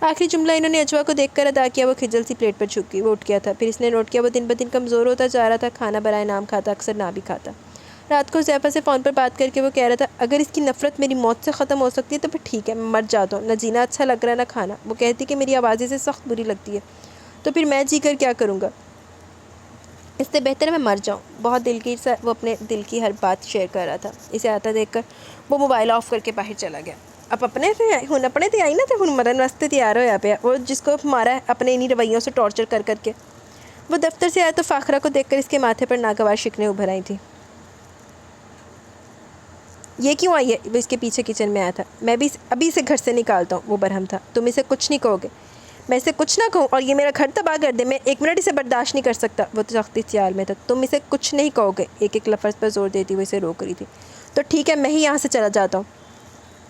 Speaker 1: آخری جملہ انہوں نے اجوا کو دیکھ کر ادا کیا۔ وہ کھجل سی پلیٹ پر جھک گئی۔ وہ اٹھ گیا تھا، پھر اس نے نوٹ کیا وہ دن بدن کمزور ہوتا جا رہا تھا۔ کھانا برائے نام کھاتا، اکثر نہ بھی کھاتا۔ رات کو حذیفہ سے فون پر بات کر کے وہ کہہ رہا تھا، اگر اس کی نفرت میری موت سے ختم ہو سکتی ہے تو پھر ٹھیک ہے، میں مر جاتا ہوں، نہ جینا اچھا لگ رہا ہے نہ کھانا۔ وہ کہتی کہ میری آواز اسے سخت بری لگتی ہے، تو پھر میں جی کر کیا کروں گا؟ اس سے بہتر ہے میں مر جاؤں۔ بہت دلگیر سے وہ اپنے دل کی ہر بات شیئر کر رہا تھا۔ اسے آتا دیکھ کر وہ موبائل آف کر کے باہر چلا گیا۔ اب اپنے تے آئی نا تے ہن مرن واسطے تیار ہویا پیا، وہ جس کو مارا ہے اپنے انہی رویوں سے ٹارچر کر کر کے۔ وہ دفتر سے آیا تو فاخرہ کو دیکھ کر اس کے ماتھے پر ناگوار شکنیں ابھر آئی تھیں۔ یہ کیوں آئی ہے؟ وہ اس کے پیچھے کچن میں آیا تھا۔ میں بھی ابھی اسے گھر سے نکالتا ہوں۔ وہ برہم تھا۔ تم اسے کچھ نہیں کہو گے؟ میں اسے کچھ نہ کہوں اور یہ میرا گھر تباہ کر دے، میں 1 منٹ اسے برداشت نہیں کر سکتا۔ وہ تو سختی خیال میں تھا۔ تم اسے کچھ نہیں کہو گے، ایک لفظ پر زور دیتی وہ اسے روک رہی تھی۔ تو ٹھیک ہے، میں ہی یہاں سے چلا جاتا ہوں۔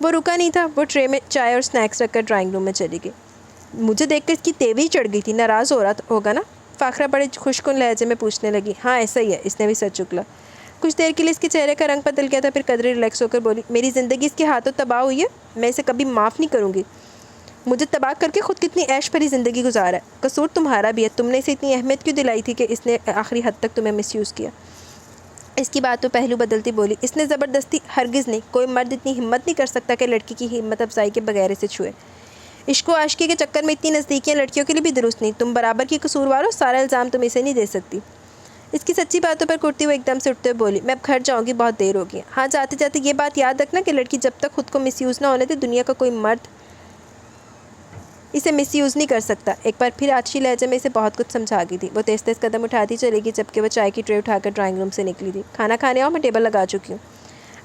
Speaker 1: وہ رکا نہیں تھا۔ وہ ٹرے میں چائے اور سنیکس رکھ کر ڈرائنگ روم میں چلی گئی۔ مجھے دیکھ کر اس کی تیوی چڑھ گئی تھی، ناراض ہو رہا ہوگا نا؟ فاخرہ بڑے خوش کن لہجے میں پوچھنے لگی۔ ہاں ایسا ہی ہے، اس نے بھی سر چکلا۔ کچھ دیر کے لیے اس کے چہرے کا رنگ بدل گیا تھا، پھر قدرے ریلیکس ہو کر بولی، میری زندگی اس کے ہاتھوں تباہ ہوئی ہے، میں اسے کبھی معاف نہیں کروں گی۔ مجھے تباہ کر کے خود کتنی عیش بھری زندگی گزارا ہے۔ قصور تمہارا بھی ہے، تم نے اسے اتنی اہمیت کیوں دلائی تھی کہ اس نے آخری حد تک تمہیں مس یوز کیا؟ اس کی بات تو پہلو بدلتی بولی، اس نے زبردستی ہرگز نہیں، کوئی مرد اتنی ہمت نہیں کر سکتا کہ لڑکی کی ہمت افزائی کے بغیر اسے چھوئے۔ عشق و عاشقی کے چکر میں اتنی نزدیکیاں لڑکیوں کے لیے بھی درست نہیں، تم برابر کی قصوروار ہو، سارا الزام تم اسے نہیں دے سکتی۔ اس کی سچی باتوں پر کرتی وہ ایک دم سے اٹھتے ہوئے بولی، میں اب گھر جاؤں گی، بہت دیر ہوگی۔ ہاں جاتے جاتے یہ بات یاد رکھنا کہ لڑکی جب تک خود کو مس یوز نہ ہونے دے، دنیا کا کوئی مرد اسے مس یوز نہیں کر سکتا۔ ایک بار پھر آتشی لہجے میں اسے بہت کچھ سمجھا گئی تھی۔ وہ تیز تیز قدم اٹھاتی چلے گی جبکہ وہ چائے کی ٹرے اٹھا کر ڈرائنگ روم سے نکلی تھی۔ کھانا کھانے آؤ، میں ٹیبل لگا چکی ہوں۔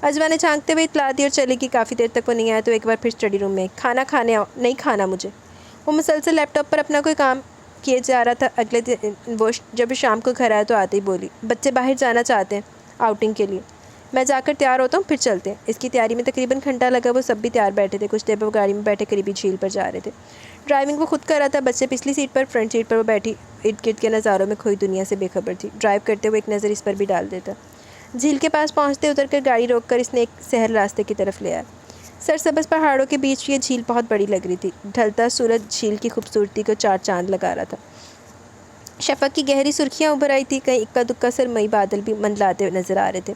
Speaker 1: اجوا نے جھانکتے ہوئے اطلاع دی اور چلے گی۔ کافی دیر تک وہ نہیں آیا تو ایک بار پھر اسٹڈی روم میں، کھانا کھانے آؤ۔ نہیں کھانا مجھے۔ وہ مسلسل لیپ ٹاپ پر اپنا کوئی کام کیے جا رہا تھا۔ اگلے دن وہ جب شام کو گھر آیا تو آتے ہی بولی، بچے باہر جانا چاہتے ہیں آؤٹنگ کے لیے، میں جا کر تیار ہوتا ہوں، پھر چلتے ہیں۔ اس کی تیاری میں تقریباً گھنٹہ لگا۔ وہ سب بھی تیار بیٹھے تھے۔ کچھ دیر پر وہ گاڑی میں بیٹھے قریبی جھیل پر جا رہے تھے۔ ڈرائیونگ وہ خود کر رہا تھا۔ بچے پچھلی سیٹ پر، فرنٹ سیٹ پر وہ بیٹھی ارد گرد کے نظاروں میں کھوئی دنیا سے بے خبر تھی۔ ڈرائیو کرتے ہوئے ایک نظر اس پر بھی ڈال دیتا۔ جھیل کے پاس پہنچتے اتر کر گاڑی روک کر اس نے ایک سہل راستے کی طرف لے آیا۔ سرسبز پہاڑوں کے بیچ یہ جھیل بہت بڑی لگ رہی تھی۔ ڈھلتا سورج جھیل کی خوبصورتی کو چار چاند لگا رہا تھا۔ شفق کی گہری سرخیاں ابھر آئی تھی، کہیں اکا دکا سرمئی بادل بھی منڈلاتے نظر آ رہے تھے۔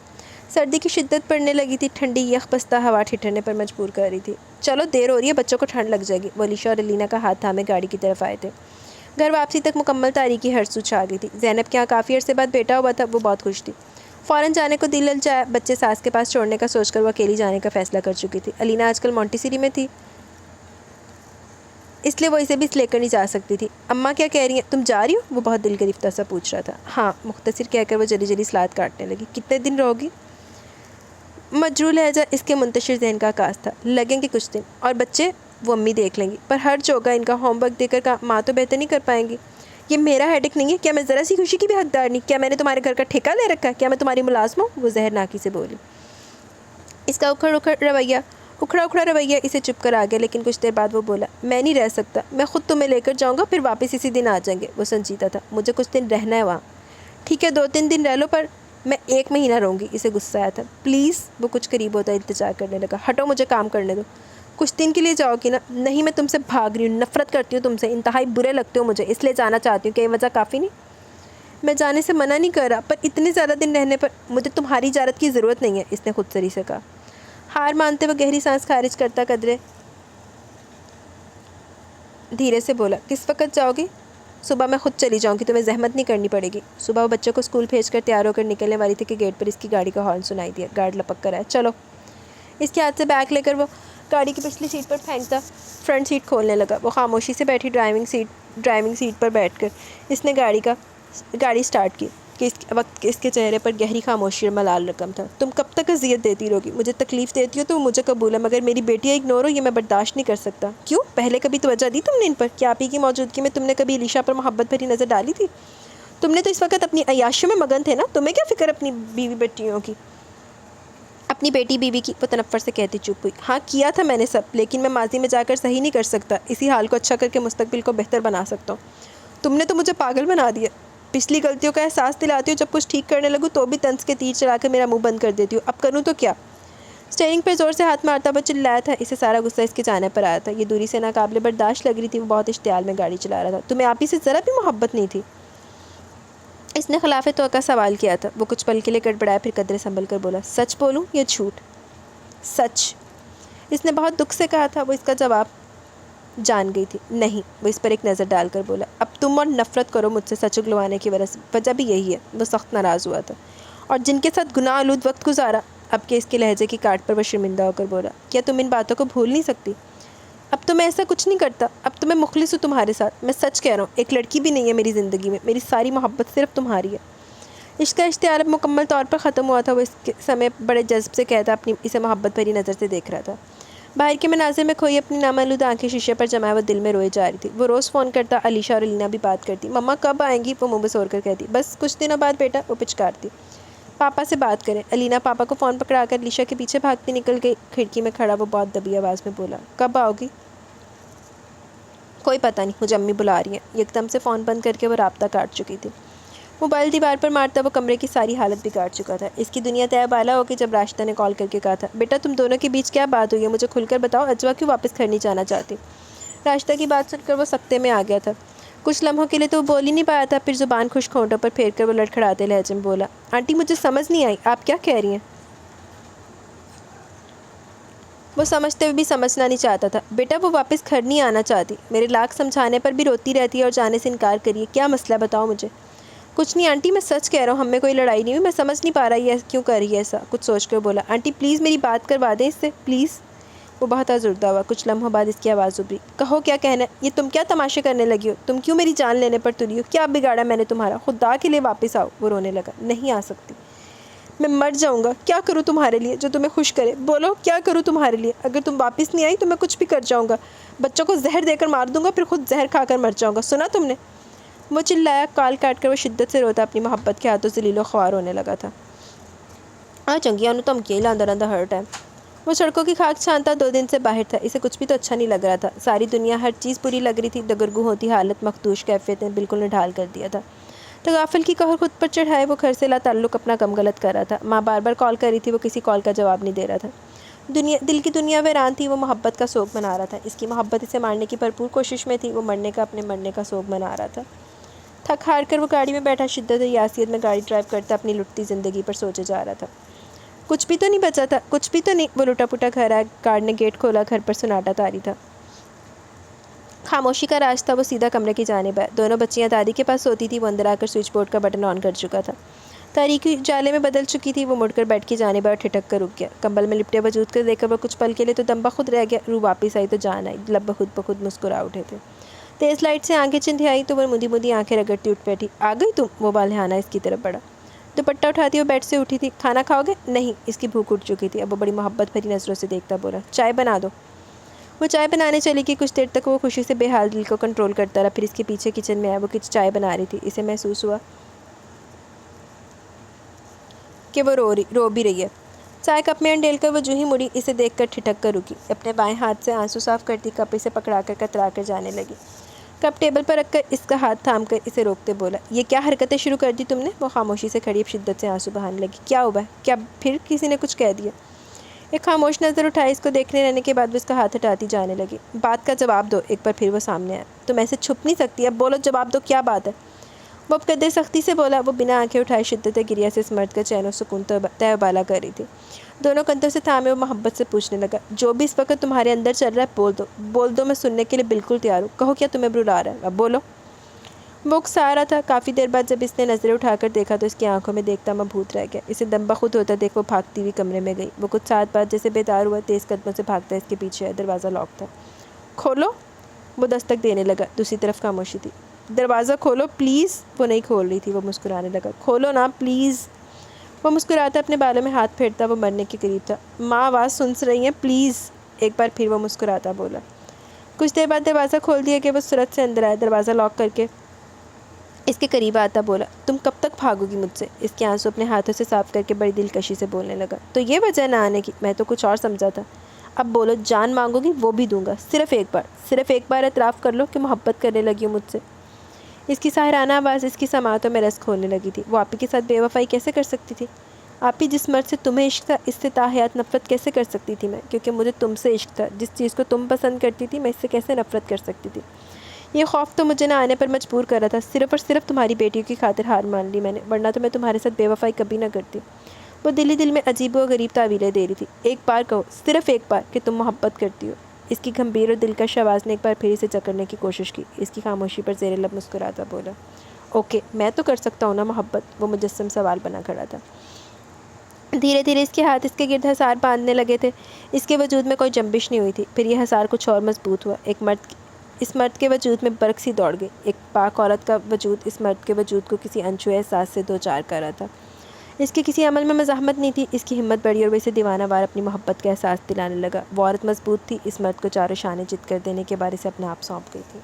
Speaker 1: سردی کی شدت پڑنے لگی تھی، ٹھنڈی یخ بستہ ہوا ٹھٹھرنے پر مجبور کر رہی تھی۔ چلو دیر ہو رہی ہے، بچوں کو ٹھنڈ لگ جائے گی، وہ علیشا اور علینا کا ہاتھ تھامے گاڑی کی طرف آئے تھے۔ گھر واپسی تک مکمل تاریکی ہر سو چھا گئی تھی۔ زینب کے یہاں کافی عرصے بعد بیٹا ہوا تھا، وہ بہت خوش تھی۔ فوراً جانے کو دل للچایا، بچے ساس کے پاس چھوڑنے کا سوچ کر وہ اکیلی جانے کا فیصلہ کر چکی تھی۔ علینا آج کل مونٹیسری میں تھی، اس لیے وہ اسے بھی لے کر نہیں جا سکتی تھی۔ اماں کیا کہہ رہی ہیں، تم جا رہی ہو؟ وہ بہت دل گرفتہ سا پوچھ رہا تھا۔ ہاں، مختصر کہہ کر وہ جلی جلی سلاد کاٹنے لگی۔ کتنے دن رہو گی؟ مجروح لہجہ اس کے منتشر ذہن کا عکاس تھا۔ لگیں گے کچھ دن، اور بچے وہ امی دیکھ لیں گی، پر حرج ہوگا ان کا ہوم ورک دے کر ماں تو بہتر نہیں کر پائیں گی۔ یہ میرا ہیڈک نہیں ہے، کیا میں ذرا سی خوشی کی بھی حقدار نہیں؟ کیا میں نے تمہارے گھر کا ٹھیکہ لے رکھا ہے؟ کیا میں تمہاری ملازم ہوں؟ وہ زہرناکی سے بولی۔ اس کا اکھڑا اکھڑا رویہ اسے چپ کر آ گیا، لیکن کچھ دیر بعد وہ بولا، میں نہیں رہ سکتا، میں خود تمہیں لے کر جاؤں گا، پھر واپس اسی دن آ جائیں گے۔ وہ سنجیدہ تھا۔ مجھے کچھ دن رہنا ہے وہاں۔ ٹھیک ہے، 2-3 دن رہ لو، پر میں 1 مہینہ رہوں گی۔ اسے غصہ آیا تھا۔ پلیز، وہ کچھ قریب ہوتا التجا کرنے لگا، ہٹو، مجھے کام کرنے دو۔ کچھ دن کے لیے جاؤ گی نا؟ نہیں، میں تم سے بھاگ رہی ہوں، نفرت کرتی ہوں تم سے، انتہائی برے لگتے ہو مجھے، اس لیے جانا چاہتی ہوں۔ کہ یہ وجہ کافی نہیں؟ میں جانے سے منع نہیں کر رہا، پر اتنے زیادہ دن رہنے پر مجھے تمہاری اجازت کی ضرورت نہیں ہے، اس نے خود سری سے کہا۔ ہار مانتے وہ گہری سانس خارج کرتا قدرے دھیرے سے بولا، کس وقت جاؤ گی؟ صبح میں خود چلی جاؤں گی، تمہیں زحمت نہیں کرنی پڑے گی۔ صبح وہ بچوں کو اسکول بھیج کر تیار ہو کر نکلنے والی تھی کہ گیٹ پر اس کی گاڑی کا ہارن سنائی دیا۔ گارڈ لپک کر آیا، چلو۔ اس کے ہاتھ سے بیگ لے کر وہ گاڑی کی پچھلی سیٹ پر پھینکتا فرنٹ سیٹ کھولنے لگا۔ وہ خاموشی سے بیٹھی ڈرائیونگ سیٹ پر بیٹھ کر اس نے گاڑی سٹارٹ کی کہ اس وقت اس کے چہرے پر گہری خاموشی اور ملال رقم تھا۔ تم کب تک اذیت دیتی رہو گی؟ مجھے تکلیف دیتی ہو تو مجھے قبول ہے، مگر میری بیٹیاں اگنور ہو، یہ میں برداشت نہیں کر سکتا۔ کیوں؟ پہلے کبھی توجہ دی تم نے ان پر؟ کیا آپ ہی کی موجودگی میں تم نے کبھی علیشا پر محبت بھری نظر ڈالی تھی؟ تم نے تو اس وقت اپنی عیاشیوں میں مگن تھے نا، تمہیں کیا فکر اپنی بیوی بیٹیوں کی؟ اپنی بیٹی بیوی کی، وہ تنفر سے کہتی چپ ہوئی۔ ہاں کیا تھا میں نے سب، لیکن میں ماضی میں جا کر صحیح نہیں کر سکتا، اسی حال کو اچھا کر کے مستقبل کو بہتر بنا سکتا ہوں۔ تم نے تو مجھے پاگل بنا دیا، پچھلی غلطیوں کا احساس دلاتی ہو، جب کچھ ٹھیک کرنے لگوں تو بھی طنز کے تیر چلا کر میرا منہ بند کر دیتی ہو۔ اب کروں تو کیا؟ اسٹیئرنگ پر زور سے ہاتھ مارتا وہ چلایا تھا، اسے سارا غصہ اس کے جانے پر آیا تھا۔ یہ دوری سے ناقابل برداشت لگ رہی تھی، وہ بہت اشتعال میں گاڑی چلا رہا تھا۔ تمہیں آپ ہی سے ذرا بھی محبت نہیں تھی؟ اس نے خلاف توقع سوال کیا تھا۔ وہ کچھ پل کے لیے گڑبڑایا، پھر قدرے سنبھل کر بولا، سچ بولوں یا جھوٹ؟ سچ، اس نے بہت دکھ سے کہا تھا۔ وہ اس کا جواب جان گئی تھی۔ نہیں، وہ اس پر ایک نظر ڈال کر بولا، اب تم اور نفرت کرو مجھ سے سچ اگلوانے کی وجہ بھی یہی ہے۔ وہ سخت ناراض ہوا تھا۔ اور جن کے ساتھ گناہ آلود وقت گزارا؟ اب کہ اس کے لہجے کی کاٹ پر وہ شرمندہ ہو کر بولا، کیا تم ان باتوں کو بھول نہیں سکتی؟ اب تو میں ایسا کچھ نہیں کرتا، اب تو میں مخلص ہوں تمہارے ساتھ، میں سچ کہہ رہا ہوں، ایک لڑکی بھی نہیں ہے میری زندگی میں، میری ساری محبت صرف تمہاری ہے۔ عشق کا اشتعال اب مکمل طور پر ختم ہوا تھا۔ وہ اس کے سمے بڑے جذب سے کہتا اپنی اسے محبت بھری نظر سے دیکھ رہا تھا۔ باہر کے مناظر میں کھوئی اپنی نامعلوم آنکھیں شیشے پر جمائے وہ دل میں روئے جا رہی تھی۔ وہ روز فون کرتا، علیشا اور علینا بھی بات کرتی۔ مما کب آئیں گی؟ وہ منہ بسور کر کہتی، بس کچھ دنوں بعد بیٹا، وہ پچکارتی۔ پاپا سے بات کریں۔ علینا پاپا کو فون پکڑا کر علیشا کے پیچھے بھاگتی نکل گئی۔ کھڑکی میں کھڑا وہ بہت دبی آواز میں بولا، کب آؤ گی؟ کوئی پتہ نہیں، مجھے امی بلا رہی ہیں۔ ایک دم سے فون بند کر کے وہ رابطہ کاٹ چکی تھی۔ موبائل دیوار پر مارتا وہ کمرے کی ساری حالت بگاڑ چکا تھا۔ اس کی دنیا طے بالا ہو گئی جب راشدہ نے کال کر کے کہا تھا، بیٹا تم دونوں کے بیچ کیا بات ہوئی ہے؟ مجھے کھل کر بتاؤ، اجوا کیوں واپس گھر نہیں جانا چاہتی؟ راشدہ کی بات سن کر وہ سکتے میں آ گیا تھا۔ کچھ لمحوں کے لیے تو وہ بول ہی نہیں پایا تھا، پھر زبان خشک ہونٹوں پر پھیر کر وہ لڑکھڑاتے لہجے میں بولا، آنٹی مجھے سمجھ نہیں آئی، آپ کیا کہہ رہی ہیں؟ وہ سمجھتے ہوئے بھی سمجھنا نہیں چاہتا تھا۔ بیٹا وہ واپس گھر نہیں آنا چاہتی، میرے لاکھ سمجھانے پر بھی روتی رہتی ہے اور جانے سے انکار کریے، کیا مسئلہ بتاؤ مجھے؟ کچھ نہیں آنٹی، میں سچ کہہ رہا ہوں، ہم میں کوئی لڑائی نہیں ہوئی، میں سمجھ نہیں پا رہا یہ کیوں کر رہی ہے ایسا۔ کچھ سوچ کر بولا، آنٹی پلیز میری بات کروا دیں اس سے، پلیز۔ وہ بہت آزردہ ہوا۔ کچھ لمحوں بعد اس کی آواز ابھری، کہو کیا کہنا ہے؟ یہ تم کیا تماشے کرنے لگی ہو؟ تم کیوں میری جان لینے پر تلی ہو؟ کیا بگاڑا میں نے تمہارا؟ خدا کے لیے واپس آؤ۔ وہ رونے لگا، نہیں آ سکتی، میں مر جاؤں گا، کیا کروں تمہارے لیے جو تمہیں خوش کرے؟ بولو کیا کروں تمہارے لیے؟ اگر تم واپس نہیں آئی تو میں کچھ بھی کر جاؤں گا، بچوں کو زہر دے کر مار دوں گا، پھر خود زہر کھا کر مر جاؤں گا، سنا تم نے؟ وہ چلایا۔ کال کاٹ کر وہ شدت سے روتا اپنی محبت کے ہاتھوں ذلیل و خوار ہونے لگا تھا۔ چنگیاں انہوں تم کیلا اندر اندر ہر ٹائم۔ وہ سڑکوں کی خاک چھانتا 2 دن سے باہر تھا، اسے کچھ بھی تو اچھا نہیں لگ رہا تھا۔ ساری دنیا، ہر چیز بری لگ رہی تھی۔ دگرگوں ہوتی حالت، مخدوش کیفیت نے بالکل نڈھال کر دیا تھا۔ تغافل کی قہر خود پر چڑھائے وہ گھر سے لا تعلق اپنا کم غلط کر رہا تھا۔ ماں بار بار کال کر رہی تھی، وہ کسی کال کا جواب نہیں دے رہا تھا۔ دل کی دنیا ویران تھی، وہ محبت کا سوگ منا رہا تھا۔ اس کی محبت اسے مارنے کی بھرپور کوشش میں تھی، وہ اپنے مرنے کا سوگ منا رہا تھا۔ تھک ہار کر وہ گاڑی میں بیٹھا شدت یاسیت میں گاڑی ڈرائیو کرتا اپنی لٹتی زندگی پر سوچے جا رہا تھا۔ کچھ بھی تو نہیں بچا تھا، کچھ بھی تو نہیں۔ وہ لٹا پٹا گھر آیا، کار نے گیٹ کھولا، گھر پر سناٹا طاری تھا۔ خاموشی کا راز تھا، وہ سیدھا کمرے کی جانب آیا۔ دونوں بچیاں دادی کے پاس سوتی تھی، وہ اندر آ کر سوئچ بورڈ کا بٹن آن کر چکا تھا۔ تاریکی جالے میں بدل چکی تھی، وہ مڑ کر بیٹھ کی جانب آیا اور ٹھٹک کر رک گیا۔ کمبل میں لپٹے وجود کو دیکھ کر وہ کچھ پل کے لیے تو دم بخود رہ گیا، روح واپس آئی تو جان آئی، لب بخود مسکرا اٹھے تھے۔ تیز لائٹ سے آنکھیں چندھیائی تو وہ مدی آنکھیں رگڑتی اٹھ بیٹھی۔ آ گئی تم؟ وہ بالہانہ اس کی طرف بڑھا۔ دوپٹہ اٹھاتی وہ بیڈ سے اٹھی تھی۔ کھانا کھاؤ گے؟ نہیں، اس کی بھوک اٹھ چکی تھی۔ اب وہ بڑی محبت بھری نظروں سے دیکھتا بولا، چائے بنا دو۔ وہ چائے بنانے چلی گئی۔ کچھ دیر تک وہ خوشی سے بے حال دل کو کنٹرول کرتا رہا، پھر اس کے پیچھے کچن میں آیا۔ وہ کچھ چائے بنا رہی تھی، اسے محسوس ہوا کہ وہ رو بھی رہی ہے۔ چائے کپ میں انڈیل کر وہ جو ہی مڑی، اسے دیکھ کر ٹھٹک کر رکی۔ اپنے بائیں ہاتھ سے آنسو صاف کرتی کپ اسے پکڑا کر کترا کر جانے لگی۔ کپ ٹیبل پر رکھ کر اس کا ہاتھ تھام کر اسے روکتے بولا، یہ کیا حرکتیں شروع کر دی تم نے؟ وہ خاموشی سے کھڑی، شدت سے آنسو بہانے لگی۔ کیا ہوا ہے؟ کیا پھر کسی نے کچھ کہہ دیا؟ ایک خاموش نظر اٹھائی، اس کو دیکھنے رہنے کے بعد وہ اس کا ہاتھ ہٹاتی جانے لگی۔ بات کا جواب دو۔ ایک بار پھر وہ سامنے آیا۔ تم ایسے چھپ نہیں سکتی، اب بولو، جواب دو، کیا بات ہے؟ وہ اب قدر سختی سے بولا۔ وہ بنا آنکھیں اٹھائے شدت گریہ سے اس مرد کا چین و سکون تہ بالا کر رہی تھی۔ دونوں کندھوں سے تھامے وہ محبت سے پوچھنے لگا، جو بھی اس وقت تمہارے اندر چل رہا ہے بول دو، میں سننے کے لیے بالکل تیار ہوں۔ کہو کیا تمہیں برلا رہا ہے، اب بولو۔ وہ اکسا رہا تھا۔ کافی دیر بعد جب اس نے نظریں اٹھا کر دیکھا تو اس کی آنکھوں میں دیکھتا مبہوت رہ گیا۔ اسے دم بخود ہوتا دیکھ وہ بھاگتی ہوئی کمرے میں گئی۔ وہ کچھ ساتھ بعد جیسے بیدار ہوا، تیز قدموں سے بھاگتا اس کے پیچھے آیا۔ دروازہ لاک تھا۔ کھولو۔ وہ دستک دینے لگا، دوسری طرف خاموشی تھی۔ دروازہ کھولو پلیز۔ وہ نہیں کھول رہی تھی، وہ مسکرانے لگا، کھولو نا پلیز۔ وہ مسکراتا اپنے بالوں میں ہاتھ پھیرتا، وہ مرنے کے قریب تھا۔ ماں آواز سن رہی ہیں پلیز؟ ایک بار پھر وہ مسکراتا بولا۔ کچھ دیر بعد دروازہ کھول دیا کہ وہ سرعت سے اندر آیا۔ دروازہ لاک کر کے اس کے قریب آتا بولا، تم کب تک بھاگو گی مجھ سے؟ اس کے آنسو اپنے ہاتھوں سے صاف کر کے بڑی دلکشی سے بولنے لگا، تو یہ وجہ نہ آنے کی؟ میں تو کچھ اور سمجھا تھا۔ اب بولو، جان مانگو گی وہ بھی دوں گا، صرف ایک بار اعتراف کر لو کہ محبت کرنے لگی ہو مجھ سے۔ اس کی ساحرانہ آواز اس کی سماعتوں میں رس کھولنے لگی تھی۔ وہ آپ ہی کے ساتھ بے وفائی کیسے کر سکتی تھی؟ آپ ہی جس مرد سے تمہیں عشق تھا، اس سے تاحیات نفرت کیسے کر سکتی تھی میں؟ کیونکہ مجھے تم سے عشق تھا۔ جس چیز کو تم پسند کرتی تھی، میں اس سے کیسے نفرت کر سکتی تھی؟ یہ خوف تو مجھے نہ آنے پر مجبور کر رہا تھا۔ صرف اور صرف تمہاری بیٹیوں کی خاطر ہار مان لی میں نے، ورنہ تو میں تمہارے ساتھ بے وفائی کبھی نہ کرتی۔ وہ دل میں عجیب و غریب تعویلیں دے رہی تھی۔ ایک بار کہو، صرف ایک بار، کہ تم محبت کرتی ہو۔ اس کی گھمبیر اور دلکش آواز نے ایک بار پھر اسے جکڑنے کی کوشش کی۔ اس کی خاموشی پر زیر لب مسکراتا بولا، اوکے، میں تو کر سکتا ہوں نا محبت؟ وہ مجسم سوال بنا کھڑا تھا۔ دھیرے دھیرے اس کے ہاتھ اس کے گرد حصار باندھنے لگے تھے۔ اس کے وجود میں کوئی جنبش نہیں ہوئی تھی۔ پھر یہ حصار کچھ اور مضبوط ہوا۔ اس مرد کے وجود میں برق سی دوڑ گئی۔ ایک پاک عورت کا وجود اس مرد کے وجود کو کسی انچوئے احساس سے دوچار کر رہا تھا۔ اس کے کسی عمل میں مزاحمت نہیں تھی۔ اس کی ہمت بڑھی اور وہ اسے دیوانہ وار اپنی محبت کا احساس دلانے لگا۔ وہ عورت مضبوط تھی، اس مرد کو چاروں شانے جت کر دینے کے بعد اسے اپنے آپ سونپ گئی تھی۔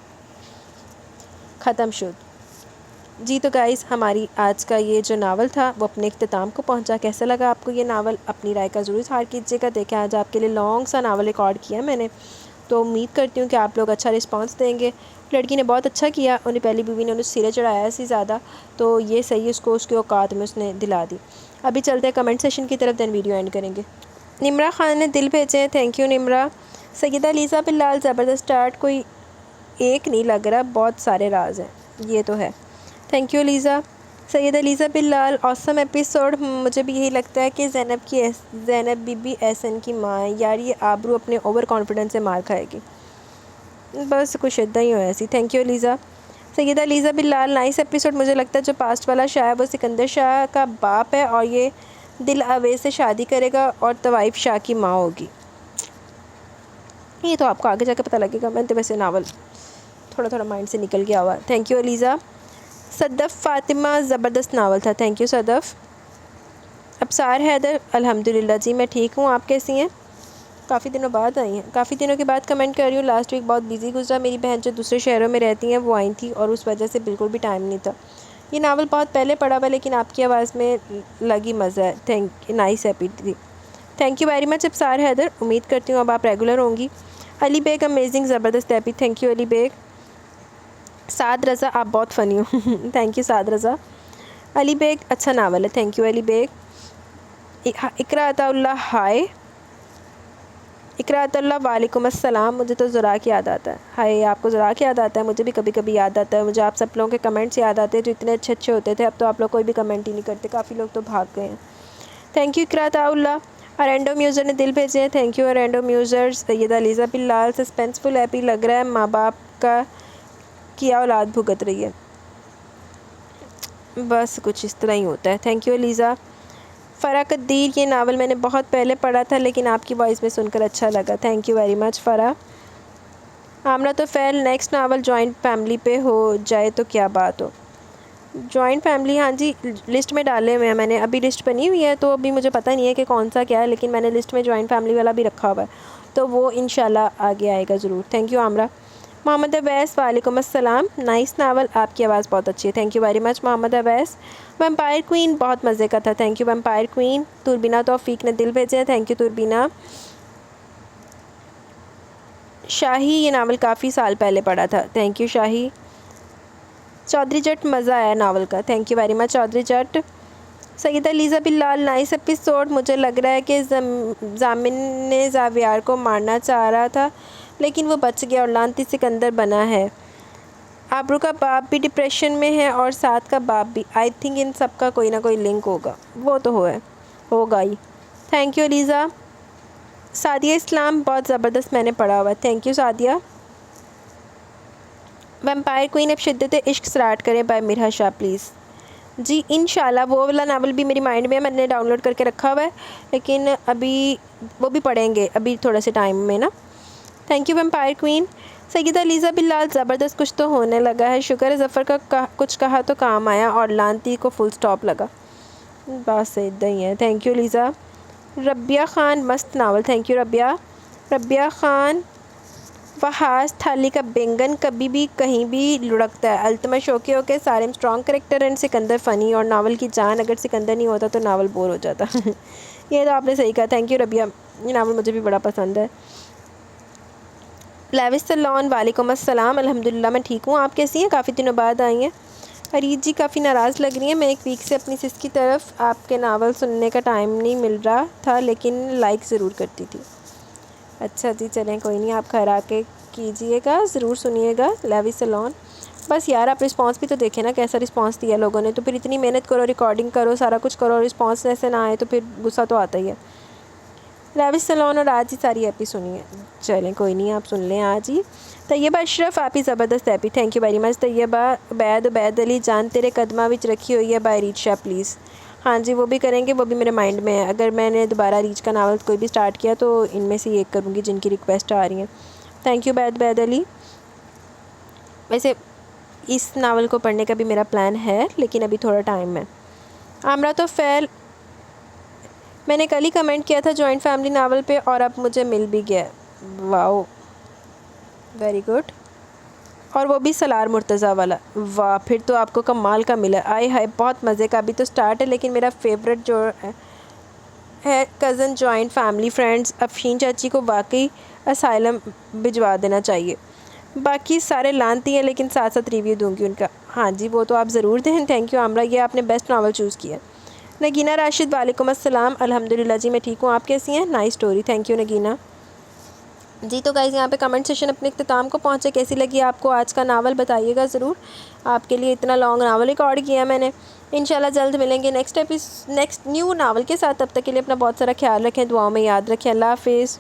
Speaker 1: ختم شد۔ جی تو گائز، ہماری آج کا یہ جو ناول تھا وہ اپنے اختتام کو پہنچا۔ کیسا لگا آپ کو یہ ناول؟ اپنی رائے کا ضرور اظہار کیجیے گا۔ دیکھیں، آج آپ کے لیے لانگ سا ناول ریکارڈ کیا میں نے، تو امید کرتی ہوں کہ آپ لوگ اچھا رسپانس دیں گے۔ لڑکی نے بہت اچھا کیا، انہیں پہلی بیوی نے انہیں سرے چڑھایا سی زیادہ، تو یہ صحیح اس کو اس کے اوقات میں اس نے دلا دی۔ ابھی چلتے ہیں کمنٹ سیشن کی طرف، دین ویڈیو اینڈ کریں گے۔ نمرہ خان نے دل بھیجے ہیں، تھینک یو نمرہ۔ سیدہ لیزا بلال، زبردست اسٹارٹ، کوئی ایک نہیں لگ رہا، بہت سارے راز ہیں، یہ تو ہے۔ Thank you Liza. Syeda Liza Bilal, awesome episode. مجھے بھی یہی لگتا ہے کہ زینب بی بی احسن کی ماں ہے یار، یہ آبرو اپنے اوور کانفیڈنس سے مار کھائے گی، بس کچھ ادھا ہی ہو ایسی۔ Thank you Liza. Syeda Liza Bilal, nice episode. مجھے لگتا ہے جو پاسٹ والا شاہ ہے وہ سکندر شاہ کا باپ ہے اور یہ دل اویس سے شادی کرے گا اور طوائف شاہ کی ماں ہوگی۔ یہ تو آپ کو آگے جا کے پتہ لگے گا، میں تو ویسے ناول تھوڑا مائنڈ سے نکل گیا ہوا۔ Thank you Liza. صدف فاطمہ، زبردست ناول تھا، تھینک یو صدف۔ ابصار حیدر، الحمدللہ جی میں ٹھیک ہوں، آپ کیسی ہیں؟ کافی دنوں بعد آئی ہیں، کافی دنوں کے بعد کمنٹ کر رہی ہوں۔ لاسٹ ویک بہت بیزی گزرا، میری بہن جو دوسرے شہروں میں رہتی ہیں وہ آئی تھیں اور اس وجہ سے بالکل بھی ٹائم نہیں تھا۔ یہ ناول بہت پہلے پڑھا ہوا لیکن آپ کی آواز میں لگی مزہ ہے، نائس ایپی تھی۔ Thank you very much Absar Haider, امید کرتی ہوں اب آپ ریگولر ہوں گی۔ علی بیگ، امیزنگ، زبردست ایپی، تھینک یو علی بیگ۔ سعد رضا آپ بہت فنی ہو تھینک یو سعد رضا. علی بیگ اچھا ناول ہے, تھینک یو علی بیگ. اقراء عطا اللہ ہائے. اقراء عطا اللہ وعلیکم السلام. مجھے تو زراق یاد آتا ہے. ہائے آپ کو زراق یاد آتا ہے, مجھے بھی کبھی کبھی یاد آتا ہے. مجھے آپ سب لوگوں کے کمنٹس یاد آتے ہیں جو اتنے اچھے اچھے ہوتے تھے. اب تو آپ لوگ کوئی بھی کمنٹ ہی نہیں کرتے, کافی لوگ تو بھاگ گئے ہیں. تھینک یو اقراء عطا اللہ. ارینڈو میوزر نے دل بھیجے ہیں, تھینک یو ارینڈو میوزر. سیدہ لیزا بلال سسپینسفل ایپی لگ رہا ہے, ماں باپ کا کیا اولاد بھگت رہی ہے. بس کچھ اس طرح ہی ہوتا ہے. Thank you Liza. فرح قدیر یہ ناول میں نے بہت پہلے پڑھا تھا لیکن آپ کی وائس میں سن کر اچھا لگا, thank you very much Farah. Amira Tufail next novel joint family پہ ہو جائے تو کیا بات ہو. جوائنٹ فیملی ہاں جی لسٹ میں ڈالے ہوئے ہیں میں نے, ابھی لسٹ بنی ہوئی ہے تو ابھی مجھے پتہ نہیں ہے کہ کون سا کیا ہے, لیکن میں نے لسٹ میں جوائنٹ فیملی والا بھی رکھا ہوا ہے, تو وہ انشاءاللہ آگے آئے گا ضرور. Thank you Amira. محمد اویس وعلیکم السلام. نائس ناول, آپ کی آواز بہت اچھی ہے, thank you very much Muhammad Awais. Vampire queen بہت مزے کا تھا, thank you vampire queen. Turbina Taufiq نے دل بھیجے ہیں, تھینک یو توربینہ. شاہی یہ ناول کافی سال پہلے پڑھا تھا, تھینک یو شاہی. چودھری جٹ مزہ آیا ناول کا, thank you very much Chaudhry Jatt. Syeda Liza Bilal nice episode. مجھے لگ رہا ہے کہ ضامن نے زاویار کو مارنا چاہ رہا تھا لیکن وہ بچ گیا اور لعنتی سکندر بنا ہے. آبرو کا باپ بھی ڈپریشن میں ہے اور سعد کا باپ بھی. آئی تھنک ان سب کا کوئی نہ کوئی لنک ہوگا, وہ تو ہوگا ہی. Thank you Liza. سعدیہ اسلام بہت زبردست میں نے پڑھا ہوا ہے, thank you Sadia. Vampire queen اب شدت عشق اسٹارٹ کریں بائی مرحا شاہ پلیز. جی انشاءاللہ وہ والا ناول بھی میری مائنڈ میں ہے, میں نے ڈاؤن لوڈ کر کے رکھا ہوا ہے لیکن ابھی وہ بھی پڑھیں گے ابھی تھوڑے سے ٹائم میں نا. Thank you vampire queen. Syeda Liza Bilal زبردست کچھ تو ہونے لگا ہے, شکر ہے ظفر کا کچھ کہا تو کام آیا اور لعنتی کو فل سٹاپ لگا. بس اتنا ہی ہے. Thank you Liza. ربیہ خان مست novel, thank you Rabia. Rabia Khan. Fahaz تھالی کا بینگن کبھی بھی کہیں بھی لڑکتا ہے. التما شوقی ہو کے سارے اسٹرانگ کریکٹر اینڈ سکندر فنی, اور ناول کی جان اگر سکندر نہیں ہوتا تو ناول بور ہو جاتا یہ تو آپ نے صحیح کہا, تھینک یو ربیہ. یہ ناول مجھے بھی بڑا پسند ہے. لیوس سلون وعلیکم السلام. الحمدللہ میں ٹھیک ہوں, آپ کیسی ہیں؟ کافی دنوں بعد آئی ہیں. فرید جی کافی ناراض لگ رہی ہیں, میں ایک ویک سے اپنی سس کی طرف آپ کے ناول سننے کا ٹائم نہیں مل رہا تھا لیکن لائک ضرور کرتی تھی. اچھا جی چلیں کوئی نہیں, آپ گھر آ کے کیجئے گا, ضرور سنیے گا. لیوس سلون. بس یار آپ رسپانس بھی تو دیکھیں نا کیسا رسپانس دیا لوگوں نے, تو پھر اتنی محنت کرو, ریکارڈنگ کرو, سارا کچھ کرو, رسپانس ایسے نہ آئے تو پھر غصہ تو آتا ہی ہے. لیوس سلون اور آج ہی ساری ایپی سنی ہے. چلیں کوئی نہیں آپ سن لیں آج ہی. طیبہ اشرف آپ ہی زبردست ایپی, تھینک یو ویری مچ طیبہ. عبید علی جان تیرے قدمہ وچ رکھی ہوئی ہے بائی ریچ شاہ پلیز. ہاں جی وہ بھی کریں گے, وہ بھی میرے مائنڈ میں ہے. اگر میں نے دوبارہ ریچ کا ناول کوئی بھی سٹارٹ کیا تو ان میں سے ایک کروں گی جن کی ریکویسٹ آ رہی ہیں. تھینک یو عبید علی. ویسے اس ناول کو پڑھنے کا بھی میرا پلان ہے لیکن ابھی تھوڑا ٹائم ہے. عامرہ طفیل میں نے کل ہی کمنٹ کیا تھا جوائنٹ فیملی ناول پہ اور اب مجھے مل بھی گیا. واو ویری گڈ. اور وہ بھی سالار مرتضیٰ والا. واہ پھر تو آپ کو کمال کا ملا. آئے ہائے بہت مزے کا. ابھی تو سٹارٹ ہے لیکن میرا فیوریٹ جو ہے cousin joint family friends. Afshin چاچی کو واقعی اسائلم بھجوا دینا چاہیے. باقی سارے لانتی ہیں لیکن ساتھ ساتھ ریویو دوں گی ان کا. ہاں جی وہ تو آپ ضرور دیں. تھینک یو عامرہ, یہ آپ نے بیسٹ ناول چوز کیا. نگینہ راشد وعلیکم السلام. الحمدللہ جی میں ٹھیک ہوں, آپ کیسی ہیں؟ Nice story, thank you Nagina. جی تو گائز یہاں پہ کمنٹ سیشن اپنے اختتام کو پہنچے. کیسی لگی آپ کو آج کا ناول بتائیے گا ضرور. آپ کے لیے اتنا لانگ ناول ریکارڈ کیا میں نے. انشاءاللہ جلد ملیں گے نیکسٹ نیو ناول کے ساتھ. تب تک کے لیے اپنا بہت سارا خیال رکھیں, دعاؤں میں یاد رکھیں. اللہ حافظ.